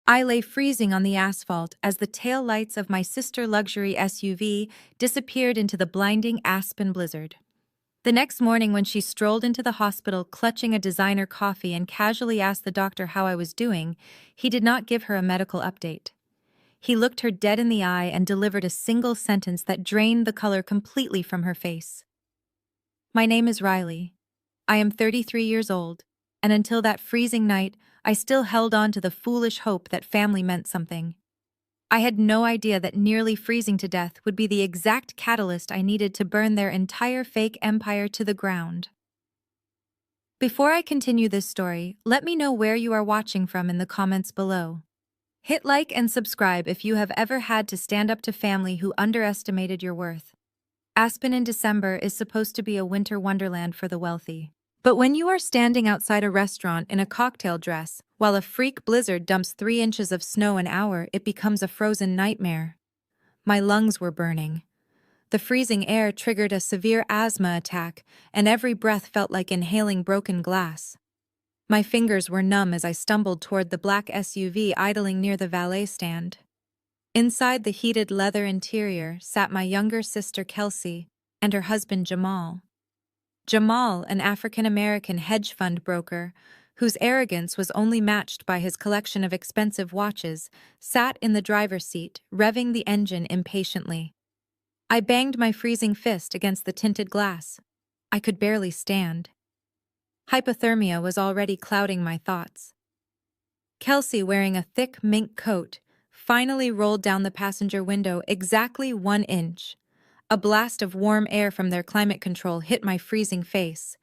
I lay freezing on the asphalt as the tail lights of my sister luxury SUV disappeared into the blinding Aspen blizzard. The next morning, when she strolled into the hospital clutching a designer coffee and casually asked the doctor how I was doing, he did not give her a medical update. He looked her dead in the eye and delivered a single sentence that drained the color completely from her face. My name is Riley. I am 33 years old, and until that freezing night, I still held on to the foolish hope that family meant something. I had no idea that nearly freezing to death would be the exact catalyst I needed to burn their entire fake empire to the ground. Before I continue this story, let me know where you are watching from in the comments below. Hit like and subscribe if you have ever had to stand up to family who underestimated your worth. Aspen in December is supposed to be a winter wonderland for the wealthy. But when you are standing outside a restaurant in a cocktail dress, while a freak blizzard dumps 3 inches of snow an hour, it becomes a frozen nightmare. My lungs were burning. The freezing air triggered a severe asthma attack, and every breath felt like inhaling broken glass. My fingers were numb as I stumbled toward the black SUV idling near the valet stand. Inside the heated leather interior sat my younger sister Kelsey and her husband Jamal. Jamal, an African-American hedge fund broker, whose arrogance was only matched by his collection of expensive watches, sat in the driver's seat, revving the engine impatiently. I banged my freezing fist against the tinted glass. I could barely stand. Hypothermia was already clouding my thoughts. Kelsey, wearing a thick mink coat, finally rolled down the passenger window exactly 1 inch. A blast of warm air from their climate control hit my freezing face.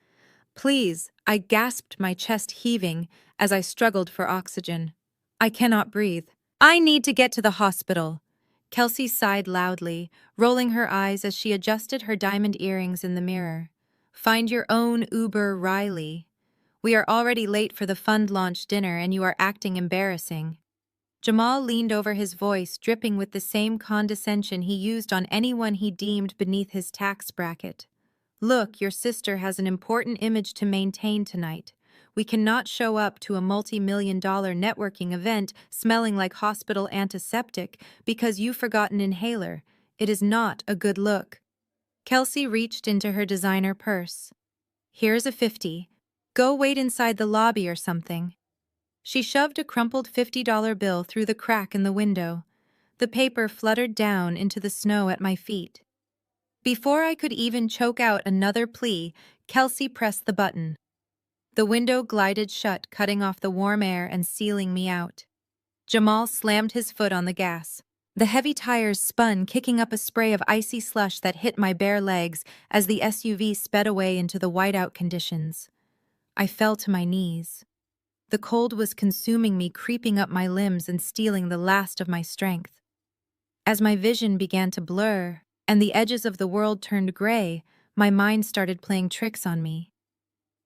"Please," I gasped, my chest heaving as I struggled for oxygen. "I cannot breathe. I need to get to the hospital." Kelsey sighed loudly, rolling her eyes as she adjusted her diamond earrings in the mirror. "Find your own Uber, Riley. We are already late for the fund launch dinner and you are acting embarrassing." Jamal leaned over, his voice dripping with the same condescension he used on anyone he deemed beneath his tax bracket. "Look, your sister has an important image to maintain tonight. We cannot show up to a multi-million-dollar networking event smelling like hospital antiseptic because you forgot an inhaler. It is not a good look." Kelsey reached into her designer purse. "Here's a 50. Go wait inside the lobby or something." She shoved a crumpled $50 bill through the crack in the window. The paper fluttered down into the snow at my feet. Before I could even choke out another plea, Kelsey pressed the button. The window glided shut, cutting off the warm air and sealing me out. Jamal slammed his foot on the gas. The heavy tires spun, kicking up a spray of icy slush that hit my bare legs as the SUV sped away into the whiteout conditions. I fell to my knees. The cold was consuming me, creeping up my limbs and stealing the last of my strength. As my vision began to blur and the edges of the world turned gray, my mind started playing tricks on me.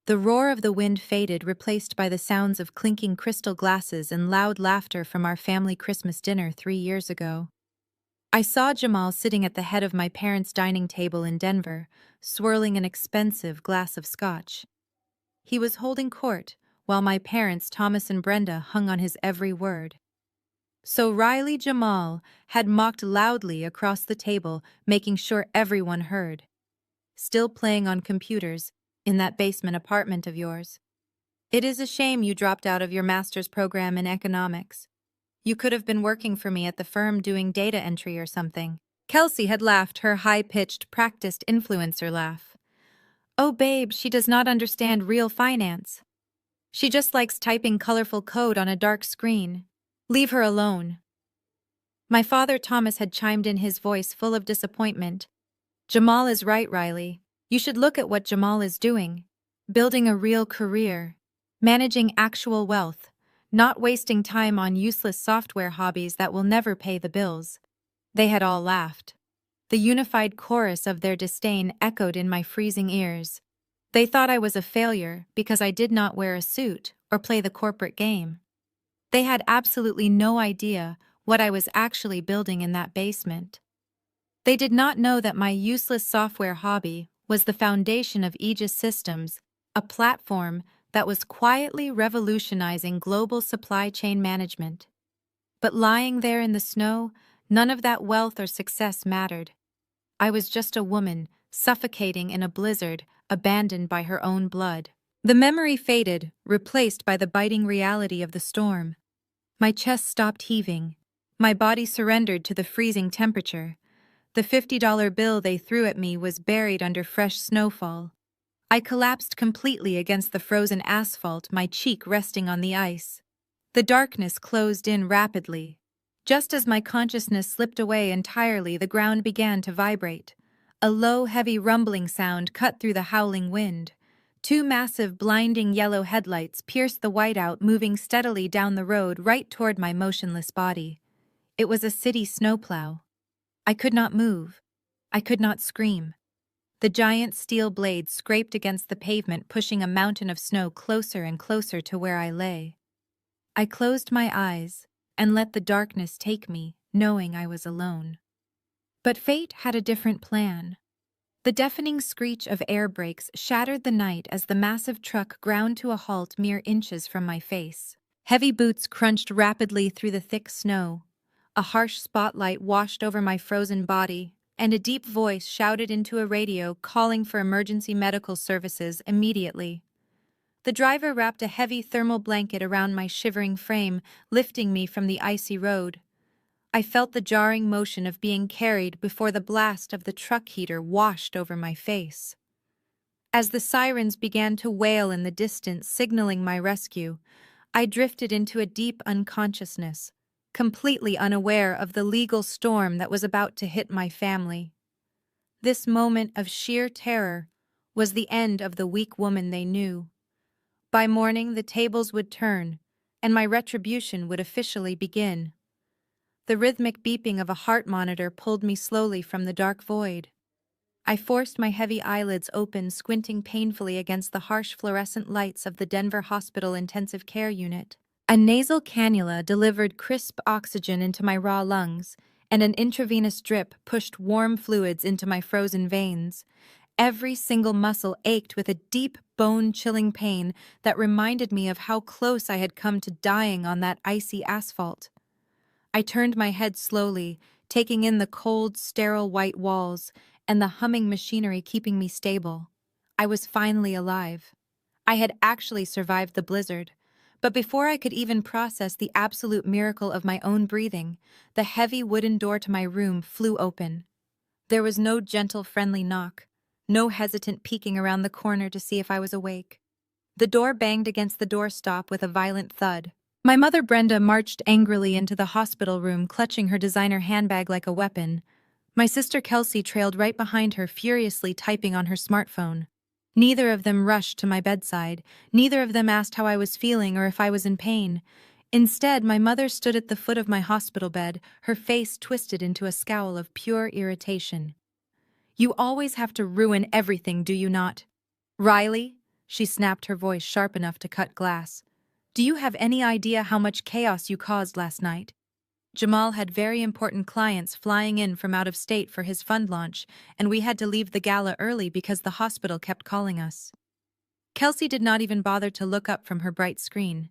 The roar of the wind faded, replaced by the sounds of clinking crystal glasses and loud laughter from our family Christmas dinner 3 years ago. I saw Jamal sitting at the head of my parents' dining table in Denver, swirling an expensive glass of scotch. He was holding court, while my parents, Thomas and Brenda, hung on his every word. So Riley Jamal had mocked loudly across the table, making sure everyone heard. "Still playing on computers in that basement apartment of yours. It is a shame you dropped out of your master's program in economics. You could have been working for me at the firm doing data entry or something." Kelsey had laughed, her high-pitched, practiced influencer laugh. "Oh, babe, she does not understand real finance. She just likes typing colorful code on a dark screen. Leave her alone." My father Thomas had chimed in, his voice full of disappointment. "Jamal is right, Riley. You should look at what Jamal is doing. Building a real career. Managing actual wealth. Not wasting time on useless software hobbies that will never pay the bills." They had all laughed. The unified chorus of their disdain echoed in my freezing ears. They thought I was a failure because I did not wear a suit or play the corporate game. They had absolutely no idea what I was actually building in that basement. They did not know that my useless software hobby was the foundation of Aegis Systems, a platform that was quietly revolutionizing global supply chain management. But lying there in the snow, none of that wealth or success mattered. I was just a woman, suffocating in a blizzard, abandoned by her own blood. The memory faded, replaced by the biting reality of the storm. My chest stopped heaving. My body surrendered to the freezing temperature. The $50 bill they threw at me was buried under fresh snowfall. I collapsed completely against the frozen asphalt, my cheek resting on the ice. The darkness closed in rapidly. Just as my consciousness slipped away entirely, the ground began to vibrate. A low, heavy rumbling sound cut through the howling wind. Two massive, blinding yellow headlights pierced the whiteout, moving steadily down the road right toward my motionless body. It was a city snowplow. I could not move. I could not scream. The giant steel blade scraped against the pavement, pushing a mountain of snow closer and closer to where I lay. I closed my eyes and let the darkness take me, knowing I was alone. But fate had a different plan. The deafening screech of air brakes shattered the night as the massive truck ground to a halt mere inches from my face. Heavy boots crunched rapidly through the thick snow. A harsh spotlight washed over my frozen body, and a deep voice shouted into a radio calling for emergency medical services immediately. The driver wrapped a heavy thermal blanket around my shivering frame, lifting me from the icy road. I felt the jarring motion of being carried before the blast of the truck heater washed over my face. As the sirens began to wail in the distance, signaling my rescue, I drifted into a deep unconsciousness, completely unaware of the legal storm that was about to hit my family. This moment of sheer terror was the end of the weak woman they knew. By morning, the tables would turn, and my retribution would officially begin. The rhythmic beeping of a heart monitor pulled me slowly from the dark void. I forced my heavy eyelids open, squinting painfully against the harsh fluorescent lights of the Denver Hospital Intensive Care Unit. A nasal cannula delivered crisp oxygen into my raw lungs, and an intravenous drip pushed warm fluids into my frozen veins. Every single muscle ached with a deep, bone-chilling pain that reminded me of how close I had come to dying on that icy asphalt. I turned my head slowly, taking in the cold, sterile white walls and the humming machinery keeping me stable. I was finally alive. I had actually survived the blizzard. But before I could even process the absolute miracle of my own breathing, the heavy wooden door to my room flew open. There was no gentle, friendly knock, no hesitant peeking around the corner to see if I was awake. The door banged against the doorstop with a violent thud. My mother Brenda marched angrily into the hospital room, clutching her designer handbag like a weapon. My sister Kelsey trailed right behind her, furiously typing on her smartphone. Neither of them rushed to my bedside. Neither of them asked how I was feeling or if I was in pain. Instead, my mother stood at the foot of my hospital bed, her face twisted into a scowl of pure irritation. "You always have to ruin everything, do you not? Riley," she snapped, her voice sharp enough to cut glass. "Do you have any idea how much chaos you caused last night?" Jamal had very important clients flying in from out of state for his fund launch, and we had to leave the gala early because the hospital kept calling us. Kelsey did not even bother to look up from her bright screen.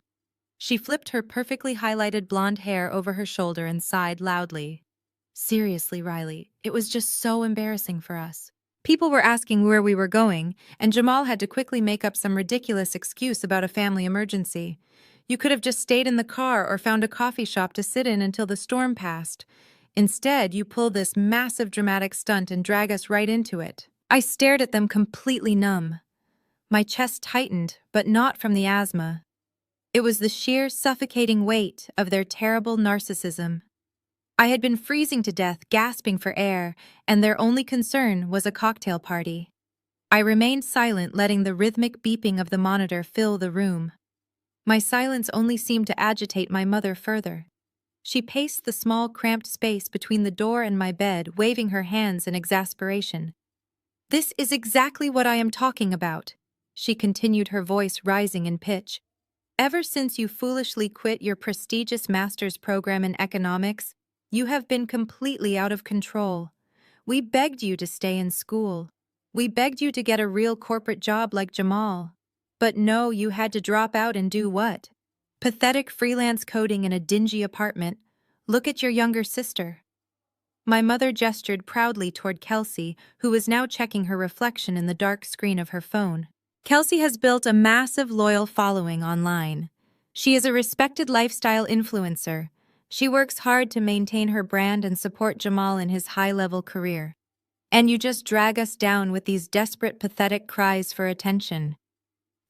She flipped her perfectly highlighted blonde hair over her shoulder and sighed loudly. "Seriously, Riley, it was just so embarrassing for us. People were asking where we were going, and Jamal had to quickly make up some ridiculous excuse about a family emergency. You could have just stayed in the car or found a coffee shop to sit in until the storm passed. Instead, you pull this massive dramatic stunt and drag us right into it." I stared at them completely numb. My chest tightened, but not from the asthma. It was the sheer suffocating weight of their terrible narcissism. I had been freezing to death, gasping for air, and their only concern was a cocktail party. I remained silent, letting the rhythmic beeping of the monitor fill the room. My silence only seemed to agitate my mother further. She paced the small, cramped space between the door and my bed, waving her hands in exasperation. "This is exactly what I am talking about," she continued, her voice rising in pitch. "Ever since you foolishly quit your prestigious master's program in economics, you have been completely out of control. We begged you to stay in school. We begged you to get a real corporate job like Jamal. But no, you had to drop out and do what? Pathetic freelance coding in a dingy apartment. Look at your younger sister." My mother gestured proudly toward Kelsey, who was now checking her reflection in the dark screen of her phone. Kelsey has built a massive loyal following online. She is a respected lifestyle influencer. She works hard to maintain her brand and support Jamal in his high-level career. And you just drag us down with these desperate, pathetic cries for attention.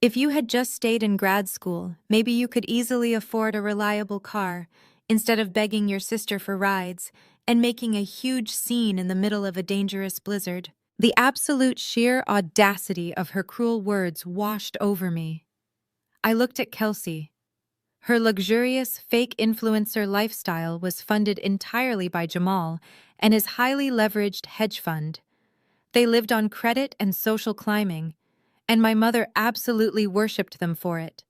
If you had just stayed in grad school, maybe you could easily afford a reliable car, instead of begging your sister for rides and making a huge scene in the middle of a dangerous blizzard. The absolute sheer audacity of her cruel words washed over me. I looked at Kelsey. Her luxurious, fake influencer lifestyle was funded entirely by Jamal and his highly leveraged hedge fund. They lived on credit and social climbing, and my mother absolutely worshipped them for it.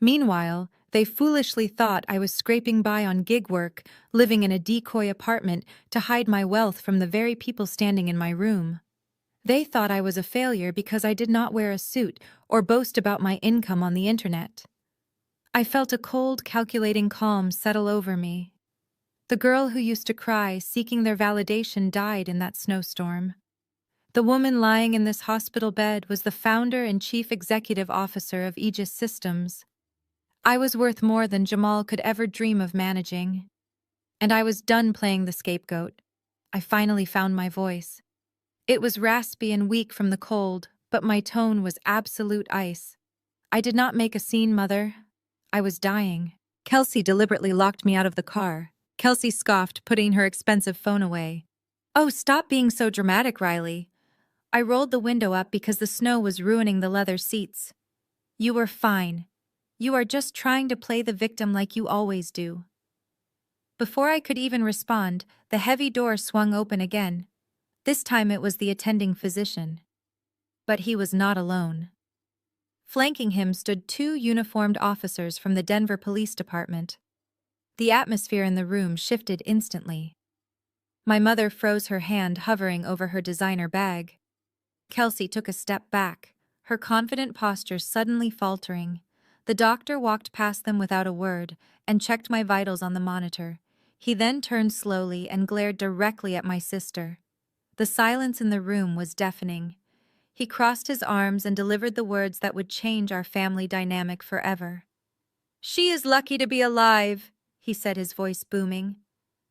Meanwhile, they foolishly thought I was scraping by on gig work, living in a decoy apartment to hide my wealth from the very people standing in my room. They thought I was a failure because I did not wear a suit or boast about my income on the internet. I felt a cold, calculating calm settle over me. The girl who used to cry, seeking their validation, died in that snowstorm. The woman lying in this hospital bed was the founder and chief executive officer of Aegis Systems. I was worth more than Jamal could ever dream of managing. And I was done playing the scapegoat. I finally found my voice. It was raspy and weak from the cold, but my tone was absolute ice. "I did not make a scene, Mother. I was dying." Kelsey deliberately locked me out of the car. Kelsey scoffed, putting her expensive phone away. "Oh, stop being so dramatic, Riley." I rolled the window up because the snow was ruining the leather seats. "You were fine. You are just trying to play the victim like you always do." Before I could even respond, the heavy door swung open again. This time it was the attending physician. But he was not alone. Flanking him stood two uniformed officers from the Denver Police Department. The atmosphere in the room shifted instantly. My mother froze, her hand hovering over her designer bag. Kelsey took a step back, her confident posture suddenly faltering. The doctor walked past them without a word and checked my vitals on the monitor. He then turned slowly and glared directly at my sister. The silence in the room was deafening. He crossed his arms and delivered the words that would change our family dynamic forever. "She is lucky to be alive," he said, his voice booming.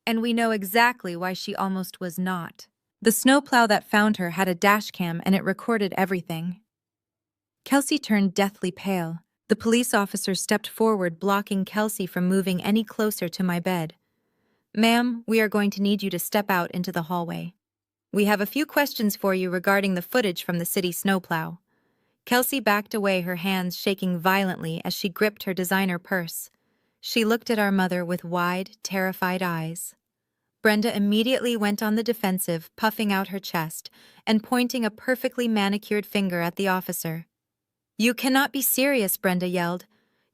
"And we know exactly why she almost was not." The snowplow that found her had a dashcam and it recorded everything. Kelsey turned deathly pale. The police officer stepped forward, blocking Kelsey from moving any closer to my bed. "Ma'am, we are going to need you to step out into the hallway. We have a few questions for you regarding the footage from the city snowplow." Kelsey backed away, her hands shaking violently as she gripped her designer purse. She looked at our mother with wide, terrified eyes. Brenda immediately went on the defensive, puffing out her chest and pointing a perfectly manicured finger at the officer. "You cannot be serious," Brenda yelled.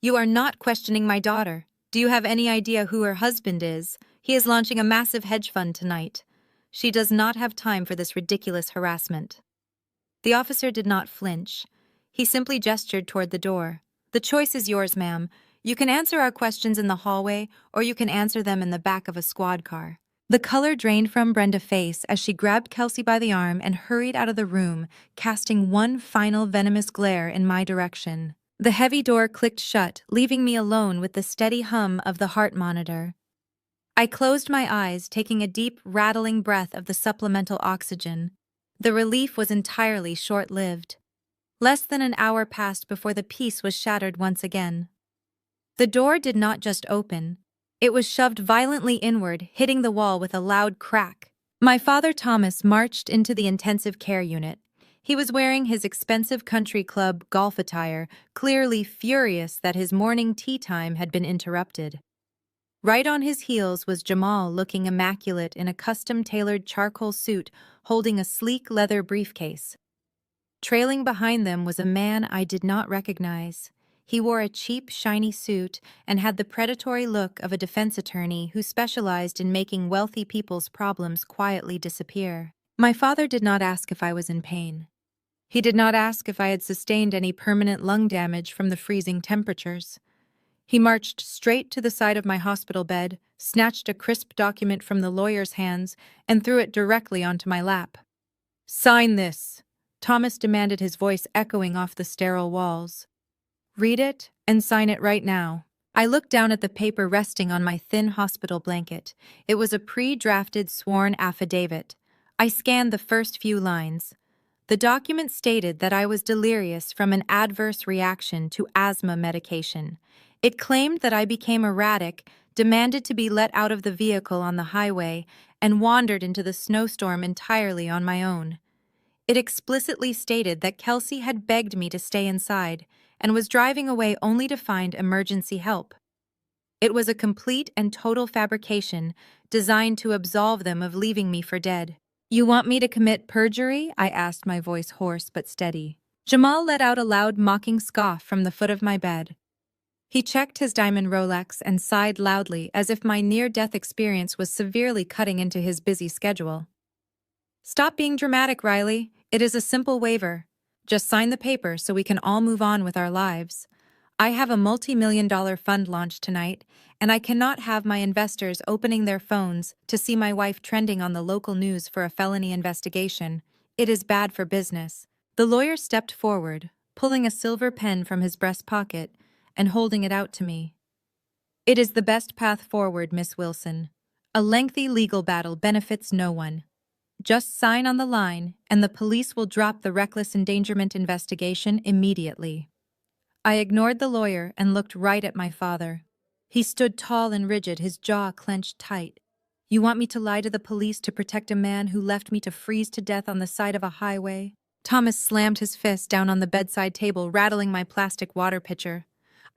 "You are not questioning my daughter. Do you have any idea who her husband is? He is launching a massive hedge fund tonight. She does not have time for this ridiculous harassment." The officer did not flinch. He simply gestured toward the door. "The choice is yours, ma'am. You can answer our questions in the hallway, or you can answer them in the back of a squad car." The color drained from Brenda's face as she grabbed Kelsey by the arm and hurried out of the room, casting one final venomous glare in my direction. The heavy door clicked shut, leaving me alone with the steady hum of the heart monitor. I closed my eyes, taking a deep, rattling breath of the supplemental oxygen. The relief was entirely short-lived. Less than an hour passed before the peace was shattered once again. The door did not just open. It was shoved violently inward, hitting the wall with a loud crack. My father Thomas marched into the intensive care unit. He was wearing his expensive country club golf attire, clearly furious that his morning tea time had been interrupted. Right on his heels was Jamal, looking immaculate in a custom-tailored charcoal suit, holding a sleek leather briefcase. Trailing behind them was a man I did not recognize. He wore a cheap, shiny suit and had the predatory look of a defense attorney who specialized in making wealthy people's problems quietly disappear. My father did not ask if I was in pain. He did not ask if I had sustained any permanent lung damage from the freezing temperatures. He marched straight to the side of my hospital bed, snatched a crisp document from the lawyer's hands, and threw it directly onto my lap. "Sign this," Thomas demanded, his voice echoing off the sterile walls. "Read it and sign it right now." I looked down at the paper resting on my thin hospital blanket. It was a pre-drafted sworn affidavit. I scanned the first few lines. The document stated that I was delirious from an adverse reaction to asthma medication. It claimed that I became erratic, demanded to be let out of the vehicle on the highway, and wandered into the snowstorm entirely on my own. It explicitly stated that Kelsey had begged me to stay inside and was driving away only to find emergency help. It was a complete and total fabrication designed to absolve them of leaving me for dead. "You want me to commit perjury?" I asked, my voice hoarse but steady. Jamal let out a loud, mocking scoff from the foot of my bed. He checked his diamond Rolex and sighed loudly, as if my near-death experience was severely cutting into his busy schedule. "Stop being dramatic, Riley. It is a simple waiver. Just sign the paper so we can all move on with our lives. I have a multi-million-dollar fund launch tonight, and I cannot have my investors opening their phones to see my wife trending on the local news for a felony investigation. It is bad for business." The lawyer stepped forward, pulling a silver pen from his breast pocket and holding it out to me. "It is the best path forward, Miss Wilson. A lengthy legal battle benefits no one. Just sign on the line, and the police will drop the reckless endangerment investigation immediately." I ignored the lawyer and looked right at my father. He stood tall and rigid, his jaw clenched tight. "You want me to lie to the police to protect a man who left me to freeze to death on the side of a highway?" Thomas slammed his fist down on the bedside table, rattling my plastic water pitcher.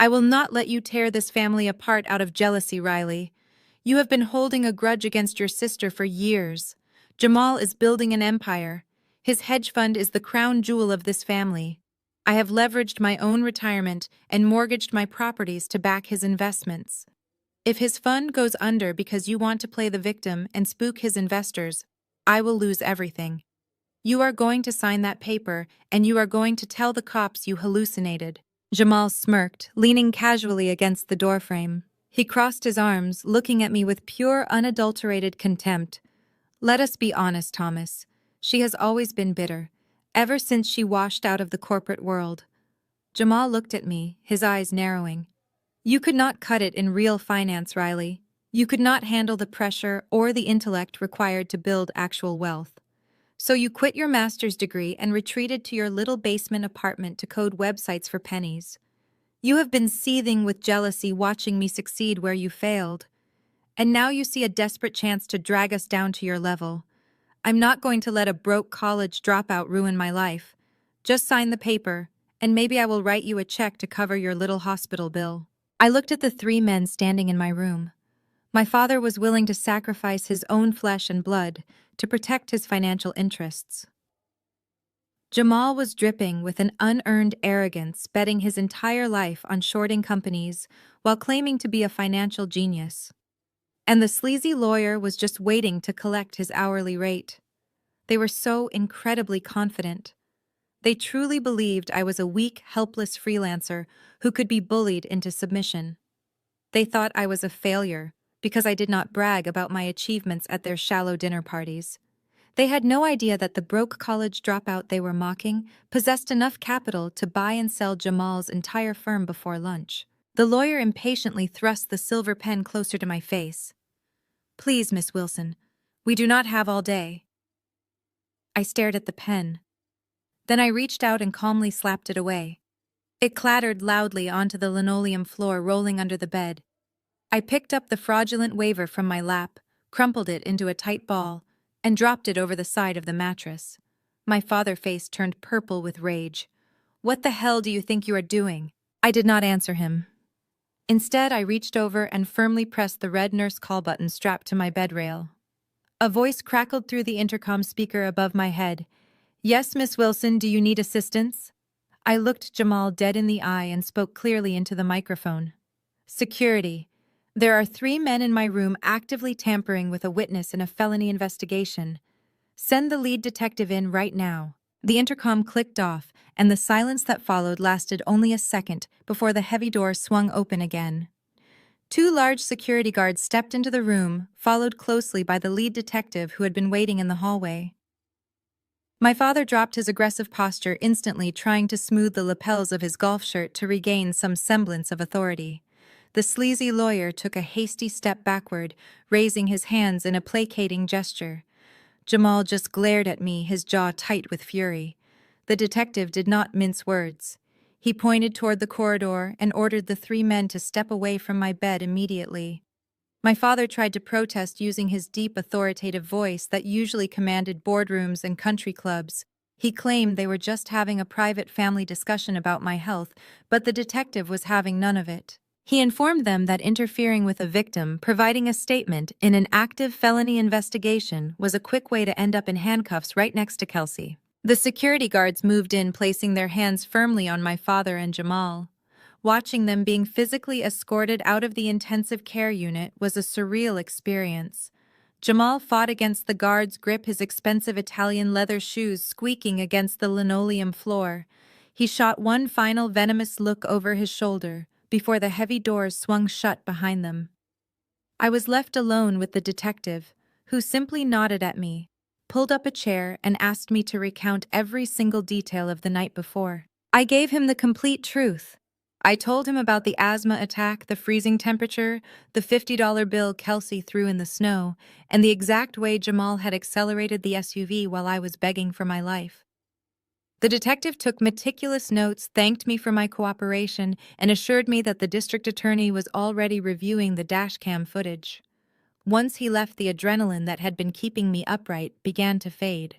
"I will not let you tear this family apart out of jealousy, Riley. You have been holding a grudge against your sister for years. Jamal is building an empire. His hedge fund is the crown jewel of this family. I have leveraged my own retirement and mortgaged my properties to back his investments. If his fund goes under because you want to play the victim and spook his investors, I will lose everything. You are going to sign that paper, and you are going to tell the cops you hallucinated." Jamal smirked, leaning casually against the doorframe. He crossed his arms, looking at me with pure, unadulterated contempt. "Let us be honest, Thomas. She has always been bitter, ever since she washed out of the corporate world." Jamal looked at me, his eyes narrowing. "You could not cut it in real finance, Riley. You could not handle the pressure or the intellect required to build actual wealth. So you quit your master's degree and retreated to your little basement apartment to code websites for pennies. You have been seething with jealousy watching me succeed where you failed. And now you see a desperate chance to drag us down to your level. I'm not going to let a broke college dropout ruin my life. Just sign the paper, and maybe I will write you a check to cover your little hospital bill." I looked at the three men standing in my room. My father was willing to sacrifice his own flesh and blood to protect his financial interests. Jamal was dripping with an unearned arrogance, betting his entire life on shorting companies while claiming to be a financial genius. And the sleazy lawyer was just waiting to collect his hourly rate. They were so incredibly confident. They truly believed I was a weak, helpless freelancer who could be bullied into submission. They thought I was a failure because I did not brag about my achievements at their shallow dinner parties. They had no idea that the broke college dropout they were mocking possessed enough capital to buy and sell Jamal's entire firm before lunch. The lawyer impatiently thrust the silver pen closer to my face. "Please, Miss Wilson, we do not have all day." I stared at the pen. Then I reached out and calmly slapped it away. It clattered loudly onto the linoleum floor, rolling under the bed. I picked up the fraudulent waiver from my lap, crumpled it into a tight ball, and dropped it over the side of the mattress. My father's face turned purple with rage. "What the hell do you think you are doing?" I did not answer him. Instead, I reached over and firmly pressed the red nurse call button strapped to my bed rail. A voice crackled through the intercom speaker above my head. "Yes, Miss Wilson, do you need assistance?" I looked Jamal dead in the eye and spoke clearly into the microphone. "Security. There are 3 men in my room actively tampering with a witness in a felony investigation. Send the lead detective in right now." The intercom clicked off, and the silence that followed lasted only a second before the heavy door swung open again. Two large security guards stepped into the room, followed closely by the lead detective who had been waiting in the hallway. My father dropped his aggressive posture instantly, trying to smooth the lapels of his golf shirt to regain some semblance of authority. The sleazy lawyer took a hasty step backward, raising his hands in a placating gesture. Jamal just glared at me, his jaw tight with fury. The detective did not mince words. He pointed toward the corridor and ordered the three men to step away from my bed immediately. My father tried to protest using his deep, authoritative voice that usually commanded boardrooms and country clubs. He claimed they were just having a private family discussion about my health, but the detective was having none of it. He informed them that interfering with a victim, providing a statement in an active felony investigation, was a quick way to end up in handcuffs right next to Kelsey. The security guards moved in, placing their hands firmly on my father and Jamal. Watching them being physically escorted out of the intensive care unit was a surreal experience. Jamal fought against the guards' grip, his expensive Italian leather shoes squeaking against the linoleum floor. He shot one final venomous look over his shoulder before the heavy doors swung shut behind them. I was left alone with the detective, who simply nodded at me, pulled up a chair, and asked me to recount every single detail of the night before. I gave him the complete truth. I told him about the asthma attack, the freezing temperature, the $50 bill Kelsey threw in the snow, and the exact way Jamal had accelerated the SUV while I was begging for my life. The detective took meticulous notes, thanked me for my cooperation, and assured me that the district attorney was already reviewing the dashcam footage. Once he left, the adrenaline that had been keeping me upright began to fade.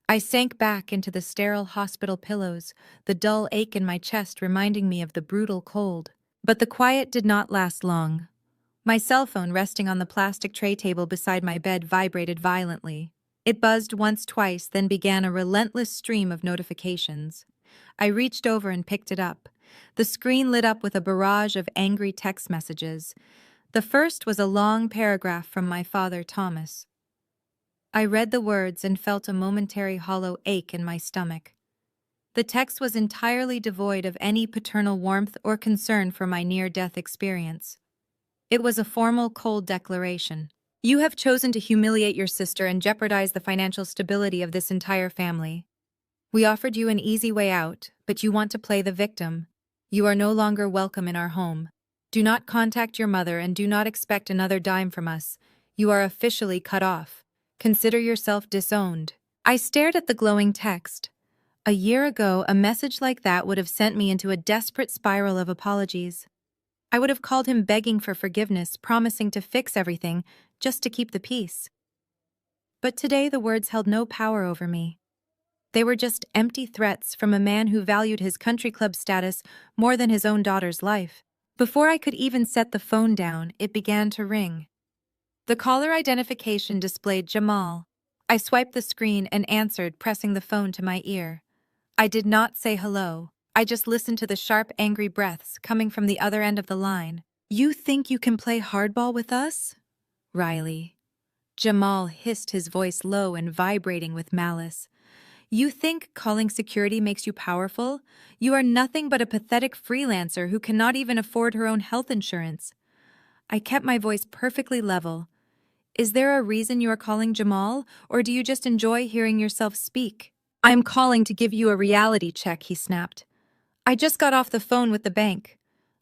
I sank back into the sterile hospital pillows, the dull ache in my chest reminding me of the brutal cold. But the quiet did not last long. My cell phone, resting on the plastic tray table beside my bed, vibrated violently. It buzzed once, twice, then began a relentless stream of notifications. I reached over and picked it up. The screen lit up with a barrage of angry text messages. The first was a long paragraph from my father, Thomas. I read the words and felt a momentary hollow ache in my stomach. The text was entirely devoid of any paternal warmth or concern for my near-death experience. It was a formal, cold declaration. You have chosen to humiliate your sister and jeopardize the financial stability of this entire family. We offered you an easy way out, but you want to play the victim. You are no longer welcome in our home. Do not contact your mother and do not expect another dime from us. You are officially cut off. Consider yourself disowned. I stared at the glowing text. A year ago, a message like that would have sent me into a desperate spiral of apologies. I would have called him begging for forgiveness, promising to fix everything, just to keep the peace. But today the words held no power over me. They were just empty threats from a man who valued his country club status more than his own daughter's life. Before I could even set the phone down, it began to ring. The caller identification displayed Jamal. I swiped the screen and answered, pressing the phone to my ear. I did not say hello. I just listened to the sharp, angry breaths coming from the other end of the line. You think you can play hardball with us? Riley. Jamal hissed, his voice low and vibrating with malice. You think calling security makes you powerful? You are nothing but a pathetic freelancer who cannot even afford her own health insurance. I kept my voice perfectly level. Is there a reason you are calling Jamal, or do you just enjoy hearing yourself speak? I'm calling to give you a reality check, he snapped. I just got off the phone with the bank.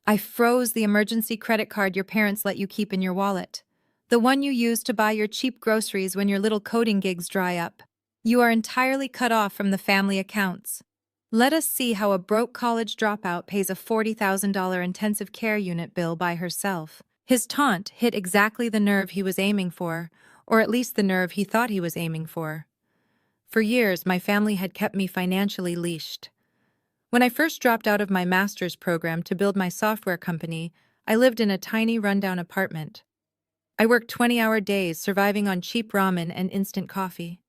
I froze the emergency credit card your parents let you keep in your wallet. The one you use to buy your cheap groceries when your little coding gigs dry up. You are entirely cut off from the family accounts. Let us see how a broke college dropout pays a $40,000 intensive care unit bill by herself. His taunt hit exactly the nerve he was aiming for, or at least the nerve he thought he was aiming for. For years, my family had kept me financially leashed. When I first dropped out of my master's program to build my software company, I lived in a tiny rundown apartment. I worked 20-hour days, surviving on cheap ramen and instant coffee.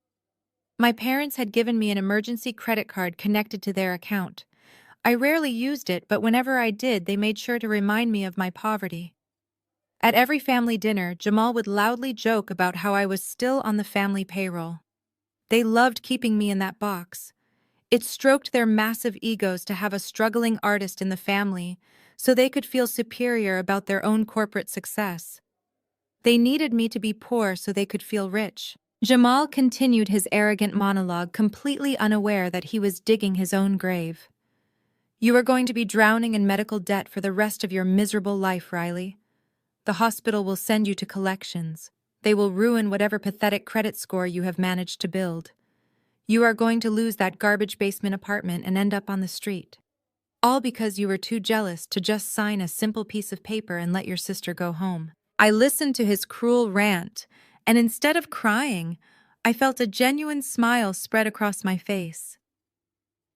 My parents had given me an emergency credit card connected to their account. I rarely used it, but whenever I did, they made sure to remind me of my poverty. At every family dinner, Jamal would loudly joke about how I was still on the family payroll. They loved keeping me in that box. It stroked their massive egos to have a struggling artist in the family, so they could feel superior about their own corporate success. They needed me to be poor so they could feel rich. Jamal continued his arrogant monologue, completely unaware that he was digging his own grave. You are going to be drowning in medical debt for the rest of your miserable life, Riley. The hospital will send you to collections. They will ruin whatever pathetic credit score you have managed to build. You are going to lose that garbage basement apartment and end up on the street. All because you were too jealous to just sign a simple piece of paper and let your sister go home. I listened to his cruel rant, and instead of crying, I felt a genuine smile spread across my face.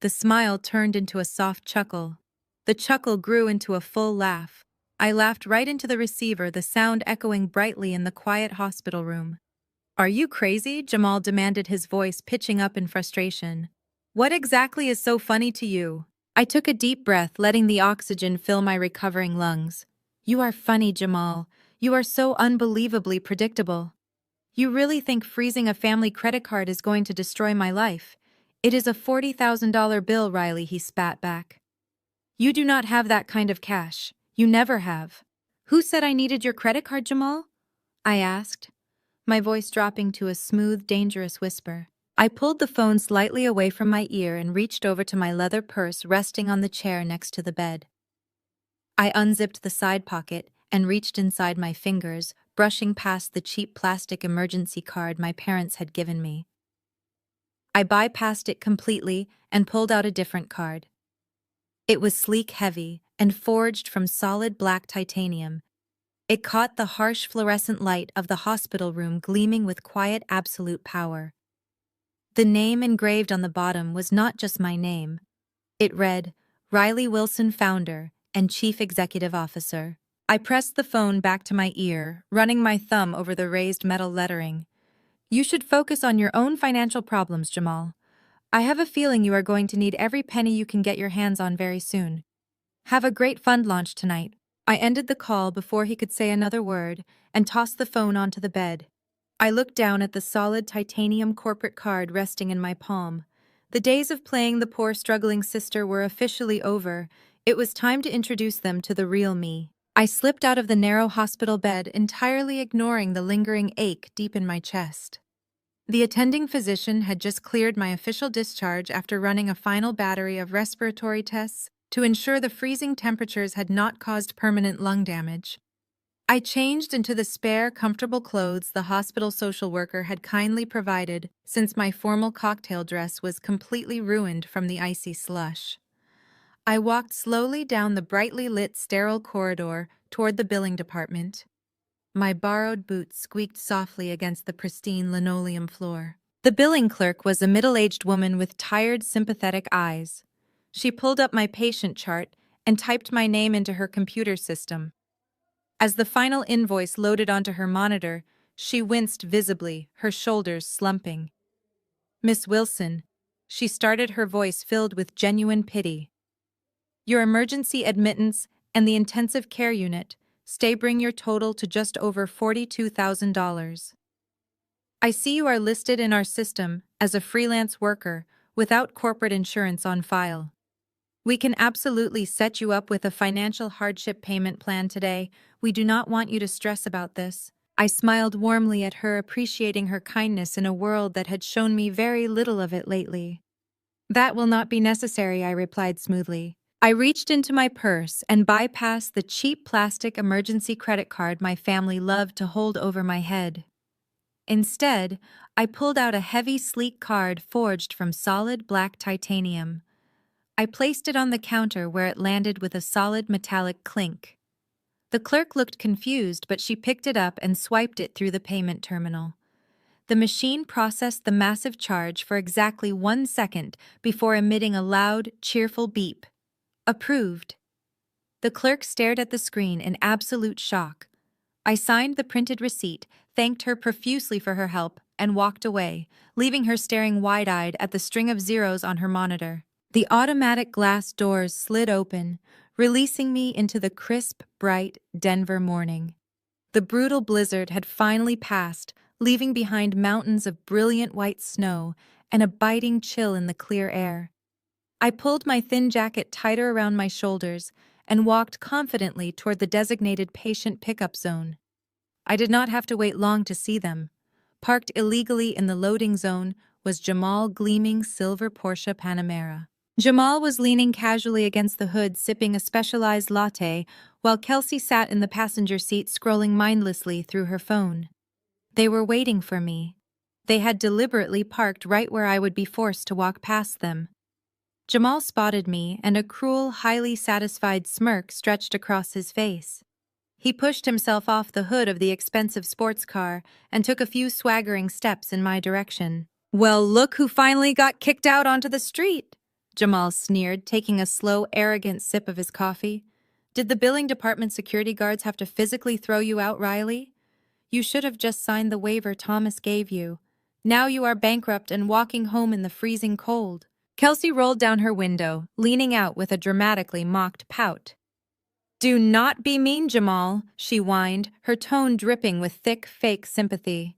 The smile turned into a soft chuckle. The chuckle grew into a full laugh. I laughed right into the receiver, the sound echoing brightly in the quiet hospital room. Are you crazy? Jamal demanded, his voice pitching up in frustration. What exactly is so funny to you? I took a deep breath, letting the oxygen fill my recovering lungs. You are funny, Jamal. You are so unbelievably predictable. You really think freezing a family credit card is going to destroy my life? It is a $40,000 bill, Riley, he spat back. You do not have that kind of cash. You never have. Who said I needed your credit card, Jamal? I asked, my voice dropping to a smooth, dangerous whisper. I pulled the phone slightly away from my ear and reached over to my leather purse resting on the chair next to the bed. I unzipped the side pocket and reached inside my fingers, brushing past the cheap plastic emergency card my parents had given me. I bypassed it completely and pulled out a different card. It was sleek, heavy, and forged from solid black titanium. It caught the harsh fluorescent light of the hospital room, gleaming with quiet, absolute power. The name engraved on the bottom was not just my name. It read, Riley Wilson, Founder and Chief Executive Officer. I pressed the phone back to my ear, running my thumb over the raised metal lettering. You should focus on your own financial problems, Jamal. I have a feeling you are going to need every penny you can get your hands on very soon. Have a great fund launch tonight. I ended the call before he could say another word and tossed the phone onto the bed. I looked down at the solid titanium corporate card resting in my palm. The days of playing the poor struggling sister were officially over. It was time to introduce them to the real me. I slipped out of the narrow hospital bed, entirely ignoring the lingering ache deep in my chest. The attending physician had just cleared my official discharge after running a final battery of respiratory tests to ensure the freezing temperatures had not caused permanent lung damage. I changed into the spare, comfortable clothes the hospital social worker had kindly provided, since my formal cocktail dress was completely ruined from the icy slush. I walked slowly down the brightly lit, sterile corridor toward the billing department. My borrowed boots squeaked softly against the pristine linoleum floor. The billing clerk was a middle-aged woman with tired, sympathetic eyes. She pulled up my patient chart and typed my name into her computer system. As the final invoice loaded onto her monitor, she winced visibly, her shoulders slumping. Miss Wilson, she started, her voice filled with genuine pity. Your emergency admittance and the intensive care unit bring your total to just over $42,000. I see you are listed in our system as a freelance worker without corporate insurance on file. We can absolutely set you up with a financial hardship payment plan today. We do not want you to stress about this. I smiled warmly at her, appreciating her kindness in a world that had shown me very little of it lately. That will not be necessary, I replied smoothly. I reached into my purse and bypassed the cheap plastic emergency credit card my family loved to hold over my head. Instead, I pulled out a heavy, sleek card forged from solid black titanium. I placed it on the counter where it landed with a solid metallic clink. The clerk looked confused, but she picked it up and swiped it through the payment terminal. The machine processed the massive charge for exactly 1 second before emitting a loud, cheerful beep. Approved. The clerk stared at the screen in absolute shock. I signed the printed receipt, thanked her profusely for her help, and walked away, leaving her staring wide-eyed at the string of zeros on her monitor. The automatic glass doors slid open, releasing me into the crisp, bright Denver morning. The brutal blizzard had finally passed, leaving behind mountains of brilliant white snow and a biting chill in the clear air. I pulled my thin jacket tighter around my shoulders and walked confidently toward the designated patient pickup zone. I did not have to wait long to see them. Parked illegally in the loading zone was Jamal's gleaming silver Porsche Panamera. Jamal was leaning casually against the hood sipping a specialized latte, while Kelsey sat in the passenger seat scrolling mindlessly through her phone. They were waiting for me. They had deliberately parked right where I would be forced to walk past them. Jamal spotted me, and a cruel, highly satisfied smirk stretched across his face. He pushed himself off the hood of the expensive sports car and took a few swaggering steps in my direction. "Well, look who finally got kicked out onto the street," Jamal sneered, taking a slow, arrogant sip of his coffee. "Did the billing department security guards have to physically throw you out, Riley? You should have just signed the waiver Thomas gave you. Now you are bankrupt and walking home in the freezing cold." Kelsey rolled down her window, leaning out with a dramatically mocked pout. "Do not be mean, Jamal," she whined, her tone dripping with thick, fake sympathy.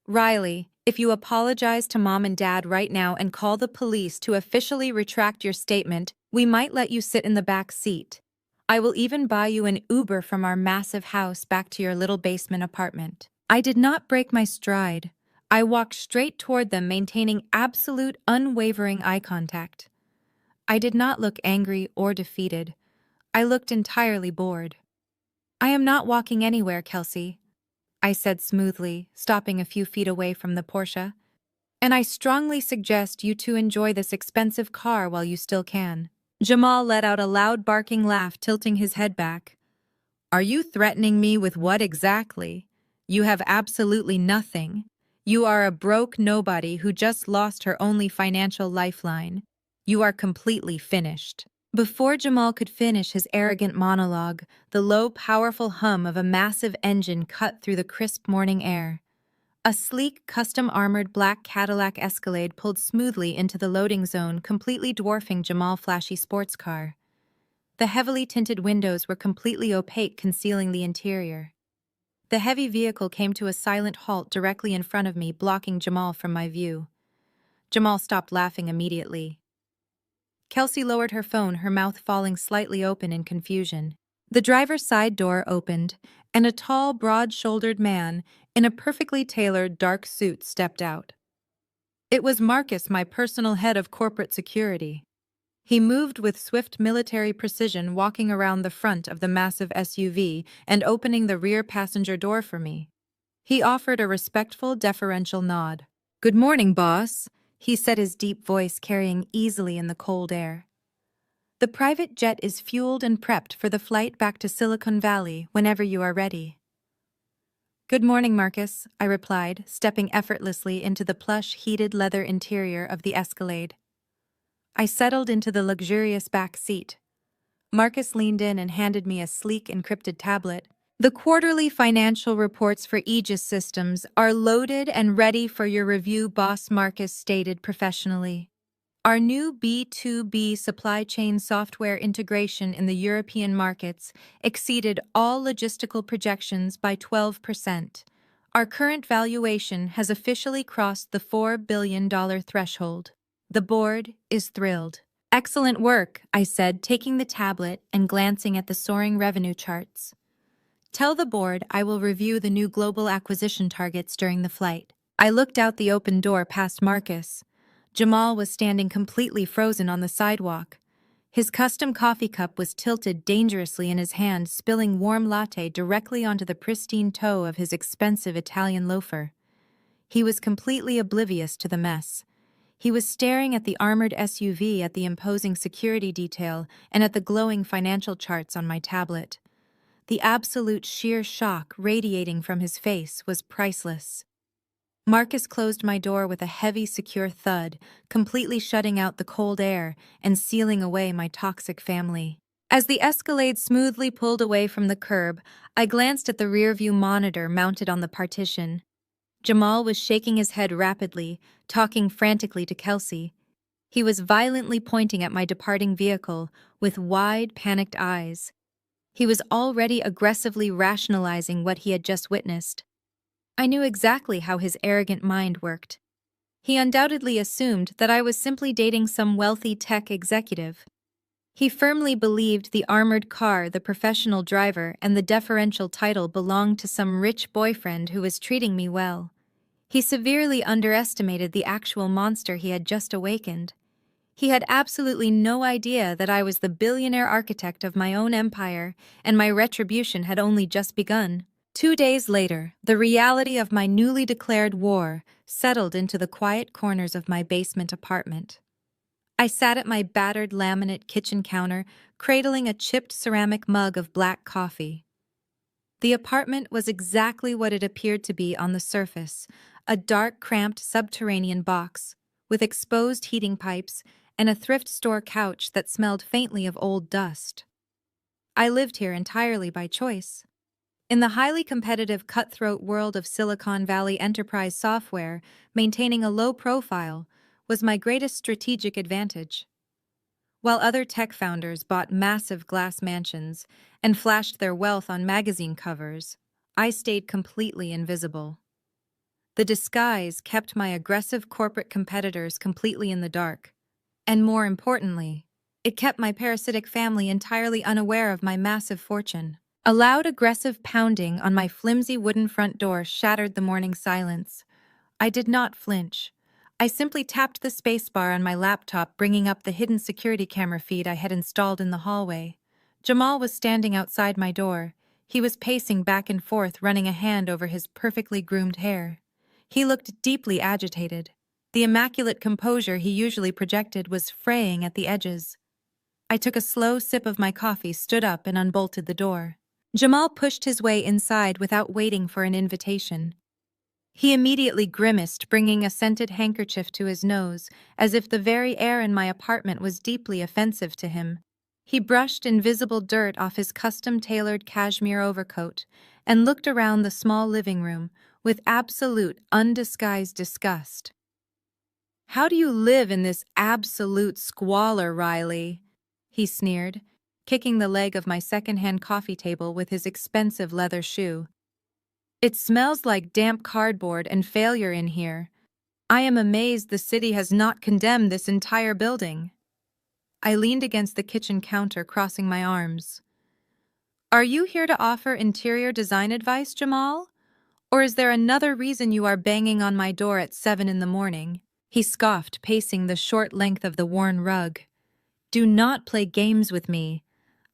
"Riley, if you apologize to Mom and Dad right now and call the police to officially retract your statement, we might let you sit in the back seat. I will even buy you an Uber from our massive house back to your little basement apartment." I did not break my stride. I walked straight toward them, maintaining absolute, unwavering eye contact. I did not look angry or defeated. I looked entirely bored. "I am not walking anywhere, Kelsey," I said smoothly, stopping a few feet away from the Porsche. "And I strongly suggest you two enjoy this expensive car while you still can." Jamal let out a loud barking laugh, tilting his head back. "Are you threatening me with what exactly? You have absolutely nothing. You are a broke nobody who just lost her only financial lifeline. You are completely finished." Before Jamal could finish his arrogant monologue, the low, powerful hum of a massive engine cut through the crisp morning air. A sleek, custom-armored black Cadillac Escalade pulled smoothly into the loading zone, completely dwarfing Jamal's flashy sports car. The heavily tinted windows were completely opaque, concealing the interior. The heavy vehicle came to a silent halt directly in front of me, blocking Jamal from my view. Jamal stopped laughing immediately. Kelsey lowered her phone, her mouth falling slightly open in confusion. The driver's side door opened, and a tall, broad-shouldered man in a perfectly tailored dark suit stepped out. It was Marcus, my personal head of corporate security. He moved with swift military precision, walking around the front of the massive SUV and opening the rear passenger door for me. He offered a respectful, deferential nod. "Good morning, boss," he said, his deep voice carrying easily in the cold air. "The private jet is fueled and prepped for the flight back to Silicon Valley whenever you are ready." "Good morning, Marcus," I replied, stepping effortlessly into the plush, heated leather interior of the Escalade. I settled into the luxurious back seat. Marcus leaned in and handed me a sleek, encrypted tablet. "The quarterly financial reports for Aegis Systems are loaded and ready for your review," boss Marcus stated professionally. "Our new B2B supply chain software integration in the European markets exceeded all logistical projections by 12%. Our current valuation has officially crossed the $4 billion threshold. The board is thrilled." "Excellent work," I said, taking the tablet and glancing at the soaring revenue charts. "Tell the board I will review the new global acquisition targets during the flight." I looked out the open door past Marcus. Jamal was standing completely frozen on the sidewalk. His custom coffee cup was tilted dangerously in his hand, spilling warm latte directly onto the pristine toe of his expensive Italian loafer. He was completely oblivious to the mess. He was staring at the armored SUV, at the imposing security detail, and at the glowing financial charts on my tablet. The absolute sheer shock radiating from his face was priceless. Marcus closed my door with a heavy, secure thud, completely shutting out the cold air and sealing away my toxic family. As the Escalade smoothly pulled away from the curb, I glanced at the rearview monitor mounted on the partition. Jamal was shaking his head rapidly, talking frantically to Kelsey. He was violently pointing at my departing vehicle with wide, panicked eyes. He was already aggressively rationalizing what he had just witnessed. I knew exactly how his arrogant mind worked. He undoubtedly assumed that I was simply dating some wealthy tech executive. He firmly believed the armored car, the professional driver, and the deferential title belonged to some rich boyfriend who was treating me well. He severely underestimated the actual monster he had just awakened. He had absolutely no idea that I was the billionaire architect of my own empire, and my retribution had only just begun. 2 days later, the reality of my newly declared war settled into the quiet corners of my basement apartment. I sat at my battered laminate kitchen counter, cradling a chipped ceramic mug of black coffee. The apartment was exactly what it appeared to be on the surface, a dark, cramped subterranean box, with exposed heating pipes and a thrift store couch that smelled faintly of old dust. I lived here entirely by choice. In the highly competitive, cutthroat world of Silicon Valley enterprise software, maintaining a low profile was my greatest strategic advantage. While other tech founders bought massive glass mansions and flashed their wealth on magazine covers, I stayed completely invisible. The disguise kept my aggressive corporate competitors completely in the dark. And more importantly, it kept my parasitic family entirely unaware of my massive fortune. A loud, aggressive pounding on my flimsy wooden front door shattered the morning silence. I did not flinch. I simply tapped the spacebar on my laptop, bringing up the hidden security camera feed I had installed in the hallway. Jamal was standing outside my door. He was pacing back and forth, running a hand over his perfectly groomed hair. He looked deeply agitated. The immaculate composure he usually projected was fraying at the edges. I took a slow sip of my coffee, stood up, and unbolted the door. Jamal pushed his way inside without waiting for an invitation. He immediately grimaced, bringing a scented handkerchief to his nose, as if the very air in my apartment was deeply offensive to him. He brushed invisible dirt off his custom-tailored cashmere overcoat and looked around the small living room with absolute, undisguised disgust. "How do you live in this absolute squalor, Riley?" he sneered, kicking the leg of my second-hand coffee table with his expensive leather shoe. "It smells like damp cardboard and failure in here. I am amazed the city has not condemned this entire building." I leaned against the kitchen counter, crossing my arms. "Are you here to offer interior design advice, Jamal? Or is there another reason you are banging on my door at 7 in the morning?" He scoffed, pacing the short length of the worn rug. "Do not play games with me.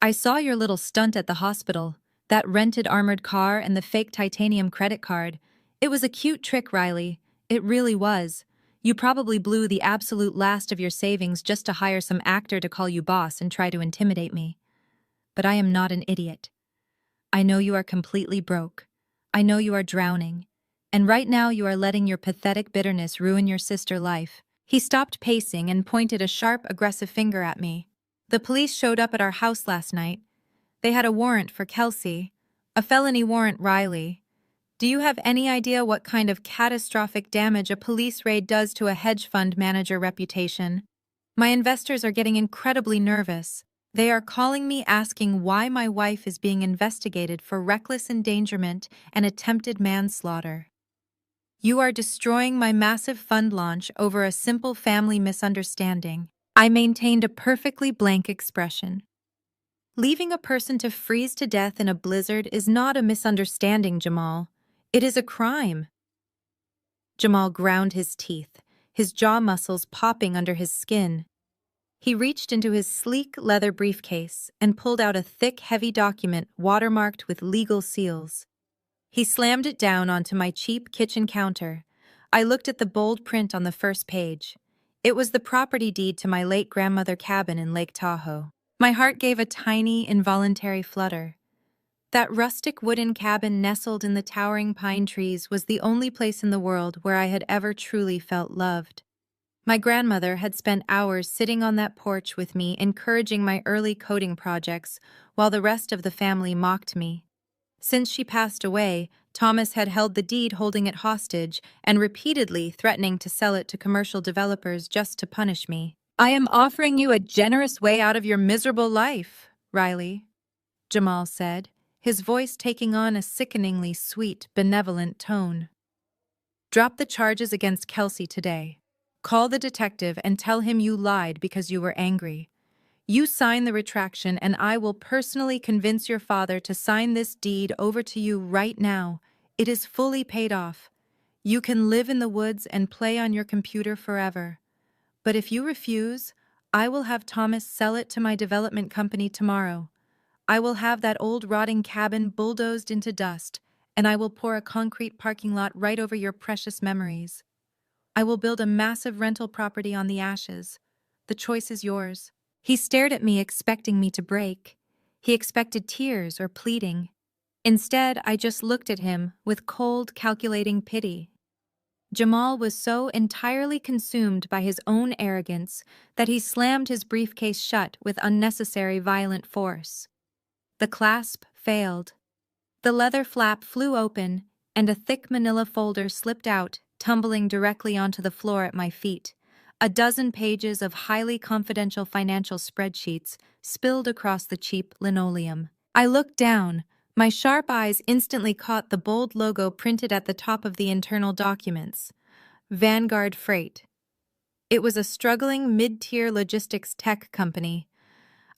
I saw your little stunt at the hospital, that rented armored car and the fake titanium credit card. It was a cute trick, Riley. It really was. You probably blew the absolute last of your savings just to hire some actor to call you boss and try to intimidate me. But I am not an idiot. I know you are completely broke. I know you are drowning. And right now you are letting your pathetic bitterness ruin your sister's life." He stopped pacing and pointed a sharp, aggressive finger at me. "The police showed up at our house last night. They had a warrant for Kelsey. A felony warrant, Riley. Do you have any idea what kind of catastrophic damage a police raid does to a hedge fund manager reputation? My investors are getting incredibly nervous. They are calling me asking why my wife is being investigated for reckless endangerment and attempted manslaughter. You are destroying my massive fund launch over a simple family misunderstanding." I maintained a perfectly blank expression. "Leaving a person to freeze to death in a blizzard is not a misunderstanding, Jamal. It is a crime." Jamal ground his teeth, his jaw muscles popping under his skin. He reached into his sleek leather briefcase and pulled out a thick, heavy document watermarked with legal seals. He slammed it down onto my cheap kitchen counter. I looked at the bold print on the first page. It was the property deed to my late grandmother cabin in Lake Tahoe. My heart gave a tiny, involuntary flutter. That rustic wooden cabin nestled in the towering pine trees was the only place in the world where I had ever truly felt loved. My grandmother had spent hours sitting on that porch with me, encouraging my early coding projects, while the rest of the family mocked me. Since she passed away, Thomas had held the deed, holding it hostage, and repeatedly threatening to sell it to commercial developers just to punish me. "I am offering you a generous way out of your miserable life, Riley," Jamal said, his voice taking on a sickeningly sweet, benevolent tone. Drop the charges against Kelsey today. Call the detective and tell him you lied because you were angry. You sign the retraction and I will personally convince your father to sign this deed over to you right now. It is fully paid off. You can live in the woods and play on your computer forever. But if you refuse, I will have Thomas sell it to my development company tomorrow. I will have that old rotting cabin bulldozed into dust, and I will pour a concrete parking lot right over your precious memories. I will build a massive rental property on the ashes. The choice is yours. He stared at me, expecting me to break. He expected tears or pleading. Instead, I just looked at him with cold, calculating pity. Jamal was so entirely consumed by his own arrogance that he slammed his briefcase shut with unnecessary violent force. The clasp failed. The leather flap flew open, and a thick manila folder slipped out, tumbling directly onto the floor at my feet. A dozen pages of highly confidential financial spreadsheets spilled across the cheap linoleum. I looked down. My sharp eyes instantly caught the bold logo printed at the top of the internal documents. Vanguard Freight. It was a struggling mid-tier logistics tech company.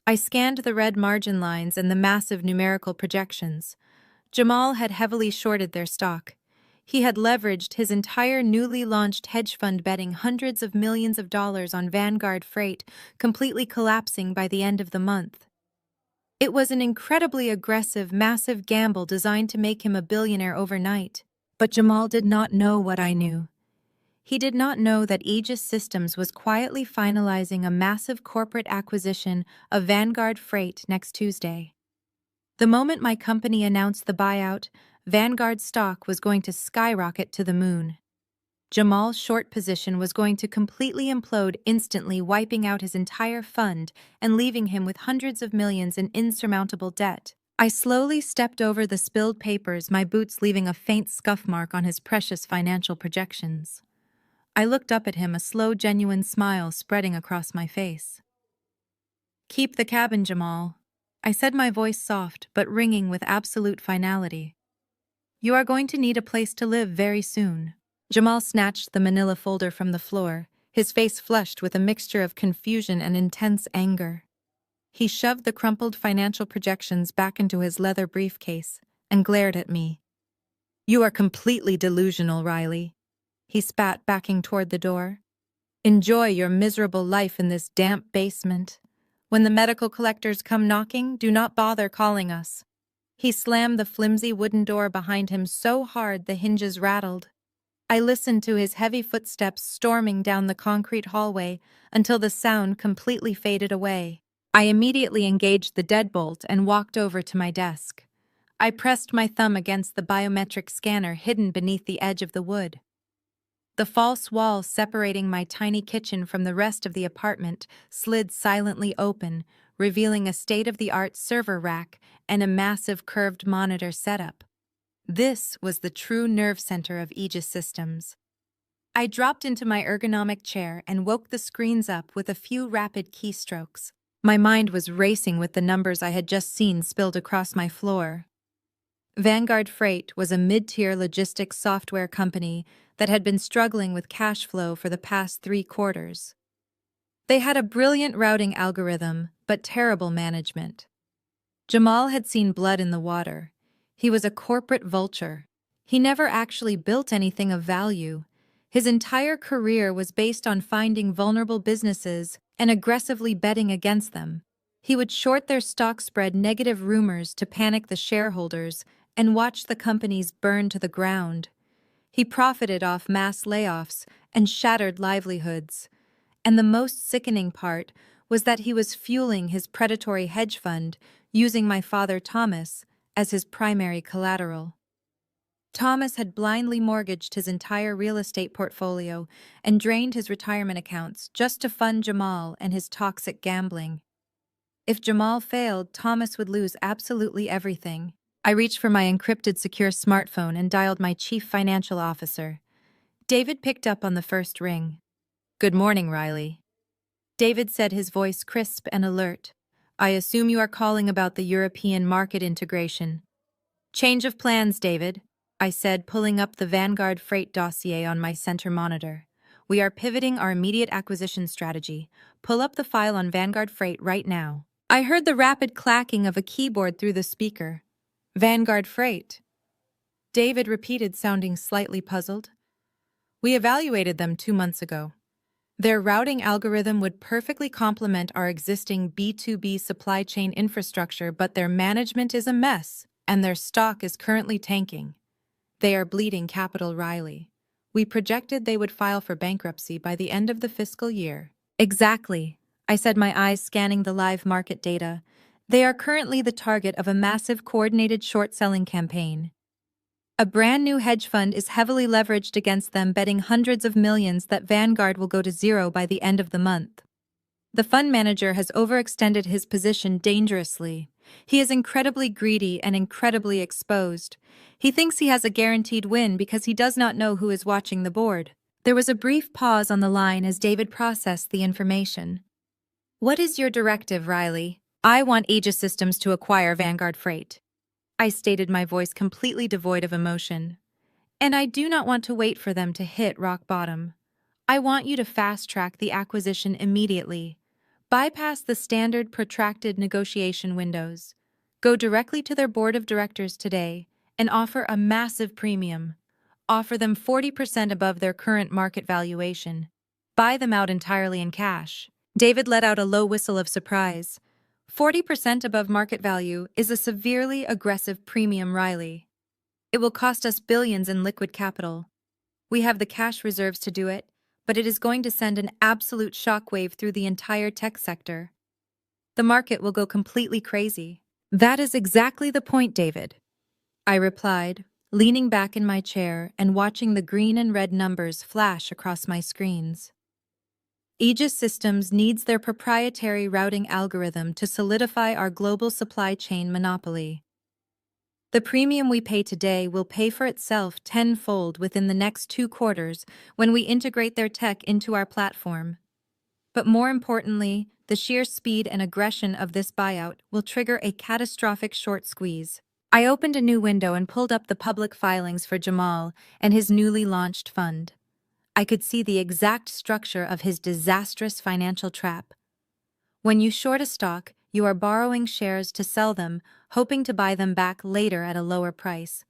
I scanned the red margin lines and the massive numerical projections. Jamal had heavily shorted their stock. He had leveraged his entire newly launched hedge fund betting hundreds of millions of dollars on Vanguard Freight, completely collapsing by the end of the month. It was an incredibly aggressive, massive gamble designed to make him a billionaire overnight. But Jamal did not know what I knew. He did not know that Aegis Systems was quietly finalizing a massive corporate acquisition of Vanguard Freight next Tuesday. The moment my company announced the buyout, Vanguard stock was going to skyrocket to the moon. Jamal's short position was going to completely implode, instantly wiping out his entire fund and leaving him with hundreds of millions in insurmountable debt. I slowly stepped over the spilled papers, my boots leaving a faint scuff mark on his precious financial projections. I looked up at him, a slow, genuine smile spreading across my face. "Keep the cabin, Jamal," I said, my voice soft but ringing with absolute finality. "You are going to need a place to live very soon." Jamal snatched the manila folder from the floor, his face flushed with a mixture of confusion and intense anger. He shoved the crumpled financial projections back into his leather briefcase and glared at me. "You are completely delusional, Riley," he spat, backing toward the door. "Enjoy your miserable life in this damp basement. When the medical collectors come knocking, do not bother calling us." He slammed the flimsy wooden door behind him so hard the hinges rattled. I listened to his heavy footsteps storming down the concrete hallway until the sound completely faded away. I immediately engaged the deadbolt and walked over to my desk. I pressed my thumb against the biometric scanner hidden beneath the edge of the wood. The false wall separating my tiny kitchen from the rest of the apartment slid silently open, revealing a state-of-the-art server rack and a massive curved monitor setup. This was the true nerve center of Aegis Systems. I dropped into my ergonomic chair and woke the screens up with a few rapid keystrokes. My mind was racing with the numbers I had just seen spilled across my floor. Vanguard Freight was a mid-tier logistics software company that had been struggling with cash flow for the past 3 quarters. They had a brilliant routing algorithm, but terrible management. Jamal had seen blood in the water. He was a corporate vulture. He never actually built anything of value. His entire career was based on finding vulnerable businesses and aggressively betting against them. He would short their stock, spread negative rumors to panic the shareholders, and watch the companies burn to the ground. He profited off mass layoffs and shattered livelihoods. And the most sickening part was that he was fueling his predatory hedge fund using my father Thomas as his primary collateral. Thomas had blindly mortgaged his entire real estate portfolio and drained his retirement accounts just to fund Jamal and his toxic gambling. If Jamal failed, Thomas would lose absolutely everything. I reached for my encrypted secure smartphone and dialed my chief financial officer. David picked up on the first ring. "Good morning, Riley." David said, his voice crisp and alert. "I assume you are calling about the European market integration." "Change of plans, David. I said, pulling up the Vanguard freight dossier on my center monitor. We are pivoting our immediate acquisition strategy. Pull up the file on Vanguard Freight right now. I heard the rapid clacking of a keyboard through the speaker. Vanguard Freight. David repeated, sounding slightly puzzled. We evaluated them 2 months ago. Their routing algorithm would perfectly complement our existing B2B supply chain infrastructure, but their management is a mess, and their stock is currently tanking. They are bleeding capital, Riley. We projected they would file for bankruptcy by the end of the fiscal year. Exactly, I said, my eyes scanning the live market data. They are currently the target of a massive coordinated short-selling campaign. A brand new hedge fund is heavily leveraged against them, betting hundreds of millions that Vanguard will go to zero by the end of the month. The fund manager has overextended his position dangerously. He is incredibly greedy and incredibly exposed. He thinks he has a guaranteed win because he does not know who is watching the board. There was a brief pause on the line as David processed the information. What is your directive, Riley? I want Aegis Systems to acquire Vanguard Freight. I stated, my voice completely devoid of emotion. And I do not want to wait for them to hit rock bottom. I want you to fast-track the acquisition immediately. Bypass the standard protracted negotiation windows. Go directly to their board of directors today and offer a massive premium. Offer them 40% above their current market valuation. Buy them out entirely in cash. David let out a low whistle of surprise. 40% above market value is a severely aggressive premium, Riley. It will cost us billions in liquid capital. We have the cash reserves to do it, but it is going to send an absolute shockwave through the entire tech sector. The market will go completely crazy. That is exactly the point, David, I replied, leaning back in my chair and watching the green and red numbers flash across my screens. Aegis Systems needs their proprietary routing algorithm to solidify our global supply chain monopoly. The premium we pay today will pay for itself tenfold within the next 2 quarters when we integrate their tech into our platform. But more importantly, the sheer speed and aggression of this buyout will trigger a catastrophic short squeeze. I opened a new window and pulled up the public filings for Jamal and his newly launched fund. I could see the exact structure of his disastrous financial trap. When you short a stock, you are borrowing shares to sell them, hoping to buy them back later at a lower price.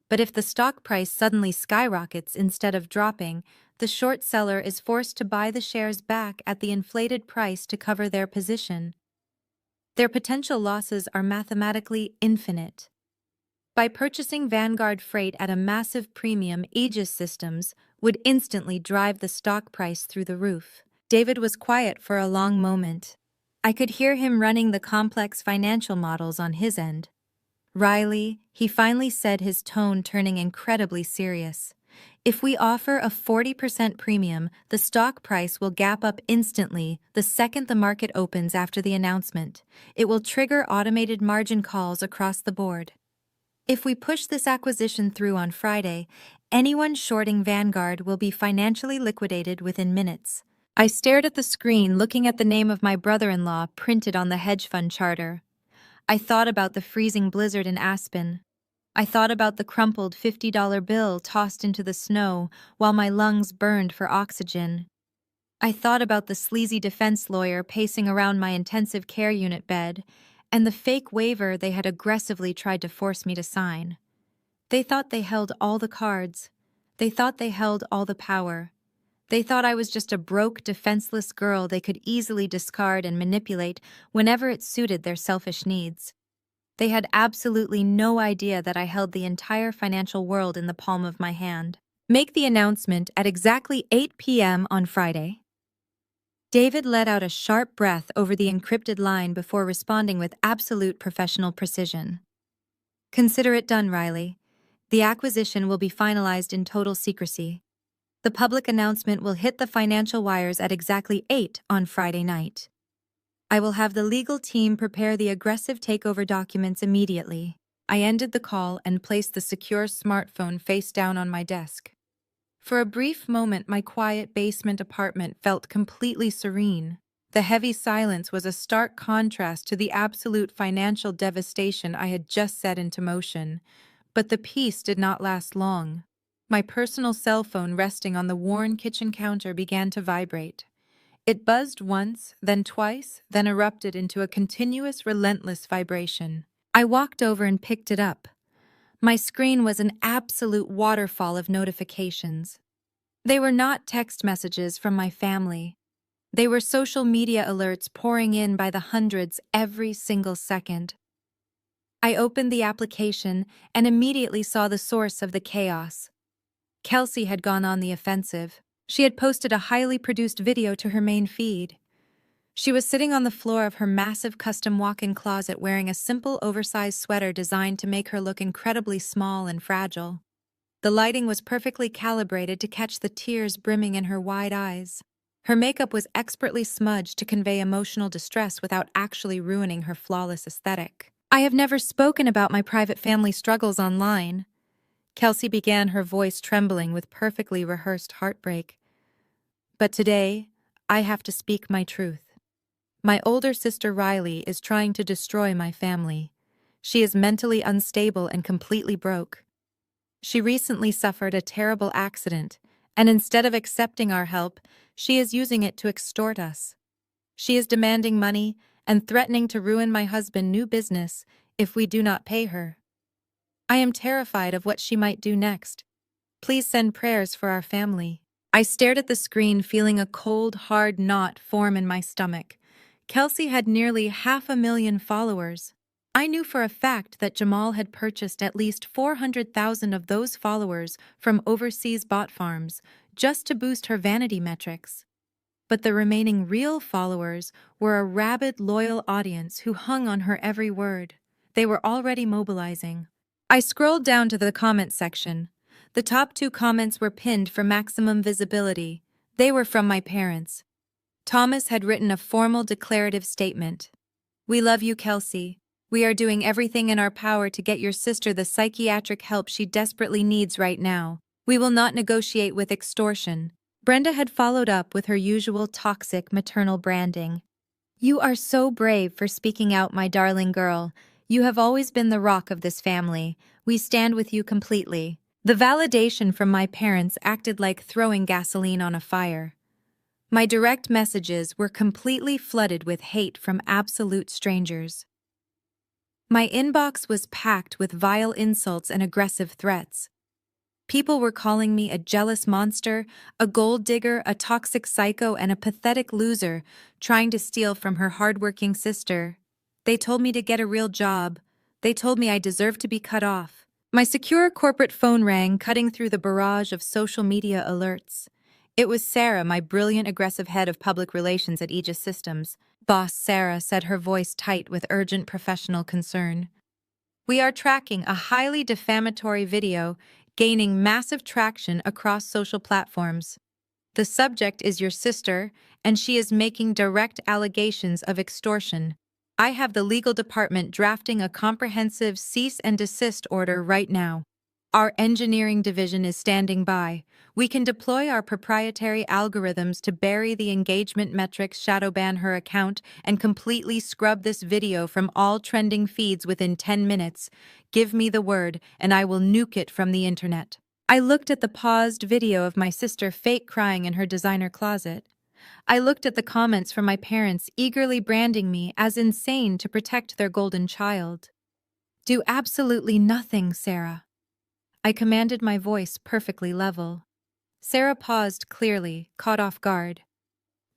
But if the stock price suddenly skyrockets instead of dropping, the short seller is forced to buy the shares back at the inflated price to cover their position. Their potential losses are mathematically infinite. By purchasing Vanguard Freight at a massive premium, Aegis Systems would instantly drive the stock price through the roof. David was quiet for a long moment. I could hear him running the complex financial models on his end. Riley, he finally said, his tone turning incredibly serious. If we offer a 40% premium, the stock price will gap up instantly the second the market opens after the announcement. It will trigger automated margin calls across the board. If we push this acquisition through on Friday, anyone shorting Vanguard will be financially liquidated within minutes. I stared at the screen, looking at the name of my brother-in-law printed on the hedge fund charter. I thought about the freezing blizzard in Aspen. I thought about the crumpled $50 bill tossed into the snow while my lungs burned for oxygen. I thought about the sleazy defense lawyer pacing around my intensive care unit bed and the fake waiver they had aggressively tried to force me to sign. They thought they held all the cards. They thought they held all the power. They thought I was just a broke, defenseless girl they could easily discard and manipulate whenever it suited their selfish needs. They had absolutely no idea that I held the entire financial world in the palm of my hand. Make the announcement at exactly 8 p.m. on Friday. David let out a sharp breath over the encrypted line before responding with absolute professional precision. Consider it done, Riley. The acquisition will be finalized in total secrecy. The public announcement will hit the financial wires at exactly 8 on Friday night. I will have the legal team prepare the aggressive takeover documents immediately. I ended the call and placed the secure smartphone face down on my desk. For a brief moment, my quiet basement apartment felt completely serene. The heavy silence was a stark contrast to the absolute financial devastation I had just set into motion. But the peace did not last long. My personal cell phone resting on the worn kitchen counter began to vibrate. It buzzed once, then twice, then erupted into a continuous, relentless vibration. I walked over and picked it up. My screen was an absolute waterfall of notifications. They were not text messages from my family. They were social media alerts pouring in by the hundreds every single second. I opened the application and immediately saw the source of the chaos. Kelsey had gone on the offensive. She had posted a highly produced video to her main feed. She was sitting on the floor of her massive custom walk-in closet wearing a simple oversized sweater designed to make her look incredibly small and fragile. The lighting was perfectly calibrated to catch the tears brimming in her wide eyes. Her makeup was expertly smudged to convey emotional distress without actually ruining her flawless aesthetic. "I have never spoken about my private family struggles online," Kelsey began, her voice trembling with perfectly rehearsed heartbreak. "But today, I have to speak my truth. My older sister Riley is trying to destroy my family. She is mentally unstable and completely broke. She recently suffered a terrible accident, and instead of accepting our help, she is using it to extort us. She is demanding money and threatening to ruin my husband's new business if we do not pay her. I am terrified of what she might do next. Please send prayers for our family." I stared at the screen, feeling a cold, hard knot form in my stomach. Kelsey had nearly 500,000 followers. I knew for a fact that Jamal had purchased at least 400,000 of those followers from overseas bot farms just to boost her vanity metrics. But the remaining real followers were a rabid, loyal audience who hung on her every word. They were already mobilizing. I scrolled down to the comments section. The top 2 comments were pinned for maximum visibility. They were from my parents. Thomas had written a formal declarative statement. "We love you, Kelsey. We are doing everything in our power to get your sister the psychiatric help she desperately needs right now. We will not negotiate with extortion." Brenda had followed up with her usual toxic maternal branding. "You are so brave for speaking out, my darling girl. You have always been the rock of this family. We stand with you completely." The validation from my parents acted like throwing gasoline on a fire. My direct messages were completely flooded with hate from absolute strangers. My inbox was packed with vile insults and aggressive threats. People were calling me a jealous monster, a gold digger, a toxic psycho, and a pathetic loser trying to steal from her hardworking sister. They told me to get a real job. They told me I deserved to be cut off. My secure corporate phone rang, cutting through the barrage of social media alerts. It was Sarah, my brilliant, aggressive head of public relations at Aegis Systems. "Boss Sarah," said, her voice tight with urgent professional concern. "We are tracking a highly defamatory video gaining massive traction across social platforms. The subject is your sister, and she is making direct allegations of extortion. I have the legal department drafting a comprehensive cease and desist order right now. Our engineering division is standing by. We can deploy our proprietary algorithms to bury the engagement metrics, shadowban her account, and completely scrub this video from all trending feeds within 10 minutes. Give me the word, and I will nuke it from the internet." I looked at the paused video of my sister fake crying in her designer closet. I looked at the comments from my parents eagerly branding me as insane to protect their golden child. "Do absolutely nothing, Sarah." I commanded, my voice perfectly level. Sarah paused, clearly caught off guard.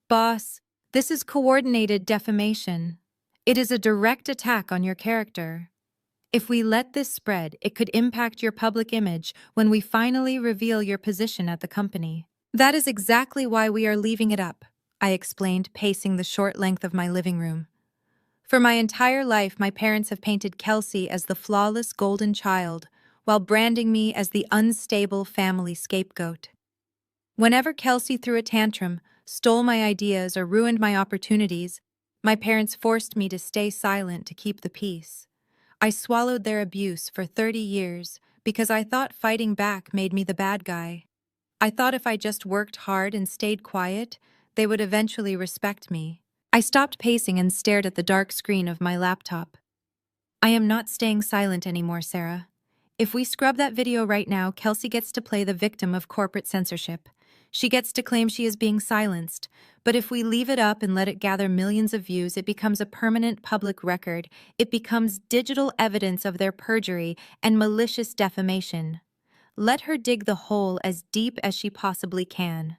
"Boss, this is coordinated defamation. It is a direct attack on your character. If we let this spread, it could impact your public image when we finally reveal your position at the company." "That is exactly why we are leaving it up," I explained, pacing the short length of my living room. For my entire life, my parents have painted Kelsey as the flawless golden child, while branding me as the unstable family scapegoat. Whenever Kelsey threw a tantrum, stole my ideas, or ruined my opportunities, my parents forced me to stay silent to keep the peace. I swallowed their abuse for 30 years because I thought fighting back made me the bad guy. I thought if I just worked hard and stayed quiet, they would eventually respect me. I stopped pacing and stared at the dark screen of my laptop. "I am not staying silent anymore, Sarah. If we scrub that video right now, Kelsey gets to play the victim of corporate censorship. She gets to claim she is being silenced. But if we leave it up and let it gather millions of views, it becomes a permanent public record. It becomes digital evidence of their perjury and malicious defamation. Let her dig the hole as deep as she possibly can.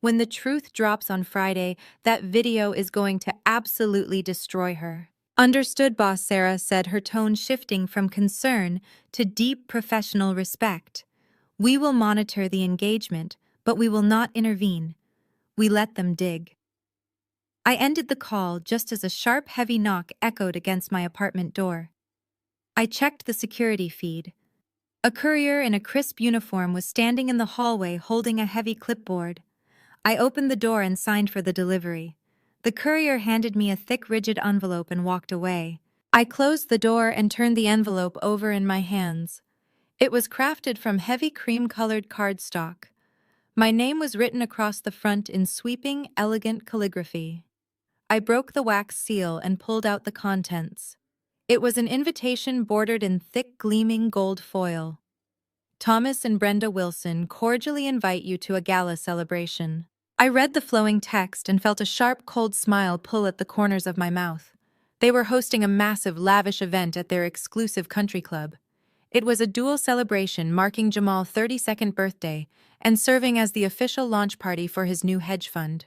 When the truth drops on Friday, that video is going to absolutely destroy her. Understood, Boss Sarah said, her tone shifting from concern to deep professional respect. We will monitor the engagement, but we will not intervene. We let them dig. I ended the call just as a sharp, heavy knock echoed against my apartment door. I checked the security feed. A courier in a crisp uniform was standing in the hallway holding a heavy clipboard. I opened the door and signed for the delivery. The courier handed me a thick, rigid envelope and walked away. I closed the door and turned the envelope over in my hands. It was crafted from heavy cream-colored cardstock. My name was written across the front in sweeping, elegant calligraphy. I broke the wax seal and pulled out the contents. It was an invitation bordered in thick, gleaming gold foil. Thomas and Brenda Wilson cordially invite you to a gala celebration. I read the flowing text and felt a sharp, cold smile pull at the corners of my mouth. They were hosting a massive, lavish event at their exclusive country club. It was a dual celebration marking Jamal's 32nd birthday and serving as the official launch party for his new hedge fund.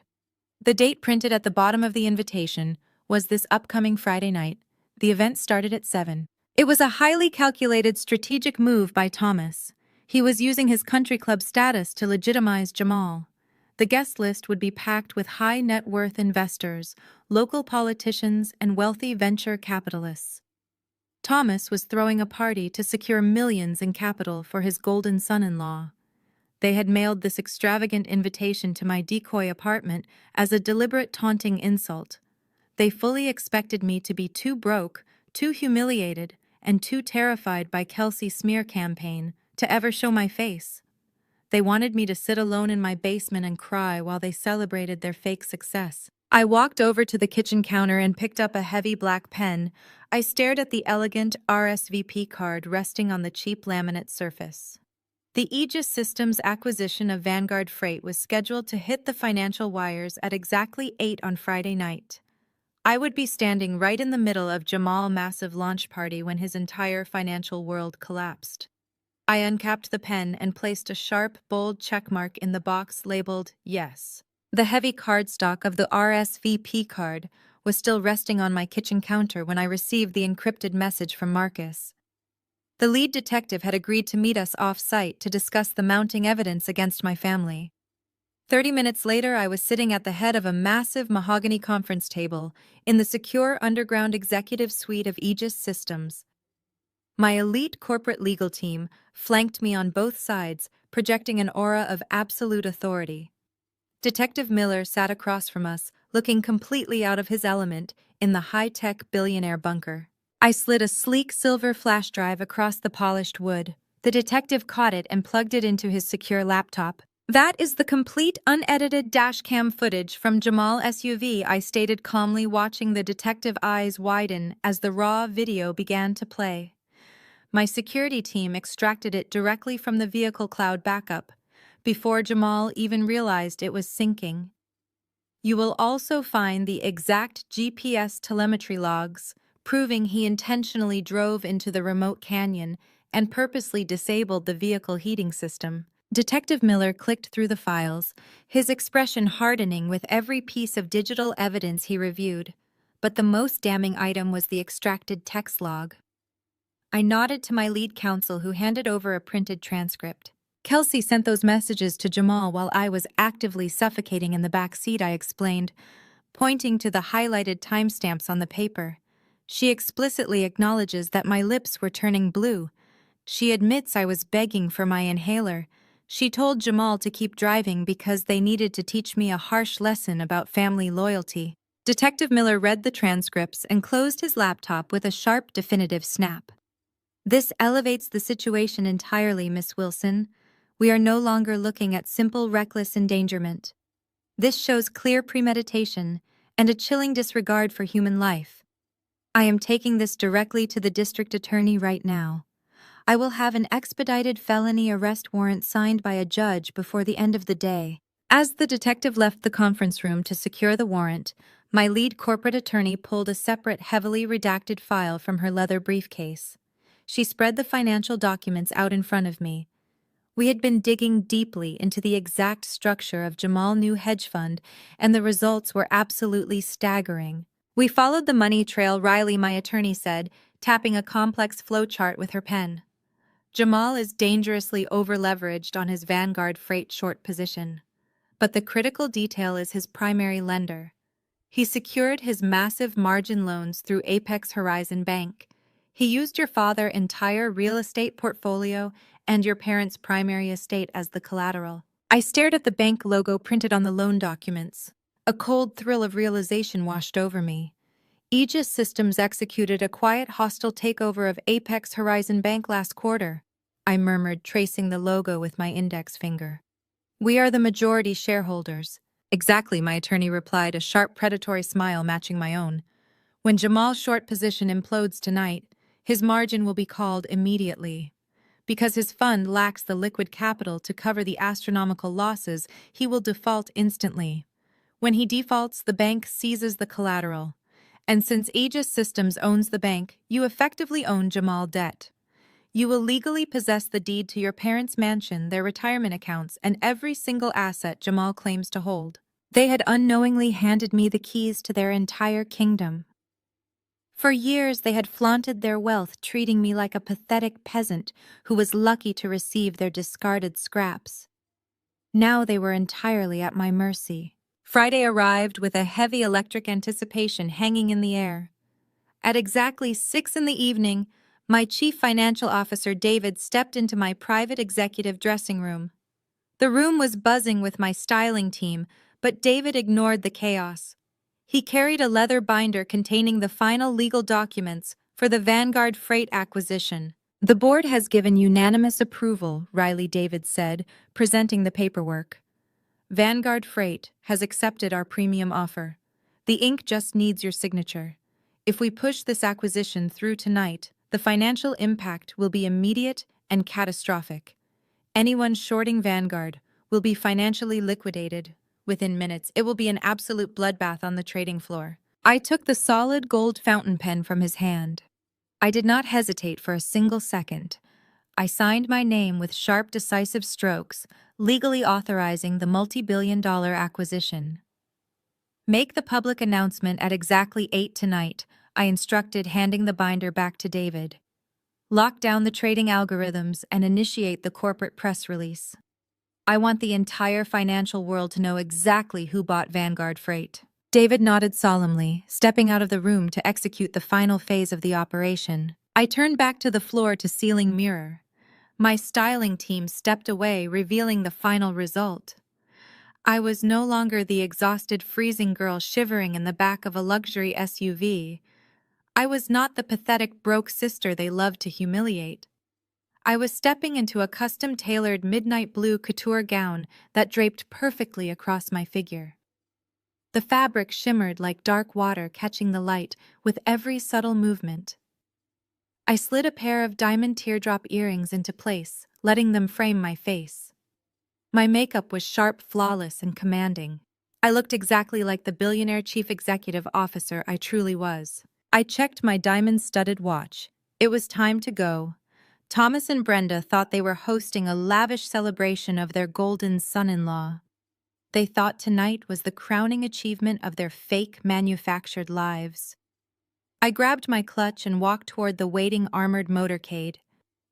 The date printed at the bottom of the invitation was this upcoming Friday night. The event started at 7. It was a highly calculated strategic move by Thomas. He was using his country club status to legitimize Jamal. The guest list would be packed with high net worth investors, local politicians, and wealthy venture capitalists. Thomas was throwing a party to secure millions in capital for his golden son-in-law. They had mailed this extravagant invitation to my decoy apartment as a deliberate taunting insult. They fully expected me to be too broke, too humiliated, and too terrified by Kelsey's smear campaign to ever show my face. They wanted me to sit alone in my basement and cry while they celebrated their fake success. I walked over to the kitchen counter and picked up a heavy black pen. I stared at the elegant RSVP card resting on the cheap laminate surface. The Aegis Systems acquisition of Vanguard Freight was scheduled to hit the financial wires at exactly 8 on Friday night. I would be standing right in the middle of Jamal's massive launch party when his entire financial world collapsed. I uncapped the pen and placed a sharp, bold checkmark in the box labeled Yes. The heavy cardstock of the RSVP card was still resting on my kitchen counter when I received the encrypted message from Marcus. The lead detective had agreed to meet us off-site to discuss the mounting evidence against my family. 30 minutes later, I was sitting at the head of a massive mahogany conference table in the secure underground executive suite of Aegis Systems. My elite corporate legal team flanked me on both sides, projecting an aura of absolute authority. Detective Miller sat across from us, looking completely out of his element in the high-tech billionaire bunker. I slid a sleek silver flash drive across the polished wood. The detective caught it and plugged it into his secure laptop. "That is the complete, unedited dashcam footage from Jamal's SUV," I stated calmly, watching the detective eyes widen as the raw video began to play. My security team extracted it directly from the vehicle cloud backup, before Jamal even realized it was syncing. You will also find the exact GPS telemetry logs, proving he intentionally drove into the remote canyon and purposely disabled the vehicle heating system. Detective Miller clicked through the files, his expression hardening with every piece of digital evidence he reviewed. But the most damning item was the extracted text log. I nodded to my lead counsel, who handed over a printed transcript. "Kelsey sent those messages to Jamal while I was actively suffocating in the back seat," I explained, pointing to the highlighted timestamps on the paper. "She explicitly acknowledges that my lips were turning blue. She admits I was begging for my inhaler. She told Jamal to keep driving because they needed to teach me a harsh lesson about family loyalty." Detective Miller read the transcripts and closed his laptop with a sharp, definitive snap. "This elevates the situation entirely, Miss Wilson. We are no longer looking at simple, reckless endangerment. This shows clear premeditation and a chilling disregard for human life. I am taking this directly to the district attorney right now. I will have an expedited felony arrest warrant signed by a judge before the end of the day. As the detective left the conference room to secure the warrant, my lead corporate attorney pulled a separate, heavily redacted file from her leather briefcase. She spread the financial documents out in front of me. We had been digging deeply into the exact structure of Jamal's new hedge fund, and the results were absolutely staggering. We followed the money trail, Riley, my attorney said, tapping a complex flowchart with her pen. Jamal is dangerously over-leveraged on his Vanguard freight short position. But the critical detail is his primary lender. He secured his massive margin loans through Apex Horizon Bank. He used your father's entire real estate portfolio and your parents' primary estate as the collateral. I stared at the bank logo printed on the loan documents. A cold thrill of realization washed over me. Aegis Systems executed a quiet, hostile takeover of Apex Horizon Bank last quarter, I murmured, tracing the logo with my index finger. We are the majority shareholders. Exactly, my attorney replied, a sharp predatory smile matching my own. When Jamal's short position implodes tonight, his margin will be called immediately. Because his fund lacks the liquid capital to cover the astronomical losses, he will default instantly. When he defaults, the bank seizes the collateral. And since Aegis Systems owns the bank, you effectively own Jamal's debt. You will legally possess the deed to your parents' mansion, their retirement accounts, and every single asset Jamal claims to hold. They had unknowingly handed me the keys to their entire kingdom. For years they had flaunted their wealth, treating me like a pathetic peasant who was lucky to receive their discarded scraps. Now they were entirely at my mercy. Friday arrived with a heavy electric anticipation hanging in the air. At exactly 6 p.m, my chief financial officer, David, stepped into my private executive dressing room. The room was buzzing with my styling team, but David ignored the chaos. He carried a leather binder containing the final legal documents for the Vanguard freight acquisition. The board has given unanimous approval, Riley David said, presenting the paperwork. Vanguard Freight has accepted our premium offer. The ink just needs your signature. If we push this acquisition through tonight, the financial impact will be immediate and catastrophic. Anyone shorting Vanguard will be financially liquidated within minutes. It will be an absolute bloodbath on the trading floor. I took the solid gold fountain pen from his hand. I did not hesitate for a single second. I signed my name with sharp, decisive strokes, legally authorizing the multi-billion-dollar acquisition. Make the public announcement at exactly 8 tonight, I instructed, handing the binder back to David. Lock down the trading algorithms and initiate the corporate press release. I want the entire financial world to know exactly who bought Vanguard Freight. David nodded solemnly, stepping out of the room to execute the final phase of the operation. I turned back to the floor-to-ceiling mirror. My styling team stepped away, revealing the final result. I was no longer the exhausted, freezing girl shivering in the back of a luxury SUV. I was not the pathetic, broke sister they loved to humiliate. I was stepping into a custom-tailored midnight blue couture gown that draped perfectly across my figure. The fabric shimmered like dark water, catching the light with every subtle movement. I slid a pair of diamond teardrop earrings into place, letting them frame my face. My makeup was sharp, flawless, and commanding. I looked exactly like the billionaire chief executive officer I truly was. I checked my diamond-studded watch. It was time to go. Thomas and Brenda thought they were hosting a lavish celebration of their golden son-in-law. They thought tonight was the crowning achievement of their fake, manufactured lives. I grabbed my clutch and walked toward the waiting armored motorcade.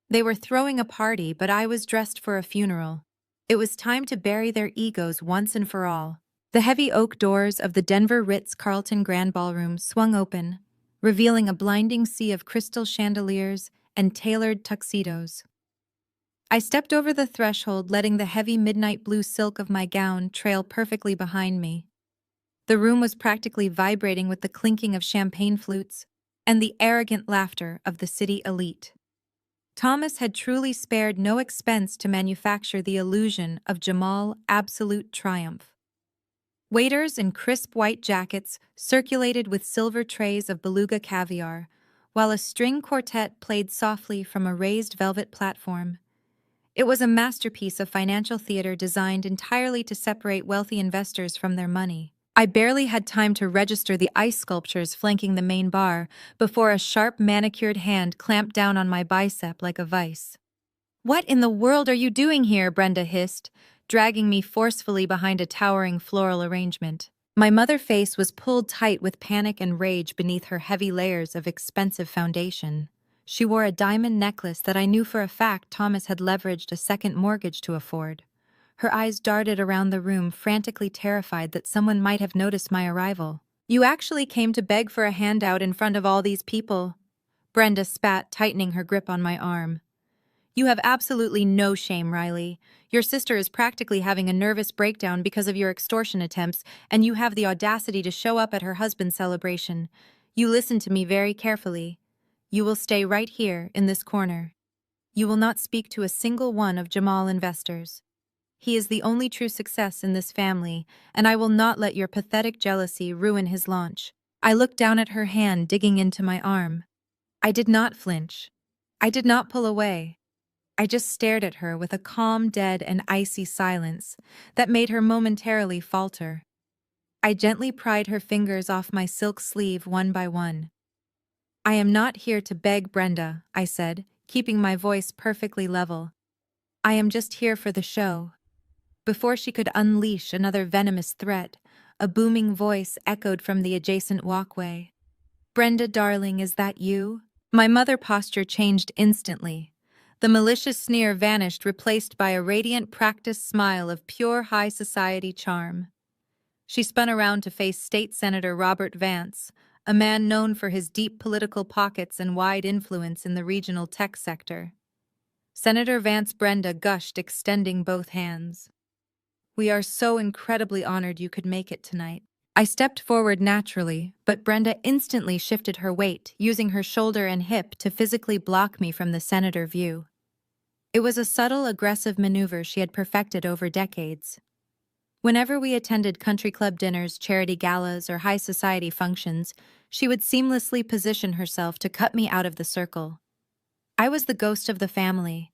They were throwing a party, but I was dressed for a funeral. It was time to bury their egos once and for all. The heavy oak doors of the Denver Ritz-Carlton Grand Ballroom swung open, revealing a blinding sea of crystal chandeliers and tailored tuxedos. I stepped over the threshold, letting the heavy midnight blue silk of my gown trail perfectly behind me. The room was practically vibrating with the clinking of champagne flutes and the arrogant laughter of the city elite. Thomas had truly spared no expense to manufacture the illusion of Jamal's absolute triumph. Waiters in crisp white jackets circulated with silver trays of beluga caviar, while a string quartet played softly from a raised velvet platform. It was a masterpiece of financial theater designed entirely to separate wealthy investors from their money. I barely had time to register the ice sculptures flanking the main bar before a sharp manicured hand clamped down on my bicep like a vice. "What in the world are you doing here?" Brenda hissed, dragging me forcefully behind a towering floral arrangement. My mother's face was pulled tight with panic and rage beneath her heavy layers of expensive foundation. She wore a diamond necklace that I knew for a fact Thomas had leveraged a second mortgage to afford. Her eyes darted around the room, frantically terrified that someone might have noticed my arrival. "You actually came to beg for a handout in front of all these people?" Brenda spat, tightening her grip on my arm. "You have absolutely no shame, Riley. Your sister is practically having a nervous breakdown because of your extortion attempts, and you have the audacity to show up at her husband's celebration. You listen to me very carefully. You will stay right here, in this corner. You will not speak to a single one of Jamal investors. He is the only true success in this family, and I will not let your pathetic jealousy ruin his launch." I looked down at her hand digging into my arm. I did not flinch. I did not pull away. I just stared at her with a calm, dead, and icy silence that made her momentarily falter. I gently pried her fingers off my silk sleeve one by one. "I am not here to beg, Brenda," I said, keeping my voice perfectly level. "I am just here for the show." Before she could unleash another venomous threat, a booming voice echoed from the adjacent walkway. "Brenda, darling, is that you?" My mother's posture changed instantly. The malicious sneer vanished, replaced by a radiant, practiced smile of pure high society charm. She spun around to face State Senator Robert Vance, a man known for his deep political pockets and wide influence in the regional tech sector. Senator Vance. Brenda gushed, extending both hands. "We are so incredibly honored you could make it tonight." I stepped forward naturally, but Brenda instantly shifted her weight, using her shoulder and hip to physically block me from the senator view. It was a subtle, aggressive maneuver she had perfected over decades. Whenever we attended country club dinners, charity galas, or high society functions, she would seamlessly position herself to cut me out of the circle. I was the ghost of the family.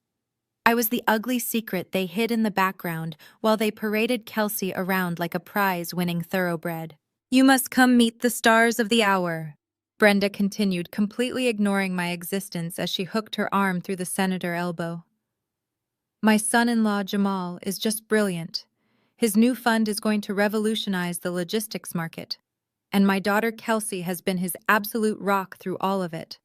I was the ugly secret they hid in the background while they paraded Kelsey around like a prize-winning thoroughbred. "You must come meet the stars of the hour," Brenda continued, completely ignoring my existence as she hooked her arm through the senator's elbow. "My son-in-law Jamal is just brilliant. His new fund is going to revolutionize the logistics market, and my daughter Kelsey has been his absolute rock through all of it.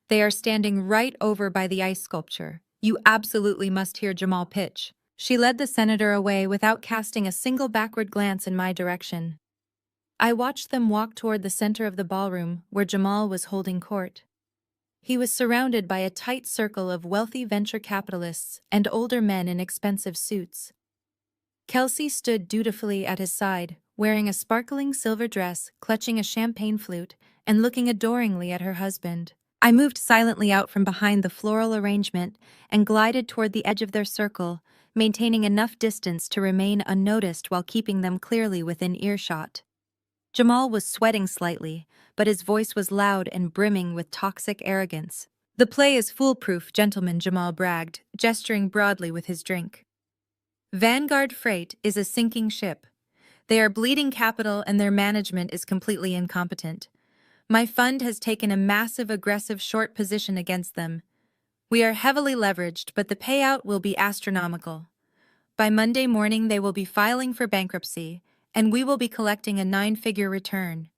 They are standing right over by the ice sculpture. You absolutely must hear Jamal pitch." She led the senator away without casting a single backward glance in my direction. I watched them walk toward the center of the ballroom where Jamal was holding court. He was surrounded by a tight circle of wealthy venture capitalists and older men in expensive suits. Kelsey stood dutifully at his side, wearing a sparkling silver dress, clutching a champagne flute, and looking adoringly at her husband. I moved silently out from behind the floral arrangement and glided toward the edge of their circle, maintaining enough distance to remain unnoticed while keeping them clearly within earshot. Jamal was sweating slightly, but his voice was loud and brimming with toxic arrogance. "The play is foolproof, gentlemen," Jamal bragged, gesturing broadly with his drink. "Vanguard Freight is a sinking ship. They are bleeding capital and their management is completely incompetent. My fund has taken a massive, aggressive short position against them. We are heavily leveraged, but the payout will be astronomical. By Monday morning, they will be filing for bankruptcy, and we will be collecting a 9-figure return.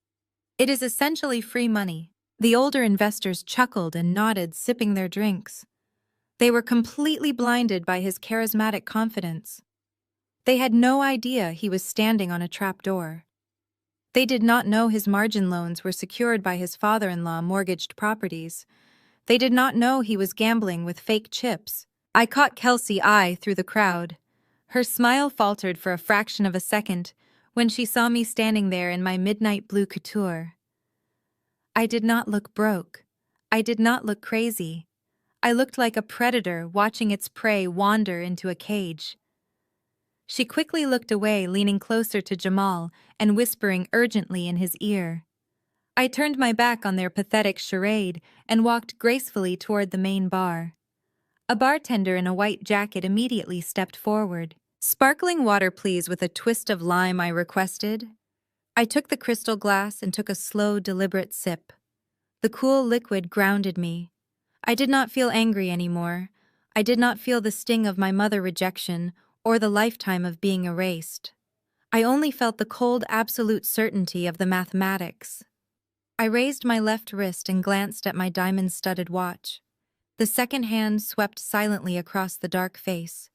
It is essentially free money." The older investors chuckled and nodded, sipping their drinks. They were completely blinded by his charismatic confidence. They had no idea he was standing on a trapdoor. They did not know his margin loans were secured by his father-in-law mortgaged properties. They did not know he was gambling with fake chips. I caught Kelsey's eye through the crowd. Her smile faltered for a fraction of a second when she saw me standing there in my midnight blue couture. I did not look broke. I did not look crazy. I looked like a predator watching its prey wander into a cage. She quickly looked away, leaning closer to Jamal and whispering urgently in his ear, I turned my back on their pathetic charade and walked gracefully toward the main bar. A bartender in a white jacket immediately stepped forward. "Sparkling water, please, with a twist of lime," I requested. I took the crystal glass and took a slow, deliberate sip. The cool liquid grounded me. I did not feel angry anymore. I did not feel the sting of my mother's rejection or the lifetime of being erased. I only felt the cold, absolute certainty of the mathematics. I raised my left wrist and glanced at my diamond-studded watch. The second hand swept silently across the dark face.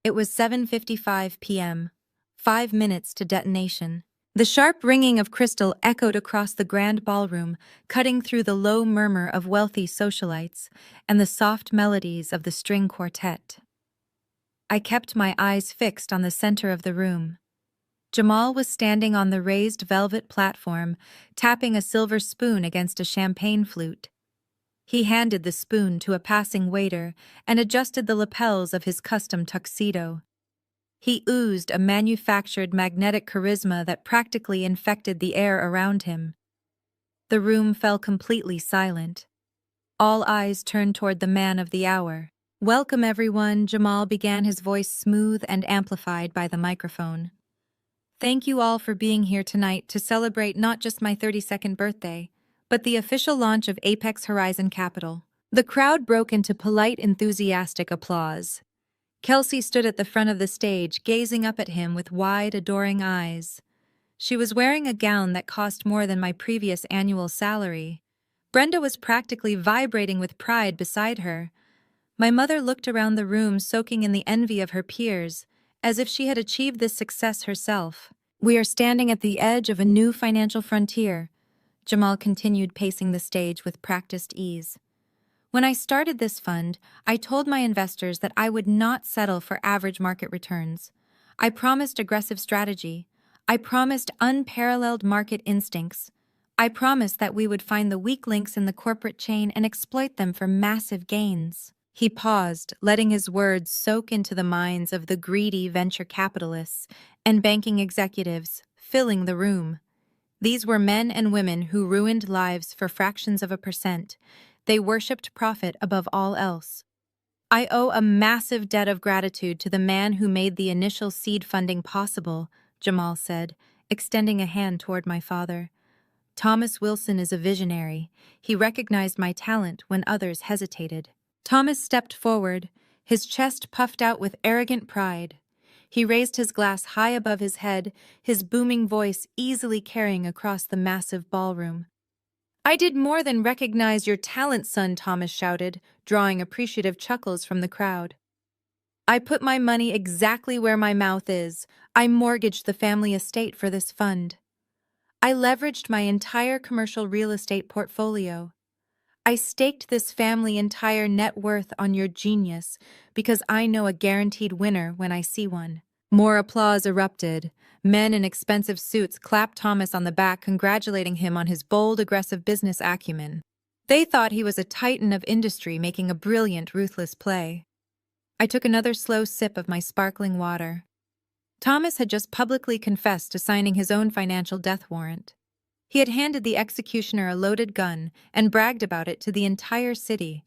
It was 7:55 p.m., 5 minutes to detonation. The sharp ringing of crystal echoed across the grand ballroom, cutting through the low murmur of wealthy socialites and the soft melodies of the string quartet. I kept my eyes fixed on the center of the room. Jamal was standing on the raised velvet platform, tapping a silver spoon against a champagne flute. He handed the spoon to a passing waiter and adjusted the lapels of his custom tuxedo. He oozed a manufactured magnetic charisma that practically infected the air around him. The room fell completely silent. All eyes turned toward the man of the hour. "Welcome, everyone," Jamal began, his voice smooth and amplified by the microphone. "Thank you all for being here tonight to celebrate not just my 32nd birthday, but the official launch of Apex Horizon Capital." The crowd broke into polite, enthusiastic applause. Kelsey stood at the front of the stage, gazing up at him with wide, adoring eyes. She was wearing a gown that cost more than my previous annual salary. Brenda was practically vibrating with pride beside her. My mother looked around the room, soaking in the envy of her peers, as if she had achieved this success herself. "We are standing at the edge of a new financial frontier," Jamal continued, pacing the stage with practiced ease. "When I started this fund, I told my investors that I would not settle for average market returns. I promised aggressive strategy. I promised unparalleled market instincts. I promised that we would find the weak links in the corporate chain and exploit them for massive gains." He paused, letting his words soak into the minds of the greedy venture capitalists and banking executives, filling the room. These were men and women who ruined lives for fractions of a percent. They worshipped profit above all else. "I owe a massive debt of gratitude to the man who made the initial seed funding possible," Jamal said, extending a hand toward my father. "Thomas Wilson is a visionary. He recognized my talent when others hesitated." Thomas stepped forward, his chest puffed out with arrogant pride. He raised his glass high above his head, his booming voice easily carrying across the massive ballroom. "I did more than recognize your talent, son," Thomas shouted, drawing appreciative chuckles from the crowd. "I put my money exactly where my mouth is. I mortgaged the family estate for this fund. I leveraged my entire commercial real estate portfolio. I staked this family entire net worth on your genius because I know a guaranteed winner when I see one." More applause erupted. Men in expensive suits clapped Thomas on the back, congratulating him on his bold, aggressive business acumen. They thought he was a titan of industry making a brilliant, ruthless play. I took another slow sip of my sparkling water. Thomas had just publicly confessed to signing his own financial death warrant. He had handed the executioner a loaded gun and bragged about it to the entire city.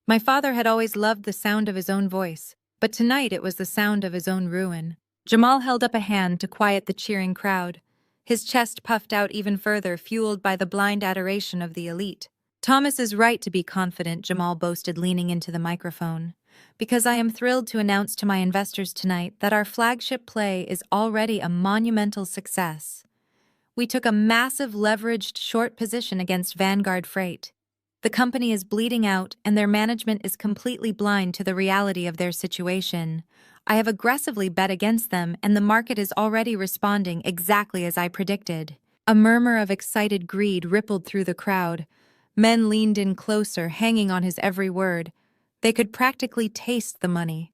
My father had always loved the sound of his own voice, but tonight it was the sound of his own ruin. Jamal held up a hand to quiet the cheering crowd. His chest puffed out even further, fueled by the blind adoration of the elite. "Thomas is right to be confident," Jamal boasted, leaning into the microphone, "because I am thrilled to announce to my investors tonight that our flagship play is already a monumental success. We took a massive leveraged short position against Vanguard Freight. The company is bleeding out and their management is completely blind to the reality of their situation. I have aggressively bet against them and the market is already responding exactly as I predicted." A murmur of excited greed rippled through the crowd. Men leaned in closer, hanging on his every word. They could practically taste the money.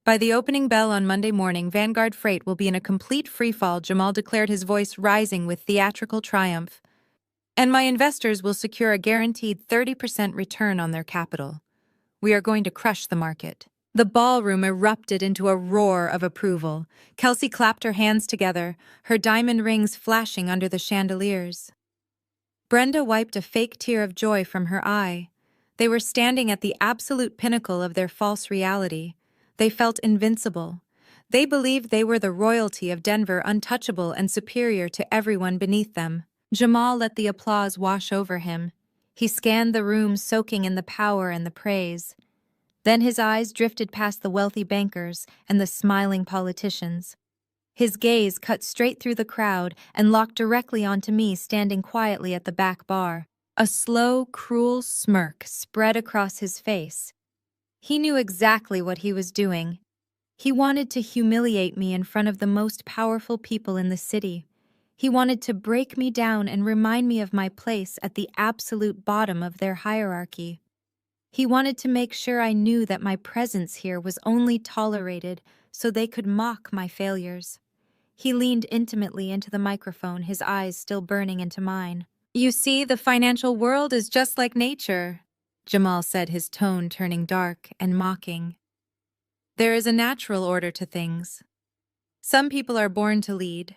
"By the opening bell on Monday morning, Vanguard Freight will be in a complete freefall," Jamal declared, his voice rising with theatrical triumph. "And my investors will secure a guaranteed 30% return on their capital. We are going to crush the market." The ballroom erupted into a roar of approval. Kelsey clapped her hands together, her diamond rings flashing under the chandeliers. Brenda wiped a fake tear of joy from her eye. They were standing at the absolute pinnacle of their false reality. They felt invincible. They believed they were the royalty of Denver, untouchable and superior to everyone beneath them. Jamal let the applause wash over him. He scanned the room, soaking in the power and the praise. Then his eyes drifted past the wealthy bankers and the smiling politicians. His gaze cut straight through the crowd and locked directly onto me standing quietly at the back bar. A slow, cruel smirk spread across his face. He knew exactly what he was doing. He wanted to humiliate me in front of the most powerful people in the city. He wanted to break me down and remind me of my place at the absolute bottom of their hierarchy. He wanted to make sure I knew that my presence here was only tolerated so they could mock my failures. He leaned intimately into the microphone, his eyes still burning into mine. "You see, the financial world is just like nature," Jamal said, his tone turning dark and mocking. "There is a natural order to things. Some people are born to lead.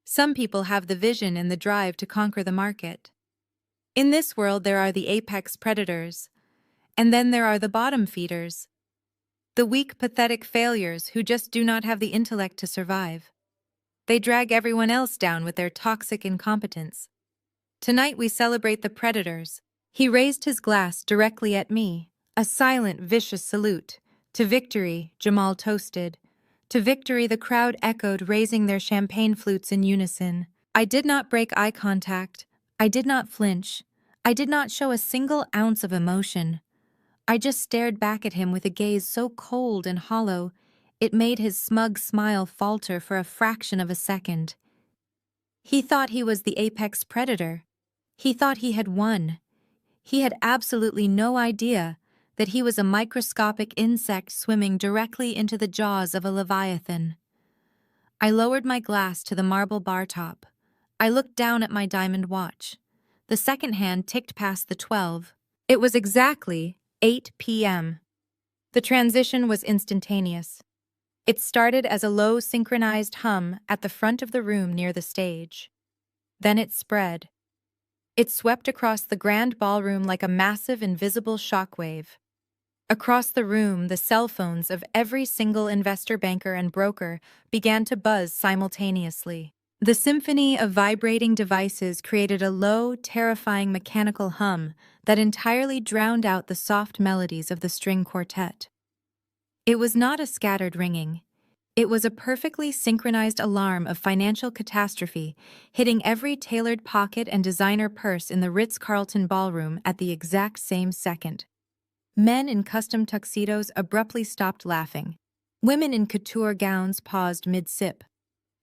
Some people have the vision and the drive to conquer the market. In this world, there are the apex predators, and then there are the bottom feeders, the weak, pathetic failures who just do not have the intellect to survive. They drag everyone else down with their toxic incompetence. Tonight we celebrate the predators." He raised his glass directly at me, a silent, vicious salute. "To victory," Jamal toasted. "To victory," the crowd echoed, raising their champagne flutes in unison. I did not break eye contact. I did not flinch. I did not show a single ounce of emotion. I just stared back at him with a gaze so cold and hollow, it made his smug smile falter for a fraction of a second. He thought he was the apex predator. He thought he had won. He had absolutely no idea that he was a microscopic insect swimming directly into the jaws of a leviathan. I lowered my glass to the marble bar top. I looked down at my diamond watch. The second hand ticked past the 12. It was exactly 8 p.m. The transition was instantaneous. It started as a low, synchronized hum at the front of the room near the stage. Then it spread. It swept across the grand ballroom like a massive, invisible shockwave. Across the room, the cell phones of every single investor, banker, and broker began to buzz simultaneously. The symphony of vibrating devices created a low, terrifying mechanical hum that entirely drowned out the soft melodies of the string quartet. It was not a scattered ringing. It was a perfectly synchronized alarm of financial catastrophe, hitting every tailored pocket and designer purse in the Ritz-Carlton ballroom at the exact same second. Men in custom tuxedos abruptly stopped laughing. Women in couture gowns paused mid-sip.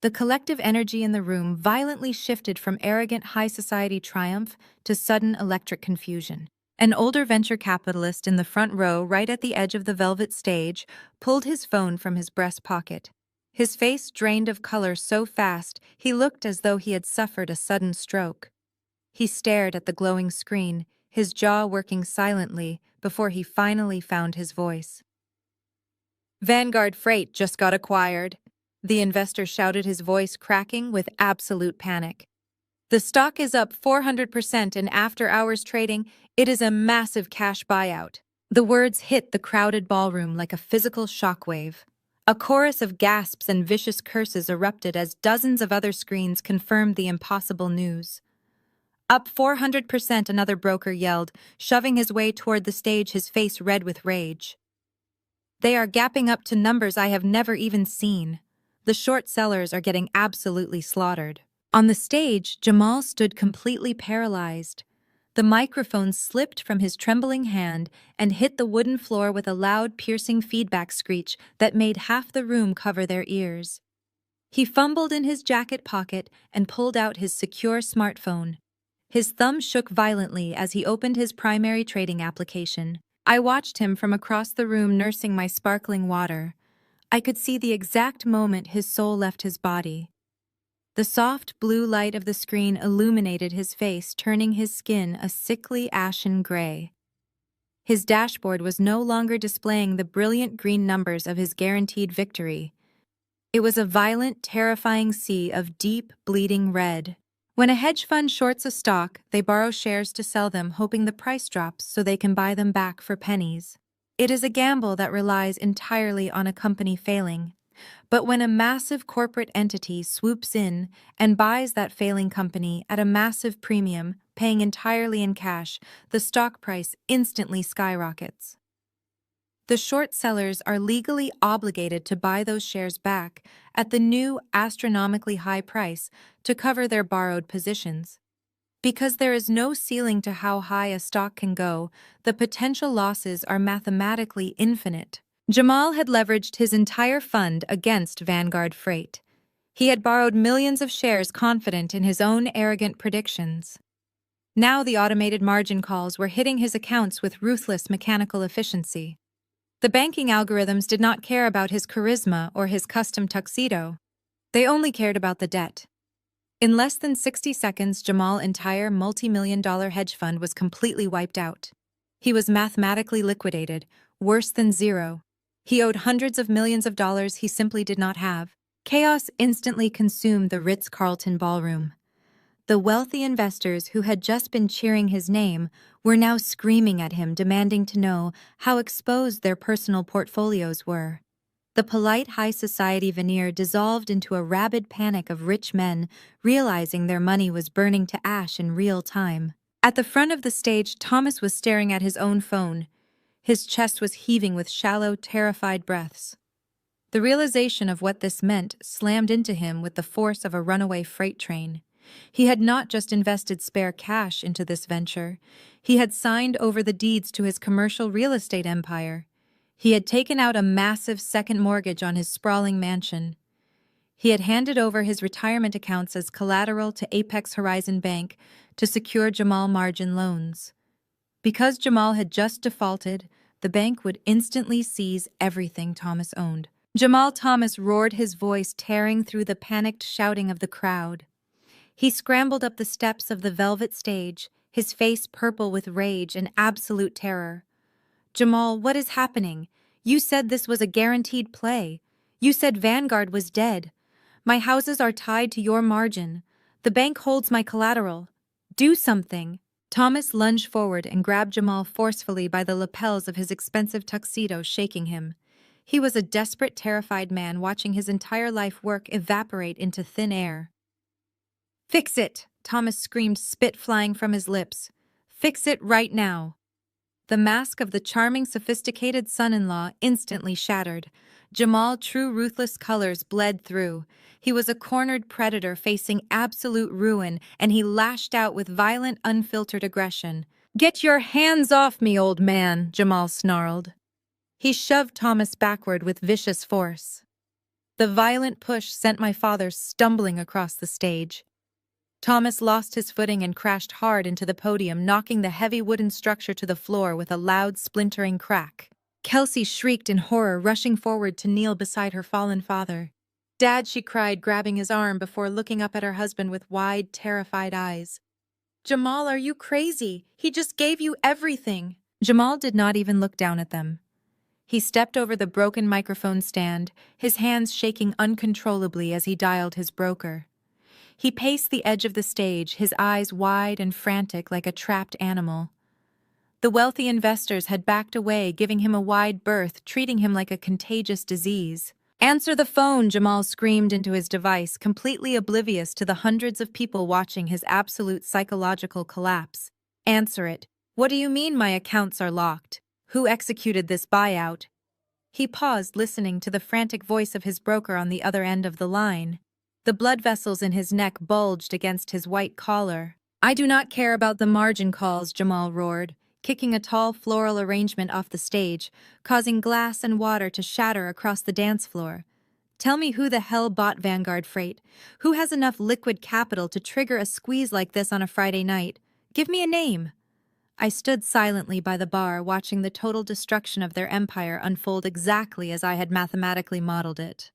The collective energy in the room violently shifted from arrogant high society triumph to sudden electric confusion. An older venture capitalist in the front row, right at the edge of the velvet stage, pulled his phone from his breast pocket. His face drained of color so fast he looked as though he had suffered a sudden stroke. He stared at the glowing screen, his jaw working silently, before he finally found his voice. "Vanguard Freight just got acquired," the investor shouted, his voice cracking with absolute panic. "The stock is up 400% in after-hours trading. It is a massive cash buyout." The words hit the crowded ballroom like a physical shockwave. A chorus of gasps and vicious curses erupted as dozens of other screens confirmed the impossible news. "Up 400%, another broker yelled, shoving his way toward the stage, his face red with rage. "They are gapping up to numbers I have never even seen. The short sellers are getting absolutely slaughtered." On the stage, Jamal stood completely paralyzed. The microphone slipped from his trembling hand and hit the wooden floor with a loud, piercing feedback screech that made half the room cover their ears. He fumbled in his jacket pocket and pulled out his secure smartphone. His thumb shook violently as he opened his primary trading application. I watched him from across the room, nursing my sparkling water. I could see the exact moment his soul left his body. The soft blue light of the screen illuminated his face, turning his skin a sickly ashen gray. His dashboard was no longer displaying the brilliant green numbers of his guaranteed victory. It was a violent, terrifying sea of deep, bleeding red. When a hedge fund shorts a stock, they borrow shares to sell them, hoping the price drops so they can buy them back for pennies. It is a gamble that relies entirely on a company failing. But when a massive corporate entity swoops in and buys that failing company at a massive premium, paying entirely in cash, the stock price instantly skyrockets. The short sellers are legally obligated to buy those shares back at the new astronomically high price to cover their borrowed positions. Because there is no ceiling to how high a stock can go, the potential losses are mathematically infinite. Jamal had leveraged his entire fund against Vanguard Freight. He had borrowed millions of shares confident in his own arrogant predictions. Now the automated margin calls were hitting his accounts with ruthless mechanical efficiency. The banking algorithms did not care about his charisma or his custom tuxedo. They only cared about the debt. In less than 60 seconds, Jamal's entire multi-million-dollar hedge fund was completely wiped out. He was mathematically liquidated, worse than zero. He owed hundreds of millions of dollars he simply did not have. Chaos instantly consumed the Ritz-Carlton ballroom. The wealthy investors who had just been cheering his name were now screaming at him, demanding to know how exposed their personal portfolios were. The polite high society veneer dissolved into a rabid panic of rich men realizing their money was burning to ash in real time. At the front of the stage, Thomas was staring at his own phone. His chest was heaving with shallow, terrified breaths. The realization of what this meant slammed into him with the force of a runaway freight train. He had not just invested spare cash into this venture. He had signed over the deeds to his commercial real estate empire. He had taken out a massive second mortgage on his sprawling mansion. He had handed over his retirement accounts as collateral to Apex Horizon Bank to secure Jamal margin loans. Because Jamal had just defaulted, the bank would instantly seize everything Thomas owned. Jamal Thomas roared, his voice tearing through the panicked shouting of the crowd. He scrambled up the steps of the velvet stage, his face purple with rage and absolute terror. "Jamal, what is happening? You said this was a guaranteed play. You said Vanguard was dead. My houses are tied to your margin. The bank holds my collateral. Do something." Thomas lunged forward and grabbed Jamal forcefully by the lapels of his expensive tuxedo, shaking him. He was a desperate, terrified man watching his entire life work evaporate into thin air. "Fix it!" Thomas screamed, spit flying from his lips. "Fix it right now!" The mask of the charming, sophisticated son-in-law instantly shattered. Jamal's true ruthless colors bled through. He was a cornered predator facing absolute ruin, and he lashed out with violent, unfiltered aggression. "Get your hands off me, old man!" Jamal snarled. He shoved Thomas backward with vicious force. The violent push sent my father stumbling across the stage. Thomas lost his footing and crashed hard into the podium, knocking the heavy wooden structure to the floor with a loud, splintering crack. Kelsey shrieked in horror, rushing forward to kneel beside her fallen father. "Dad," she cried, grabbing his arm before looking up at her husband with wide, terrified eyes. "Jamal, are you crazy? He just gave you everything." Jamal did not even look down at them. He stepped over the broken microphone stand, his hands shaking uncontrollably as he dialed his broker. He paced the edge of the stage, his eyes wide and frantic like a trapped animal. The wealthy investors had backed away, giving him a wide berth, treating him like a contagious disease. "Answer the phone!" Jamal screamed into his device, completely oblivious to the hundreds of people watching his absolute psychological collapse. "Answer it. What do you mean my accounts are locked? Who executed this buyout?" He paused, listening to the frantic voice of his broker on the other end of the line. The blood vessels in his neck bulged against his white collar. "I do not care about the margin calls," Jamal roared, kicking a tall floral arrangement off the stage, causing glass and water to shatter across the dance floor. "Tell me who the hell bought Vanguard Freight? Who has enough liquid capital to trigger a squeeze like this on a Friday night? Give me a name." I stood silently by the bar, watching the total destruction of their empire unfold exactly as I had mathematically modeled it.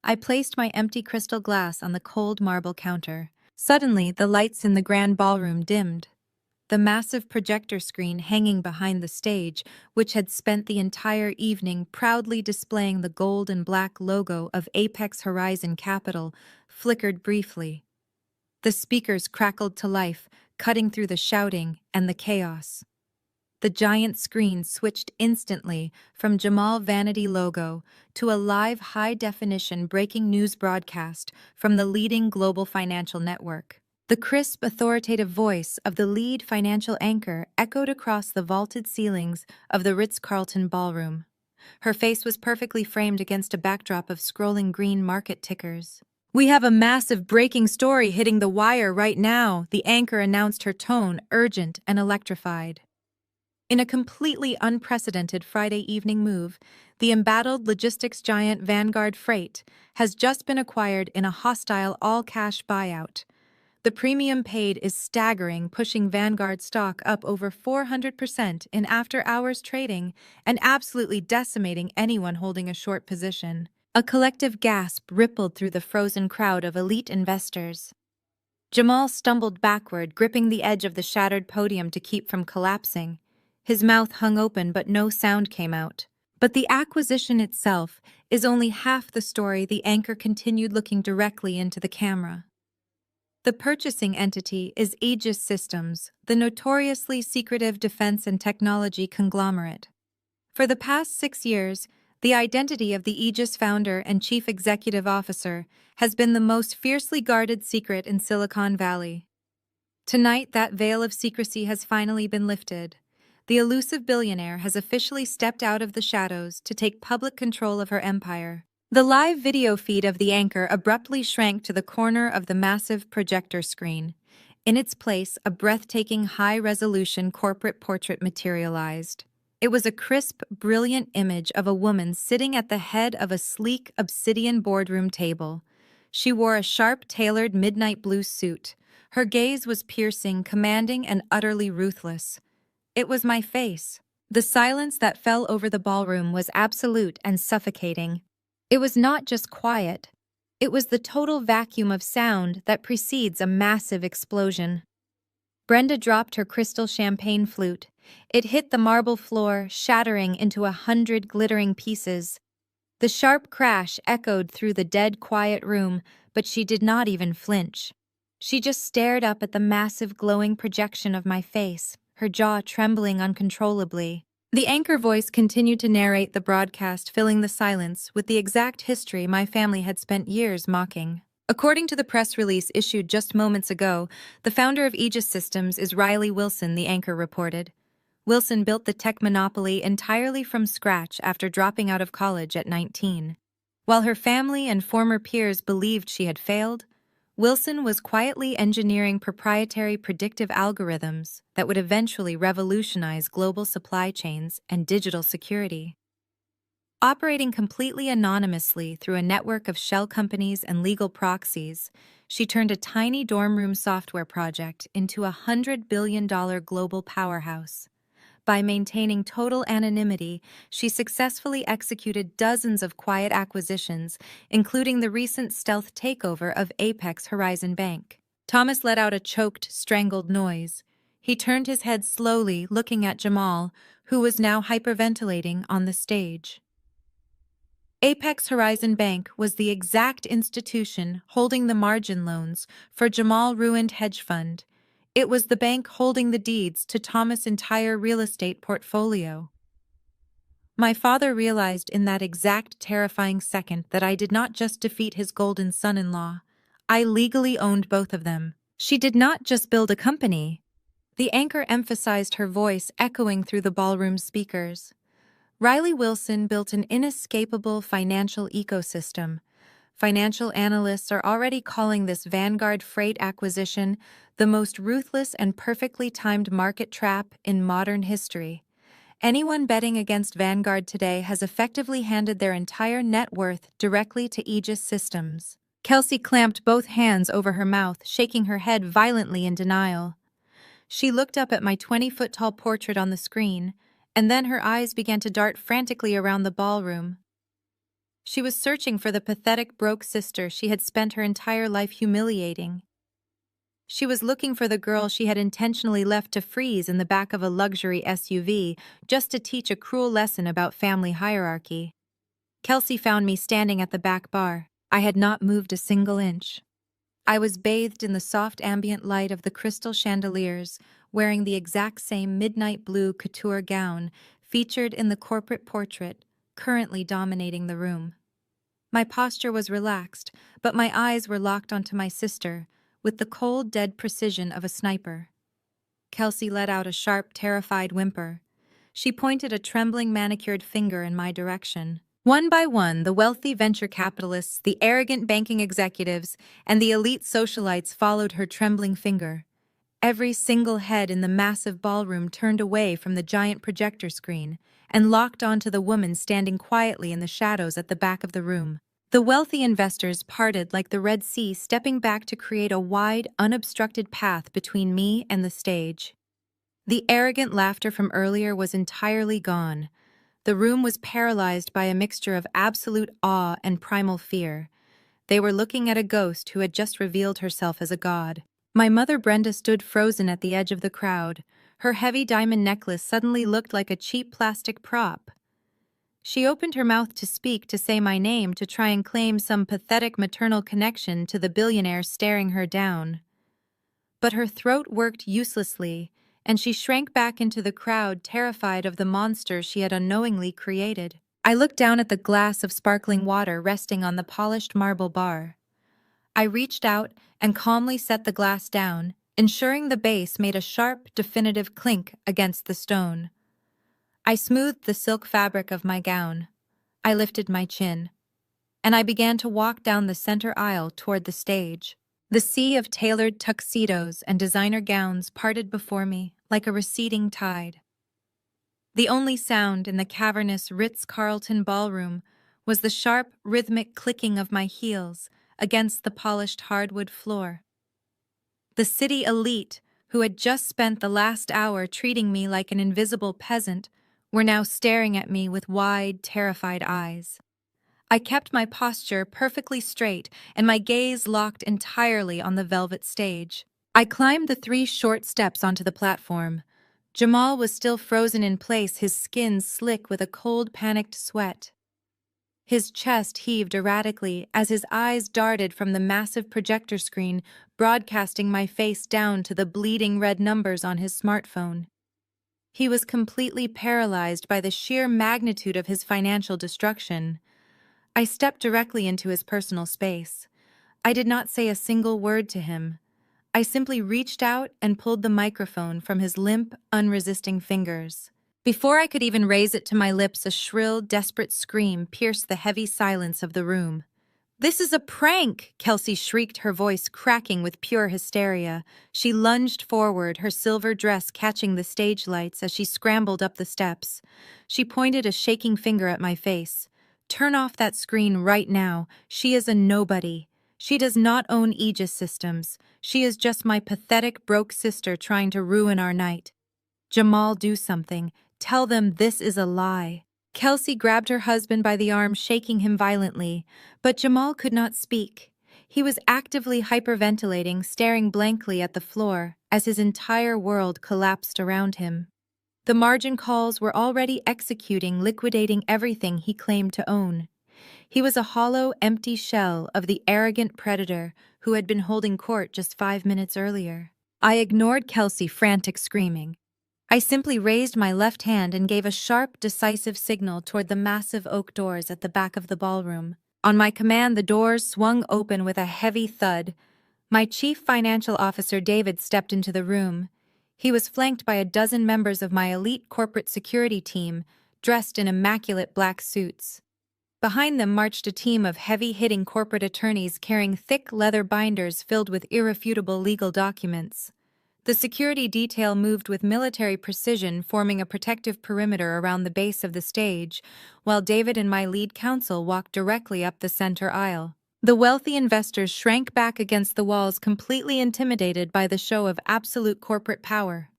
I placed my empty crystal glass on the cold marble counter. Suddenly, the lights in the grand ballroom dimmed. The massive projector screen hanging behind the stage, which had spent the entire evening proudly displaying the gold and black logo of Apex Horizon Capital, flickered briefly. The speakers crackled to life, cutting through the shouting and the chaos. The giant screen switched instantly from Jamal Vanity logo to a live high-definition breaking news broadcast from the leading global financial network. The crisp, authoritative voice of the lead financial anchor echoed across the vaulted ceilings of the Ritz-Carlton ballroom. Her face was perfectly framed against a backdrop of scrolling green market tickers. "We have a massive breaking story hitting the wire right now," the anchor announced, her tone urgent and electrified. In a completely unprecedented Friday evening move, the embattled logistics giant Vanguard Freight has just been acquired in a hostile all-cash buyout. The premium paid is staggering, pushing Vanguard stock up over 400% in after-hours trading and absolutely decimating anyone holding a short position. A collective gasp rippled through the frozen crowd of elite investors. Jamal stumbled backward, gripping the edge of the shattered podium to keep from collapsing. His mouth hung open, but no sound came out. But the acquisition itself is only half the story, the anchor continued, looking directly into the camera. The purchasing entity is Aegis Systems, the notoriously secretive defense and technology conglomerate. For the past 6 years, the identity of the Aegis founder and chief executive officer has been the most fiercely guarded secret in Silicon Valley. Tonight, that veil of secrecy has finally been lifted. The elusive billionaire has officially stepped out of the shadows to take public control of her empire. The live video feed of the anchor abruptly shrank to the corner of the massive projector screen. In its place, a breathtaking high-resolution corporate portrait materialized. It was a crisp, brilliant image of a woman sitting at the head of a sleek obsidian boardroom table. She wore a sharp, tailored midnight blue suit. Her gaze was piercing, commanding, and utterly ruthless. It was my face. The silence that fell over the ballroom was absolute and suffocating. It was not just quiet. It was the total vacuum of sound that precedes a massive explosion. Brenda dropped her crystal champagne flute. It hit the marble floor, shattering into 100 glittering pieces. The sharp crash echoed through the dead quiet room, but she did not even flinch. She just stared up at the massive glowing projection of my face, her jaw trembling uncontrollably. The anchor voice continued to narrate the broadcast, filling the silence with the exact history my family had spent years mocking. According to the press release issued just moments ago, the founder of Aegis Systems is Riley Wilson, the anchor reported. Wilson built the tech monopoly entirely from scratch after dropping out of college at 19. While her family and former peers believed she had failed, Wilson was quietly engineering proprietary predictive algorithms that would eventually revolutionize global supply chains and digital security. Operating completely anonymously through a network of shell companies and legal proxies, she turned a tiny dorm room software project into a $100 billion global powerhouse. By maintaining total anonymity, she successfully executed dozens of quiet acquisitions, including the recent stealth takeover of Apex Horizon Bank. Thomas let out a choked, strangled noise. He turned his head slowly, looking at Jamal, who was now hyperventilating on the stage. Apex Horizon Bank was the exact institution holding the margin loans for Jamal-ruined hedge fund. It was the bank holding the deeds to Thomas' entire real estate portfolio. My father realized in that exact terrifying second that I did not just defeat his golden son-in-law. I legally owned both of them. She did not just build a company. The anchor emphasized, her voice echoing through the ballroom speakers. Riley Wilson built an inescapable financial ecosystem. Financial analysts are already calling this Vanguard Freight acquisition the most ruthless and perfectly timed market trap in modern history. Anyone betting against Vanguard today has effectively handed their entire net worth directly to Aegis Systems. Kelsey clamped both hands over her mouth, shaking her head violently in denial. She looked up at my 20-foot-tall portrait on the screen, and then her eyes began to dart frantically around the ballroom. She was searching for the pathetic broke sister she had spent her entire life humiliating. She was looking for the girl she had intentionally left to freeze in the back of a luxury SUV just to teach a cruel lesson about family hierarchy. Kelsey found me standing at the back bar. I had not moved a single inch. I was bathed in the soft ambient light of the crystal chandeliers, wearing the exact same midnight blue couture gown featured in the corporate portrait currently dominating the room. My posture was relaxed, but my eyes were locked onto my sister with the cold, dead precision of a sniper. Kelsey let out a sharp, terrified whimper. She pointed a trembling, manicured finger in my direction. One by one, the wealthy venture capitalists, the arrogant banking executives, and the elite socialites followed her trembling finger. Every single head in the massive ballroom turned away from the giant projector screen and locked onto the woman standing quietly in the shadows at the back of the room. The wealthy investors parted like the Red Sea, stepping back to create a wide, unobstructed path between me and the stage. The arrogant laughter from earlier was entirely gone. The room was paralyzed by a mixture of absolute awe and primal fear. They were looking at a ghost who had just revealed herself as a god. My mother Brenda stood frozen at the edge of the crowd. Her heavy diamond necklace suddenly looked like a cheap plastic prop. She opened her mouth to speak, to say my name, to try and claim some pathetic maternal connection to the billionaire staring her down. But her throat worked uselessly, and she shrank back into the crowd, terrified of the monster she had unknowingly created. I looked down at the glass of sparkling water resting on the polished marble bar. I reached out and calmly set the glass down, ensuring the base made a sharp, definitive clink against the stone. I smoothed the silk fabric of my gown. I lifted my chin, and I began to walk down the center aisle toward the stage. The sea of tailored tuxedos and designer gowns parted before me like a receding tide. The only sound in the cavernous Ritz-Carlton ballroom was the sharp, rhythmic clicking of my heels against the polished hardwood floor. The city elite, who had just spent the last hour treating me like an invisible peasant, were now staring at me with wide, terrified eyes. I kept my posture perfectly straight and my gaze locked entirely on the velvet stage. I climbed the 3 short steps onto the platform. Jamal was still frozen in place, his skin slick with a cold, panicked sweat. His chest heaved erratically as his eyes darted from the massive projector screen, broadcasting my face down to the bleeding red numbers on his smartphone. He was completely paralyzed by the sheer magnitude of his financial destruction. I stepped directly into his personal space. I did not say a single word to him. I simply reached out and pulled the microphone from his limp, unresisting fingers. Before I could even raise it to my lips, a shrill, desperate scream pierced the heavy silence of the room. "This is a prank!" Kelsey shrieked, her voice cracking with pure hysteria. She lunged forward, her silver dress catching the stage lights as she scrambled up the steps. She pointed a shaking finger at my face. "Turn off that screen right now. She is a nobody. She does not own Aegis Systems. She is just my pathetic, broke sister trying to ruin our night. Jamal, do something. Tell them this is a lie." Kelsey grabbed her husband by the arm, shaking him violently, but Jamal could not speak. He was actively hyperventilating, staring blankly at the floor as his entire world collapsed around him. The margin calls were already executing, liquidating everything he claimed to own. He was a hollow, empty shell of the arrogant predator who had been holding court just 5 minutes earlier. I ignored Kelsey, frantic screaming. I simply raised my left hand and gave a sharp, decisive signal toward the massive oak doors at the back of the ballroom. On my command, the doors swung open with a heavy thud. My chief financial officer, David, stepped into the room. He was flanked by a dozen members of my elite corporate security team, dressed in immaculate black suits. Behind them marched a team of heavy-hitting corporate attorneys carrying thick leather binders filled with irrefutable legal documents. The security detail moved with military precision, forming a protective perimeter around the base of the stage, while David and my lead counsel walked directly up the center aisle. The wealthy investors shrank back against the walls, completely intimidated by the show of absolute corporate power.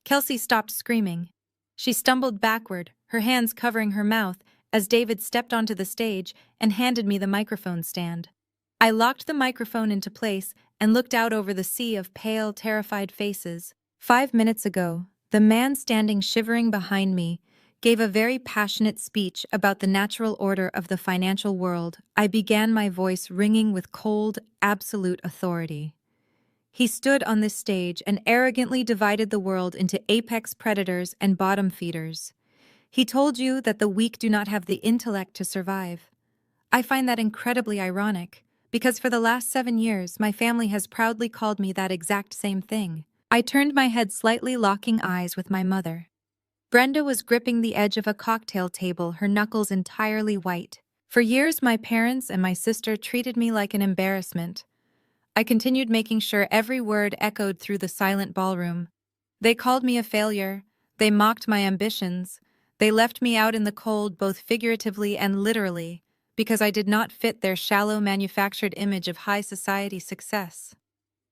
Kelsey stopped screaming. She stumbled backward, her hands covering her mouth, as David stepped onto the stage and handed me the microphone stand. I locked the microphone into place and looked out over the sea of pale, terrified faces. 5 minutes ago, the man standing shivering behind me gave a very passionate speech about the natural order of the financial world, I began my voice ringing with cold, absolute authority. He stood on this stage and arrogantly divided the world into apex predators and bottom feeders. He told you that the weak do not have the intellect to survive. I find that incredibly ironic, because for the last 7 years, my family has proudly called me that exact same thing. I turned my head slightly, locking eyes with my mother. Brenda was gripping the edge of a cocktail table, her knuckles entirely white. For years, my parents and my sister treated me like an embarrassment. I continued making sure every word echoed through the silent ballroom. They called me a failure. They mocked my ambitions. They left me out in the cold, both figuratively and literally, because I did not fit their shallow, manufactured image of high society success.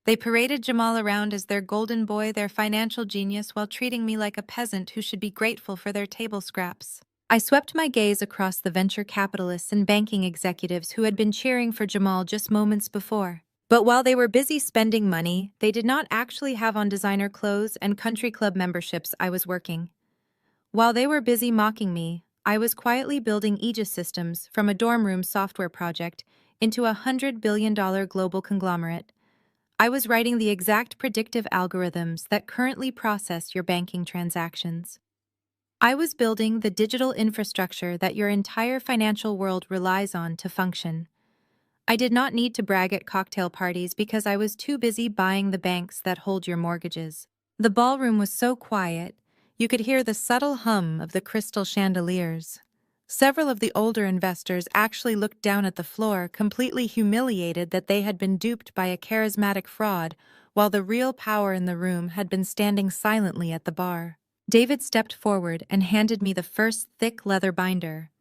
They paraded Jamal around as their golden boy, their financial genius, while treating me like a peasant who should be grateful for their table scraps. I swept my gaze across the venture capitalists and banking executives who had been cheering for Jamal just moments before. But while they were busy spending money, they did not actually have on designer clothes and country club memberships. I was working. While they were busy mocking me, I was quietly building Aegis systems from a dorm room software project into a $100 billion global conglomerate. I was writing the exact predictive algorithms that currently process your banking transactions. I was building the digital infrastructure that your entire financial world relies on to function. I did not need to brag at cocktail parties because I was too busy buying the banks that hold your mortgages. The ballroom was so quiet, you could hear the subtle hum of the crystal chandeliers. Several of the older investors actually looked down at the floor, completely humiliated that they had been duped by a charismatic fraud, while the real power in the room had been standing silently at the bar. David stepped forward and handed me the first thick leather binder.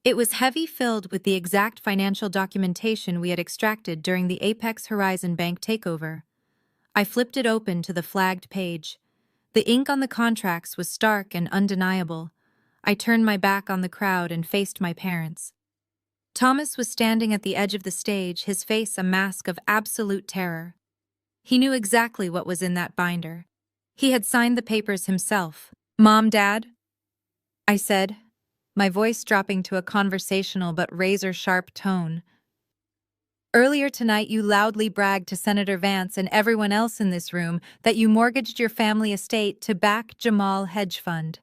It was heavy, filled with the exact financial documentation we had extracted during the Apex Horizon Bank takeover. I flipped it open to the flagged page. The ink on the contracts was stark and undeniable. I turned my back on the crowd and faced my parents. Thomas was standing at the edge of the stage, his face a mask of absolute terror. He knew exactly what was in that binder. He had signed the papers himself. "Mom, Dad?" I said, my voice dropping to a conversational but razor-sharp tone. "Earlier tonight, you loudly bragged to Senator Vance and everyone else in this room that you mortgaged your family estate to back Jamal Hedge Fund.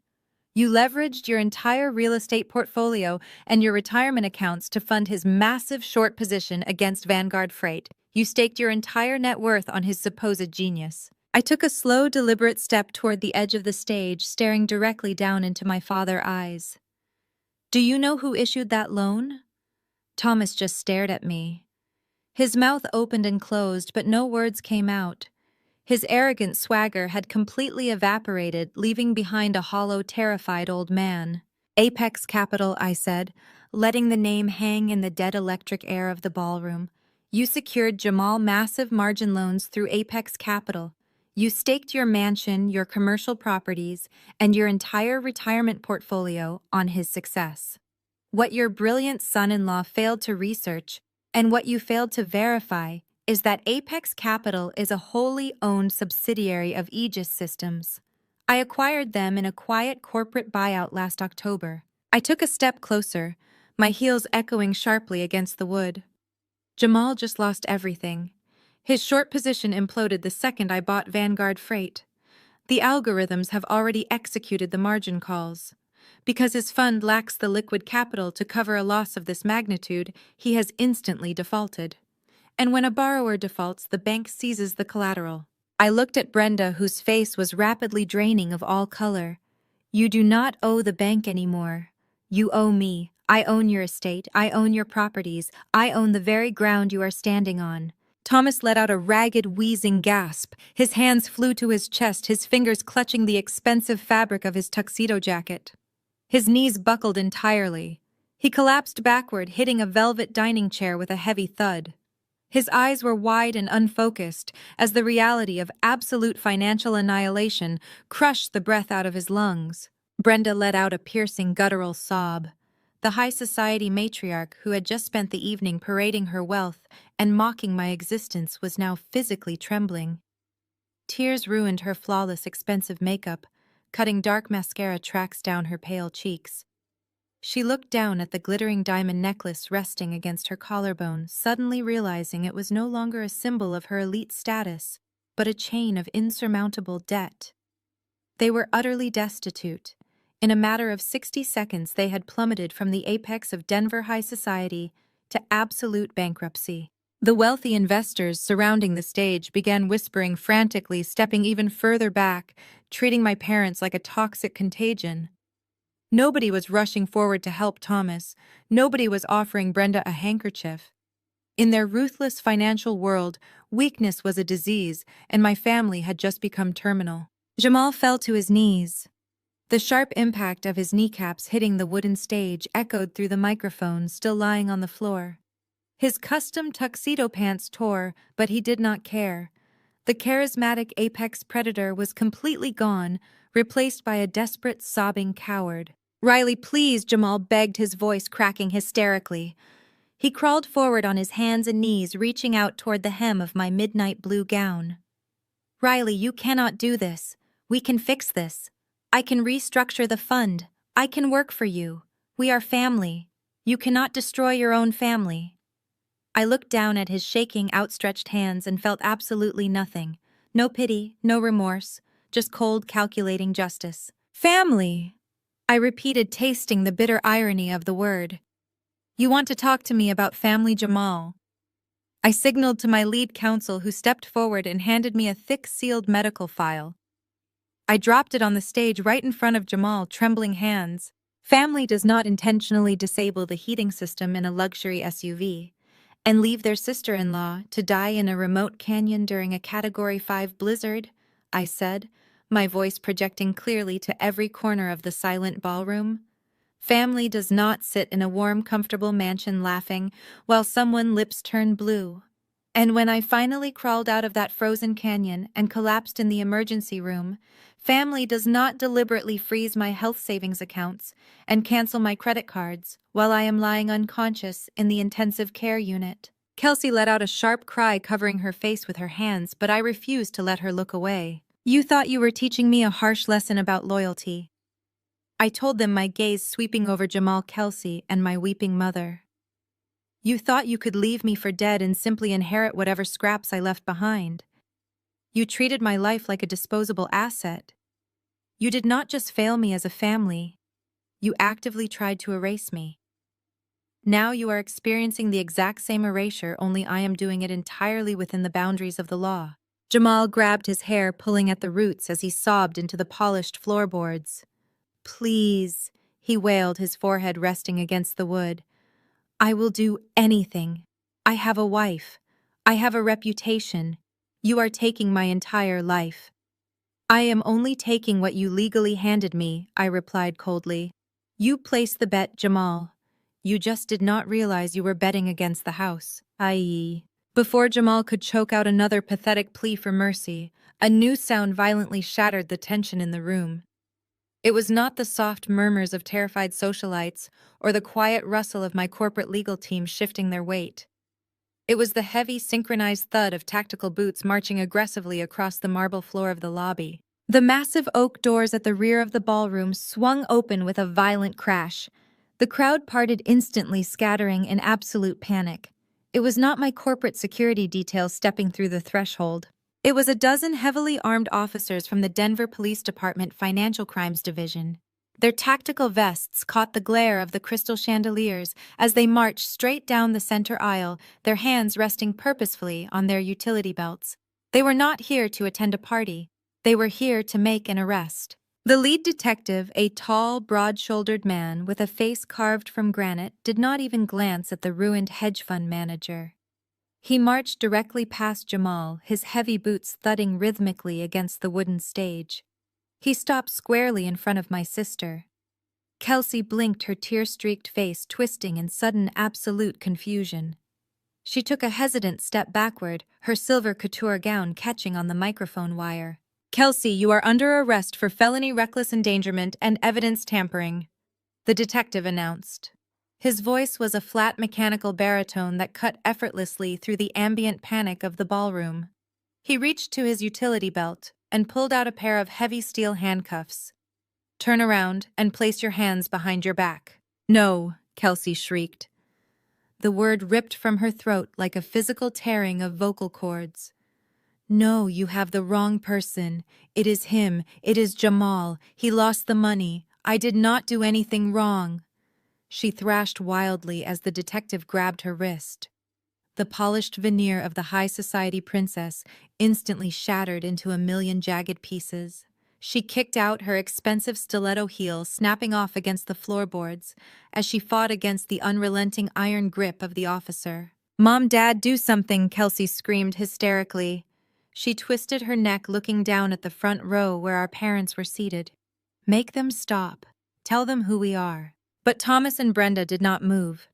You leveraged your entire real estate portfolio and your retirement accounts to fund his massive short position against Vanguard Freight. You staked your entire net worth on his supposed genius." I took a slow, deliberate step toward the edge of the stage, staring directly down into my father's eyes. "Do you know who issued that loan?" Thomas just stared at me. His mouth opened and closed, but no words came out. His arrogant swagger had completely evaporated, leaving behind a hollow, terrified old man. "Apex Capital," I said, letting the name hang in the dead electric air of the ballroom. "You secured Jamal massive margin loans through Apex Capital. You staked your mansion, your commercial properties, and your entire retirement portfolio on his success. What your brilliant son-in-law failed to research, and what you failed to verify, is that Apex Capital is a wholly owned subsidiary of Aegis Systems. I acquired them in a quiet corporate buyout last October." I took a step closer, my heels echoing sharply against the wood. Jamal just lost everything. His short position imploded the second I bought Vanguard Freight. The algorithms have already executed the margin calls. Because his fund lacks the liquid capital to cover a loss of this magnitude, he has instantly defaulted. And when a borrower defaults, the bank seizes the collateral. I looked at Brenda, whose face was rapidly draining of all color. "You do not owe the bank anymore. You owe me. I own your estate. I own your properties. I own the very ground you are standing on." Thomas let out a ragged, wheezing gasp. His hands flew to his chest, his fingers clutching the expensive fabric of his tuxedo jacket. His knees buckled entirely. He collapsed backward, hitting a velvet dining chair with a heavy thud. His eyes were wide and unfocused as the reality of absolute financial annihilation crushed the breath out of his lungs. Brenda let out a piercing, guttural sob. The high society matriarch who had just spent the evening parading her wealth and mocking my existence was now physically trembling. Tears ruined her flawless, expensive makeup, cutting dark mascara tracks down her pale cheeks. She looked down at the glittering diamond necklace resting against her collarbone, suddenly realizing it was no longer a symbol of her elite status, but a chain of insurmountable debt. They were utterly destitute. In a matter of 60 seconds, they had plummeted from the apex of Denver high society to absolute bankruptcy. The wealthy investors surrounding the stage began whispering frantically, stepping even further back, treating my parents like a toxic contagion. Nobody was rushing forward to help Thomas. Nobody was offering Brenda a handkerchief. In their ruthless financial world, weakness was a disease, and my family had just become terminal. Jamal fell to his knees. The sharp impact of his kneecaps hitting the wooden stage echoed through the microphone still lying on the floor. His custom tuxedo pants tore, but he did not care. The charismatic apex predator was completely gone, replaced by a desperate, sobbing coward. "Riley, please," Jamal begged, his voice cracking hysterically. He crawled forward on his hands and knees, reaching out toward the hem of my midnight blue gown. "Riley, you cannot do this. We can fix this. I can restructure the fund. I can work for you. We are family. You cannot destroy your own family." I looked down at his shaking, outstretched hands and felt absolutely nothing. No pity, no remorse, just cold, calculating justice. "Family," I repeated, tasting the bitter irony of the word. "You want to talk to me about family, Jamal?" I signaled to my lead counsel, who stepped forward and handed me a thick, sealed medical file. I dropped it on the stage right in front of Jamal, trembling hands. Family does not intentionally disable the heating system in a luxury SUV and leave their sister-in-law to die in a remote canyon during a Category 5 blizzard, I said, my voice projecting clearly to every corner of the silent ballroom. Family does not sit in a warm, comfortable mansion laughing while someone's lips turn blue. And when I finally crawled out of that frozen canyon and collapsed in the emergency room, family does not deliberately freeze my health savings accounts and cancel my credit cards while I am lying unconscious in the intensive care unit. Kelsey let out a sharp cry, covering her face with her hands, but I refused to let her look away. "You thought you were teaching me a harsh lesson about loyalty," I told them, my gaze sweeping over Jamal, Kelsey, and my weeping mother. "You thought you could leave me for dead and simply inherit whatever scraps I left behind. You treated my life like a disposable asset. You did not just fail me as a family, you actively tried to erase me. Now you are experiencing the exact same erasure, only I am doing it entirely within the boundaries of the law." Jamal grabbed his hair, pulling at the roots as he sobbed into the polished floorboards. "Please," he wailed, his forehead resting against the wood. "I will do anything. I have a wife. I have a reputation. You are taking my entire life." "I am only taking what you legally handed me," I replied coldly. "You placed the bet, Jamal. You just did not realize you were betting against the house." I.e. Before Jamal could choke out another pathetic plea for mercy, a new sound violently shattered the tension in the room. It was not the soft murmurs of terrified socialites or the quiet rustle of my corporate legal team shifting their weight. It was the heavy, synchronized thud of tactical boots marching aggressively across the marble floor of the lobby. The massive oak doors at the rear of the ballroom swung open with a violent crash. The crowd parted instantly, scattering in absolute panic. It was not my corporate security detail stepping through the threshold. It was a dozen heavily armed officers from the Denver Police Department Financial Crimes Division. Their tactical vests caught the glare of the crystal chandeliers as they marched straight down the center aisle, their hands resting purposefully on their utility belts. They were not here to attend a party. They were here to make an arrest. The lead detective, a tall, broad-shouldered man with a face carved from granite, did not even glance at the ruined hedge fund manager. He marched directly past Jamal, his heavy boots thudding rhythmically against the wooden stage. He stopped squarely in front of my sister. Kelsey blinked, her tear-streaked face twisting in sudden absolute confusion. She took a hesitant step backward, her silver couture gown catching on the microphone wire. "Kelsey, you are under arrest for felony reckless endangerment and evidence tampering," the detective announced. His voice was a flat mechanical baritone that cut effortlessly through the ambient panic of the ballroom. He reached to his utility belt and pulled out a pair of heavy steel handcuffs. Turn around and place your hands behind your back." "No," Kelsey shrieked. The word ripped from her throat like a physical tearing of vocal cords. "No, you have the wrong person. It is him. It is Jamal. He lost the money. I did not do anything wrong." She thrashed wildly as the detective grabbed her wrist. The polished veneer of the high society princess instantly shattered into a million jagged pieces. She kicked out her expensive stiletto heel, snapping off against the floorboards as she fought against the unrelenting iron grip of the officer. "Mom, Dad, do something," Kelsey screamed hysterically. She twisted her neck, looking down at the front row where our parents were seated. "Make them stop. Tell them who we are." But Thomas and Brenda did not move.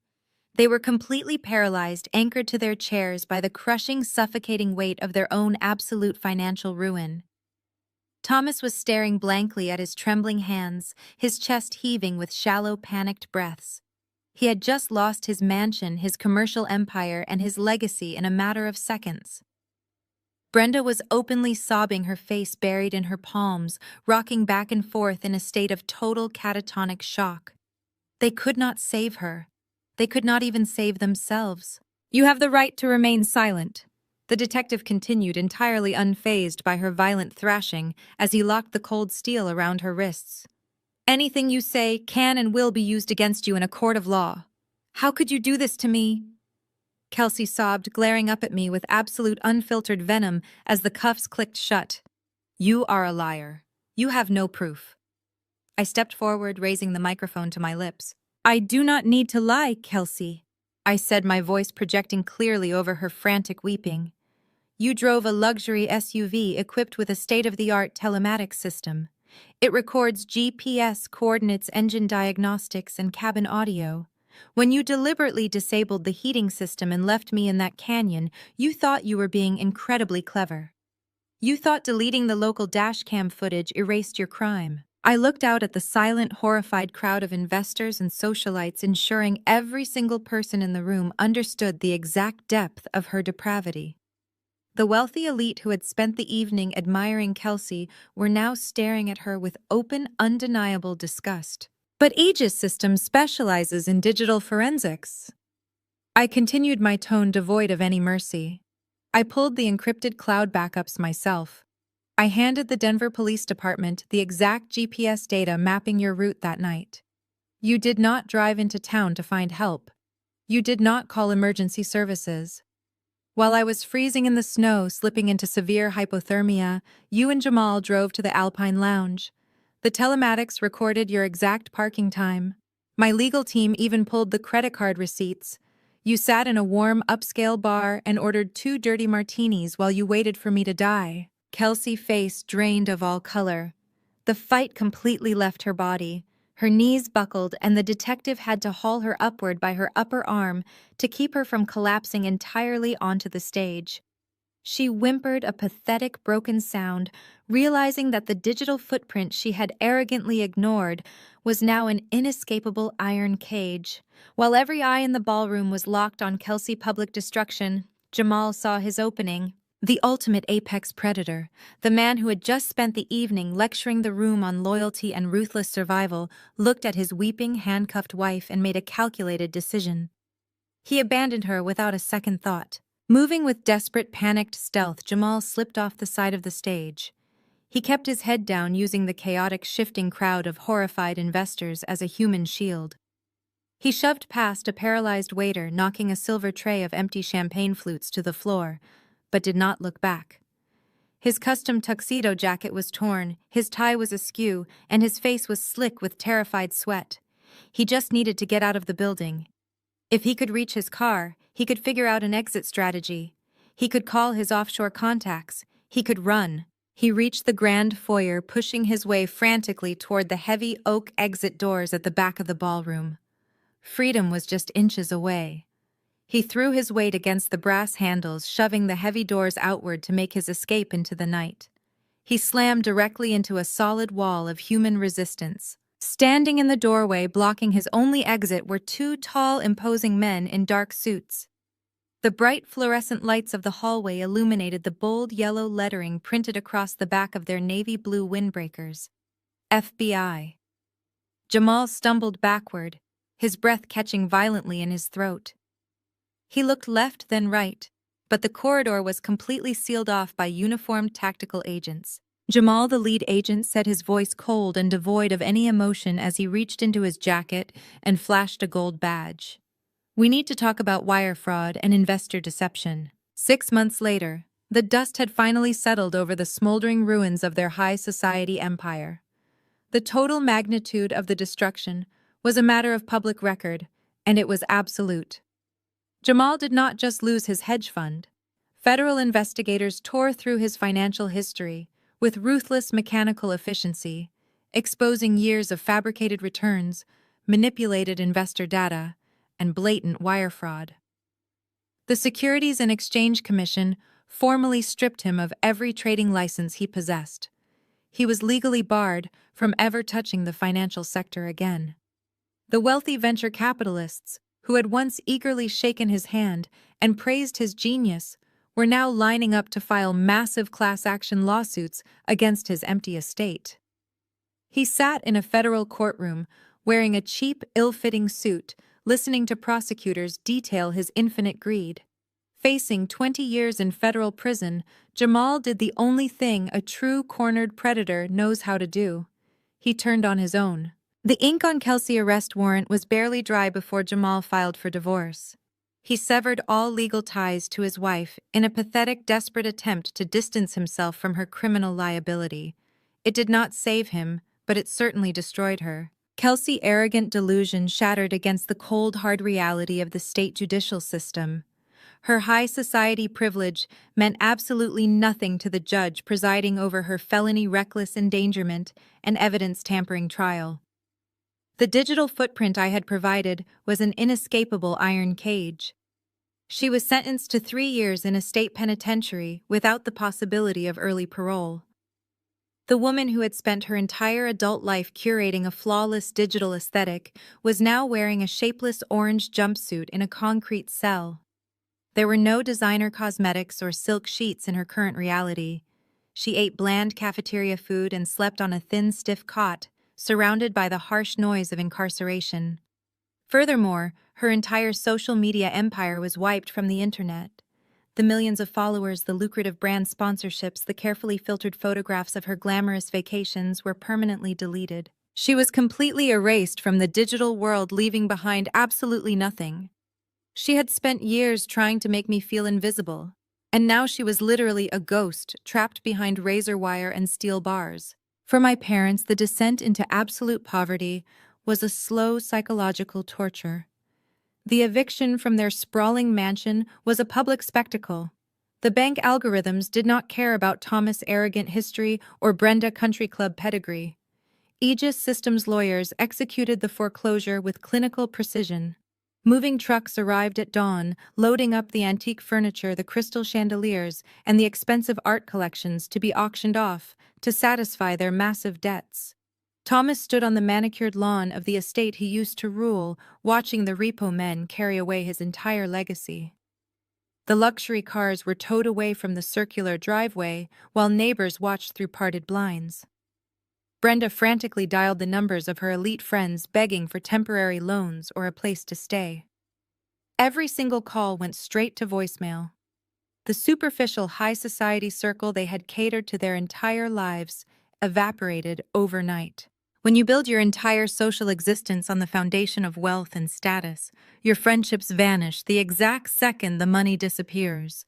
They were completely paralyzed, anchored to their chairs by the crushing, suffocating weight of their own absolute financial ruin. Thomas was staring blankly at his trembling hands, his chest heaving with shallow, panicked breaths. He had just lost his mansion, his commercial empire, and his legacy in a matter of seconds. Brenda was openly sobbing, her face buried in her palms, rocking back and forth in a state of total catatonic shock. They could not save her. They could not even save themselves. "You have the right to remain silent," the detective continued, entirely unfazed by her violent thrashing as he locked the cold steel around her wrists. "Anything you say can and will be used against you in a court of law. How could you do this to me?" Kelsey sobbed, glaring up at me with absolute unfiltered venom as the cuffs clicked shut. "You are a liar. You have no proof." I stepped forward, raising the microphone to my lips. "I do not need to lie, Kelsey," I said, my voice projecting clearly over her frantic weeping. "You drove a luxury SUV equipped with a state-of-the-art telematics system. It records GPS coordinates, engine diagnostics, and cabin audio. When you deliberately disabled the heating system and left me in that canyon, you thought you were being incredibly clever. You thought deleting the local dashcam footage erased your crime." I looked out at the silent, horrified crowd of investors and socialites, ensuring every single person in the room understood the exact depth of her depravity. The wealthy elite who had spent the evening admiring Kelsey were now staring at her with open, undeniable disgust. "But Aegis Systems specializes in digital forensics." I continued, my tone devoid of any mercy. "I pulled the encrypted cloud backups myself. I handed the Denver Police Department the exact GPS data mapping your route that night. You did not drive into town to find help. You did not call emergency services. While I was freezing in the snow, slipping into severe hypothermia, you and Jamal drove to the Alpine Lounge. The telematics recorded your exact parking time. My legal team even pulled the credit card receipts. You sat in a warm, upscale bar and ordered 2 dirty martinis while you waited for me to die." Kelsey's face drained of all color. The fight completely left her body. Her knees buckled, and the detective had to haul her upward by her upper arm to keep her from collapsing entirely onto the stage. She whimpered a pathetic, broken sound, realizing that the digital footprint she had arrogantly ignored was now an inescapable iron cage. While every eye in the ballroom was locked on Kelsey public destruction, Jamal saw his opening. The ultimate apex predator, the man who had just spent the evening lecturing the room on loyalty and ruthless survival, looked at his weeping, handcuffed wife and made a calculated decision. He abandoned her without a second thought. Moving with desperate, panicked stealth, Jamal slipped off the side of the stage. He kept his head down, using the chaotic, shifting crowd of horrified investors as a human shield. He shoved past a paralyzed waiter, knocking a silver tray of empty champagne flutes to the floor, but did not look back. His custom tuxedo jacket was torn, his tie was askew, and his face was slick with terrified sweat. He just needed to get out of the building. If he could reach his car, he could figure out an exit strategy. He could call his offshore contacts. He could run. He reached the grand foyer, pushing his way frantically toward the heavy oak exit doors at the back of the ballroom. Freedom was just inches away. He threw his weight against the brass handles, shoving the heavy doors outward to make his escape into the night. He slammed directly into a solid wall of human resistance. Standing in the doorway, blocking his only exit, were 2 tall, imposing men in dark suits. The bright fluorescent lights of the hallway illuminated the bold yellow lettering printed across the back of their navy blue windbreakers. FBI. Jamal stumbled backward, his breath catching violently in his throat. He looked left then right, but the corridor was completely sealed off by uniformed tactical agents. Jamal, the lead agent, said, his voice cold and devoid of any emotion as he reached into his jacket and flashed a gold badge. "We need to talk about wire fraud and investor deception." 6 months later, the dust had finally settled over the smoldering ruins of their high society empire. The total magnitude of the destruction was a matter of public record, and it was absolute. Jamal did not just lose his hedge fund. Federal investigators tore through his financial history with ruthless mechanical efficiency, exposing years of fabricated returns, manipulated investor data, and blatant wire fraud. The Securities and Exchange Commission formally stripped him of every trading license he possessed. He was legally barred from ever touching the financial sector again. The wealthy venture capitalists, who had once eagerly shaken his hand and praised his genius, were now lining up to file massive class action lawsuits against his empty estate. He sat in a federal courtroom, wearing a cheap, ill-fitting suit, listening to prosecutors detail his infinite greed. Facing 20 years in federal prison, Jamal did the only thing a true cornered predator knows how to do. He turned on his own. The ink on Kelsey's arrest warrant was barely dry before Jamal filed for divorce. He severed all legal ties to his wife in a pathetic, desperate attempt to distance himself from her criminal liability. It did not save him, but it certainly destroyed her. Kelsey's arrogant delusion shattered against the cold, hard reality of the state judicial system. Her high society privilege meant absolutely nothing to the judge presiding over her felony reckless endangerment and evidence tampering trial. The digital footprint I had provided was an inescapable iron cage. She was sentenced to 3 years in a state penitentiary without the possibility of early parole. The woman who had spent her entire adult life curating a flawless digital aesthetic was now wearing a shapeless orange jumpsuit in a concrete cell. There were no designer cosmetics or silk sheets in her current reality. She ate bland cafeteria food and slept on a thin, stiff cot, surrounded by the harsh noise of incarceration. Furthermore, her entire social media empire was wiped from the internet. The millions of followers, the lucrative brand sponsorships, the carefully filtered photographs of her glamorous vacations were permanently deleted. She was completely erased from the digital world, leaving behind absolutely nothing. She had spent years trying to make me feel invisible, and now she was literally a ghost trapped behind razor wire and steel bars. For my parents, the descent into absolute poverty was a slow psychological torture. The eviction from their sprawling mansion was a public spectacle. The bank algorithms did not care about Thomas' arrogant history or Brenda country club pedigree. Aegis Systems lawyers executed the foreclosure with clinical precision. Moving trucks arrived at dawn, loading up the antique furniture, the crystal chandeliers, and the expensive art collections to be auctioned off to satisfy their massive debts. Thomas stood on the manicured lawn of the estate he used to rule, watching the repo men carry away his entire legacy. The luxury cars were towed away from the circular driveway, while neighbors watched through parted blinds. Brenda frantically dialed the numbers of her elite friends, begging for temporary loans or a place to stay. Every single call went straight to voicemail. The superficial high society circle they had catered to their entire lives evaporated overnight. When you build your entire social existence on the foundation of wealth and status, your friendships vanish the exact second the money disappears.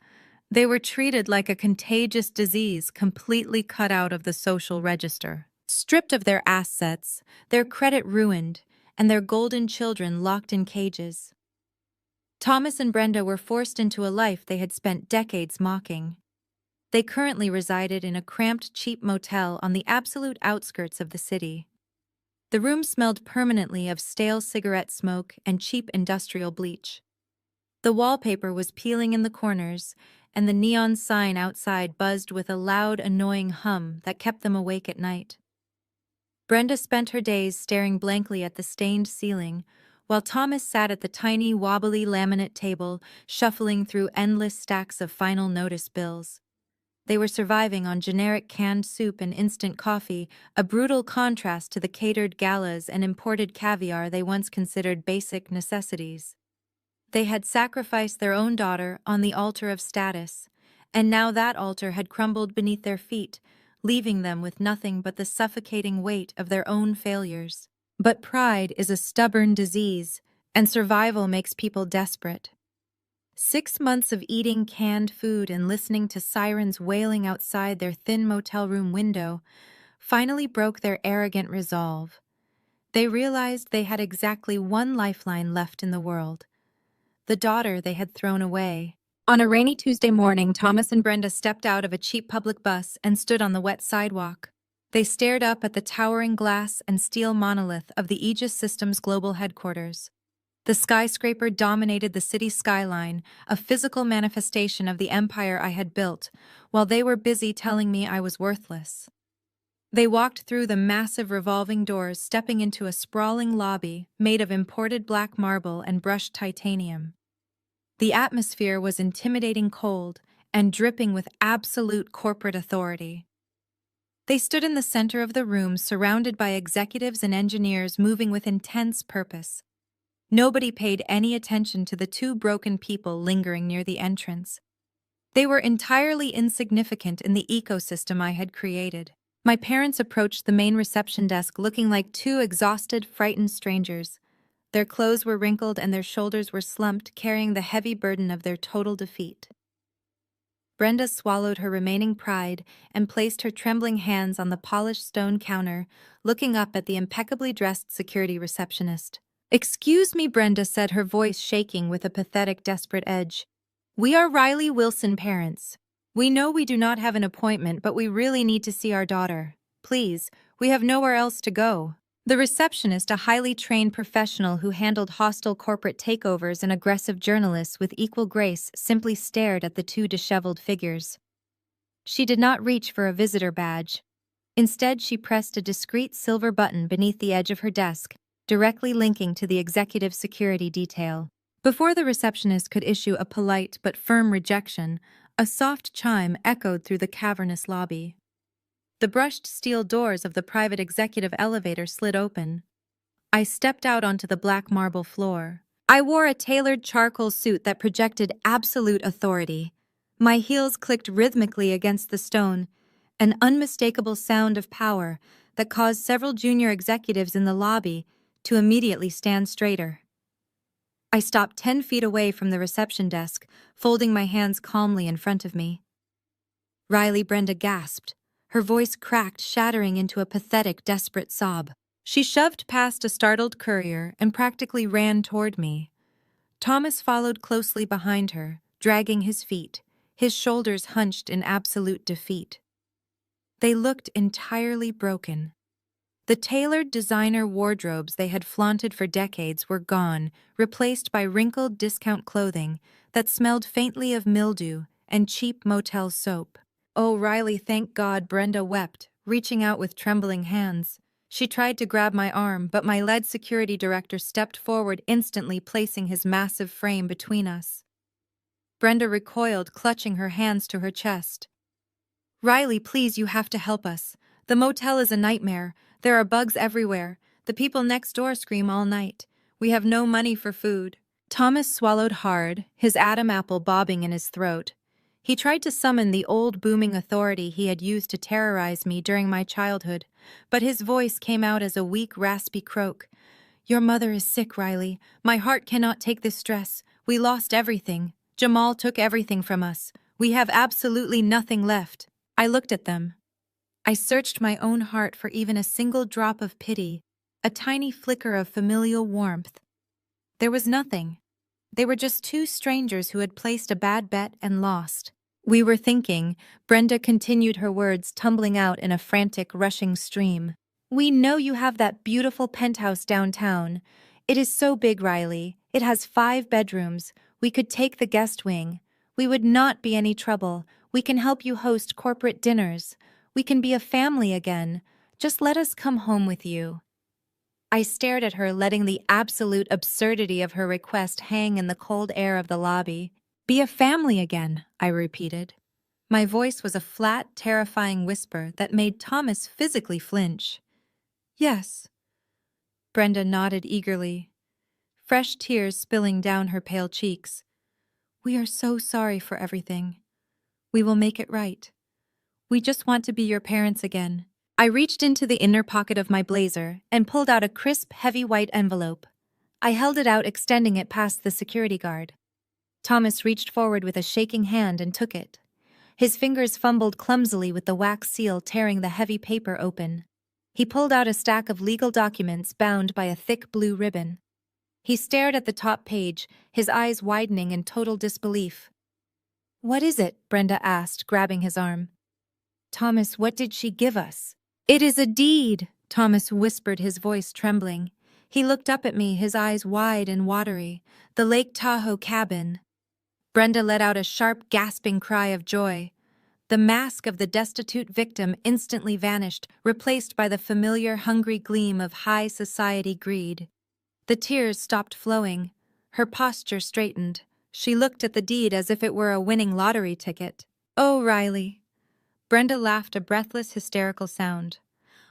They were treated like a contagious disease, completely cut out of the social register. Stripped of their assets, their credit ruined, and their golden children locked in cages. Thomas and Brenda were forced into a life they had spent decades mocking. They currently resided in a cramped, cheap motel on the absolute outskirts of the city. The room smelled permanently of stale cigarette smoke and cheap industrial bleach. The wallpaper was peeling in the corners, and the neon sign outside buzzed with a loud, annoying hum that kept them awake at night. Brenda spent her days staring blankly at the stained ceiling, while Thomas sat at the tiny, wobbly laminate table, shuffling through endless stacks of final notice bills. They were surviving on generic canned soup and instant coffee, a brutal contrast to the catered galas and imported caviar they once considered basic necessities. They had sacrificed their own daughter on the altar of status, and now that altar had crumbled beneath their feet, leaving them with nothing but the suffocating weight of their own failures. But pride is a stubborn disease, and survival makes people desperate. 6 months of eating canned food and listening to sirens wailing outside their thin motel room window finally broke their arrogant resolve. They realized they had exactly one lifeline left in the world: the daughter they had thrown away. On a rainy Tuesday morning, Thomas and Brenda stepped out of a cheap public bus and stood on the wet sidewalk. They stared up at the towering glass and steel monolith of the Aegis Systems global headquarters. The skyscraper dominated the city skyline, a physical manifestation of the empire I had built, while they were busy telling me I was worthless. They walked through the massive revolving doors, stepping into a sprawling lobby made of imported black marble and brushed titanium. The atmosphere was intimidating cold and dripping with absolute corporate authority. They stood in the center of the room, surrounded by executives and engineers moving with intense purpose. Nobody paid any attention to the two broken people lingering near the entrance. They were entirely insignificant in the ecosystem I had created. My parents approached the main reception desk looking like two exhausted, frightened strangers. Their clothes were wrinkled and their shoulders were slumped, carrying the heavy burden of their total defeat. Brenda swallowed her remaining pride and placed her trembling hands on the polished stone counter, looking up at the impeccably dressed security receptionist. "Excuse me," Brenda said, her voice shaking with a pathetic, desperate edge. "We are Riley Wilson parents. We know we do not have an appointment, but we really need to see our daughter. Please, we have nowhere else to go." The receptionist, a highly trained professional who handled hostile corporate takeovers and aggressive journalists with equal grace, simply stared at the two disheveled figures. She did not reach for a visitor badge. Instead, she pressed a discreet silver button beneath the edge of her desk, directly linking to the executive security detail. Before the receptionist could issue a polite but firm rejection, a soft chime echoed through the cavernous lobby. The brushed steel doors of the private executive elevator slid open. I stepped out onto the black marble floor. I wore a tailored charcoal suit that projected absolute authority. My heels clicked rhythmically against the stone, an unmistakable sound of power that caused several junior executives in the lobby to immediately stand straighter. I stopped 10 feet away from the reception desk, folding my hands calmly in front of me. "Riley," Brenda gasped. Her voice cracked, shattering into a pathetic, desperate sob. She shoved past a startled courier and practically ran toward me. Thomas followed closely behind her, dragging his feet, his shoulders hunched in absolute defeat. They looked entirely broken. The tailored designer wardrobes they had flaunted for decades were gone, replaced by wrinkled discount clothing that smelled faintly of mildew and cheap motel soap. "Oh, Riley, thank God," Brenda wept, reaching out with trembling hands. She tried to grab my arm, but my lead security director stepped forward, instantly placing his massive frame between us. Brenda recoiled, clutching her hands to her chest. "Riley, please, you have to help us. The motel is a nightmare. There are bugs everywhere. The people next door scream all night. We have no money for food." Thomas swallowed hard, his Adam apple bobbing in his throat. He tried to summon the old booming authority he had used to terrorize me during my childhood, but his voice came out as a weak, raspy croak. "Your mother is sick, Riley. My heart cannot take this stress. We lost everything. Jamal took everything from us. We have absolutely nothing left." I looked at them. I searched my own heart for even a single drop of pity, a tiny flicker of familial warmth. There was nothing. They were just two strangers who had placed a bad bet and lost. "We were thinking," Brenda continued, her words tumbling out in a frantic, rushing stream. "We know you have that beautiful penthouse downtown. It is so big, Riley. It has 5 bedrooms. We could take the guest wing. We would not be any trouble. We can help you host corporate dinners. We can be a family again. Just let us come home with you." I stared at her, letting the absolute absurdity of her request hang in the cold air of the lobby. "Be a family again," I repeated. My voice was a flat, terrifying whisper that made Thomas physically flinch. Yes. Brenda nodded eagerly, fresh tears spilling down her pale cheeks. We are so sorry for everything. We will make it right. We just want to be your parents again. I reached into the inner pocket of my blazer and pulled out a crisp, heavy white envelope. I held it out, extending it past the security guard. Thomas reached forward with a shaking hand and took it. His fingers fumbled clumsily with the wax seal, tearing the heavy paper open. He pulled out a stack of legal documents bound by a thick blue ribbon. He stared at the top page, his eyes widening in total disbelief. What is it? Brenda asked, grabbing his arm. Thomas, what did she give us? It is a deed, Thomas whispered, his voice trembling. He looked up at me, his eyes wide and watery. The Lake Tahoe cabin. Brenda let out a sharp, gasping cry of joy. The mask of the destitute victim instantly vanished, replaced by the familiar, hungry gleam of high society greed. The tears stopped flowing. Her posture straightened. She looked at the deed as if it were a winning lottery ticket. Oh, Riley. Brenda laughed, a breathless, hysterical sound.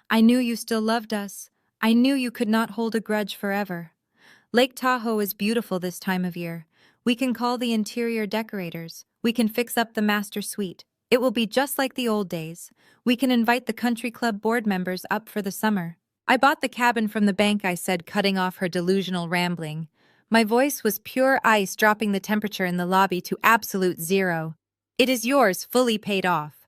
I knew you still loved us. I knew you could not hold a grudge forever. Lake Tahoe is beautiful this time of year. We can call the interior decorators. We can fix up the master suite. It will be just like the old days. We can invite the country club board members up for the summer. I bought the cabin from the bank, I said, cutting off her delusional rambling. My voice was pure ice, dropping the temperature in the lobby to absolute zero. It is yours, fully paid off.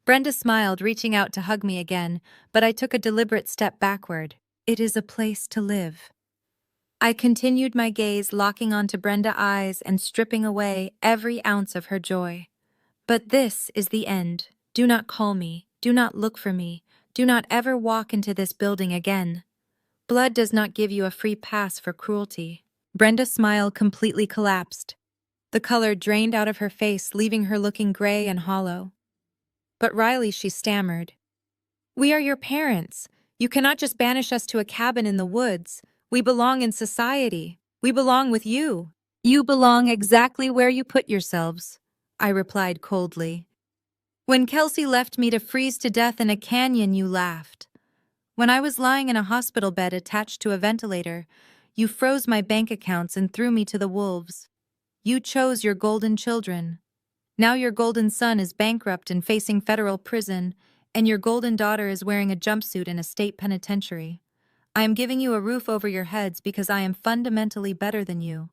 Brenda smiled, reaching out to hug me again, but I took a deliberate step backward. It is a place to live. I continued my gaze, locking onto Brenda's eyes and stripping away every ounce of her joy. But this is the end. Do not call me. Do not look for me. Do not ever walk into this building again. Blood does not give you a free pass for cruelty. Brenda's smile completely collapsed. The color drained out of her face, leaving her looking gray and hollow. But Riley, she stammered. We are your parents. You cannot just banish us to a cabin in the woods. We belong in society. We belong with you. You belong exactly where you put yourselves, I replied coldly. When Kelsey left me to freeze to death in a canyon, you laughed. When I was lying in a hospital bed attached to a ventilator, you froze my bank accounts and threw me to the wolves. You chose your golden children. Now your golden son is bankrupt and facing federal prison, and your golden daughter is wearing a jumpsuit in a state penitentiary. I am giving you a roof over your heads because I am fundamentally better than you.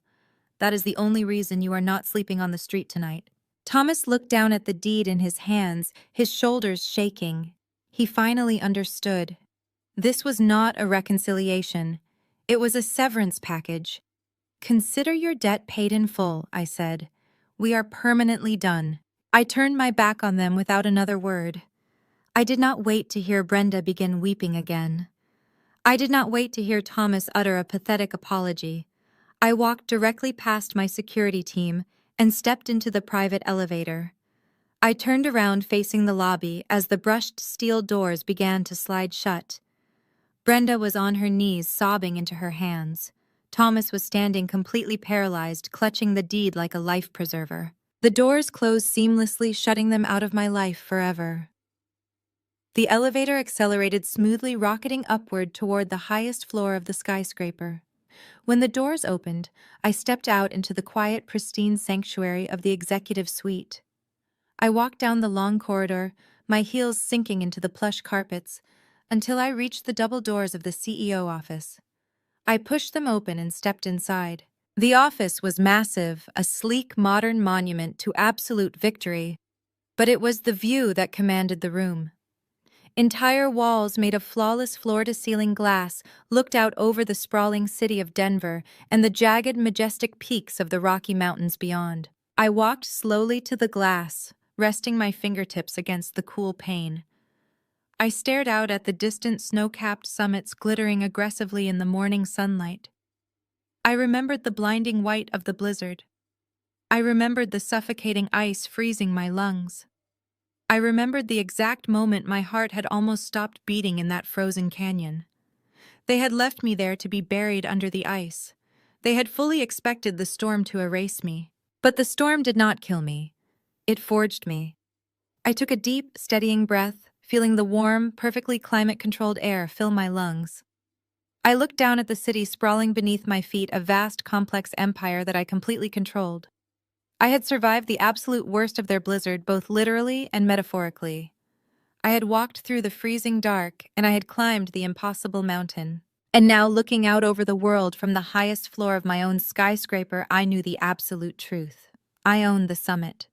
That is the only reason you are not sleeping on the street tonight. Thomas looked down at the deed in his hands, his shoulders shaking. He finally understood. This was not a reconciliation. It was a severance package. Consider your debt paid in full, I said. We are permanently done. I turned my back on them without another word. I did not wait to hear Brenda begin weeping again. I did not wait to hear Thomas utter a pathetic apology. I walked directly past my security team and stepped into the private elevator. I turned around facing the lobby as the brushed steel doors began to slide shut. Brenda was on her knees, sobbing into her hands. Thomas was standing completely paralyzed, clutching the deed like a life preserver. The doors closed seamlessly, shutting them out of my life forever. The elevator accelerated smoothly, rocketing upward toward the highest floor of the skyscraper. When the doors opened, I stepped out into the quiet, pristine sanctuary of the executive suite. I walked down the long corridor, my heels sinking into the plush carpets, until I reached the double doors of the CEO office. I pushed them open and stepped inside. The office was massive, a sleek, modern monument to absolute victory, but it was the view that commanded the room. Entire walls made of flawless floor-to-ceiling glass looked out over the sprawling city of Denver and the jagged, majestic peaks of the Rocky Mountains beyond. I walked slowly to the glass, resting my fingertips against the cool pane. I stared out at the distant snow-capped summits glittering aggressively in the morning sunlight. I remembered the blinding white of the blizzard. I remembered the suffocating ice freezing my lungs. I remembered the exact moment my heart had almost stopped beating in that frozen canyon. They had left me there to be buried under the ice. They had fully expected the storm to erase me. But the storm did not kill me. It forged me. I took a deep, steadying breath, feeling the warm, perfectly climate-controlled air fill my lungs. I looked down at the city sprawling beneath my feet, a vast, complex empire that I completely controlled. I had survived the absolute worst of their blizzard, both literally and metaphorically. I had walked through the freezing dark, and I had climbed the impossible mountain. And now, looking out over the world from the highest floor of my own skyscraper, I knew the absolute truth. I owned the summit.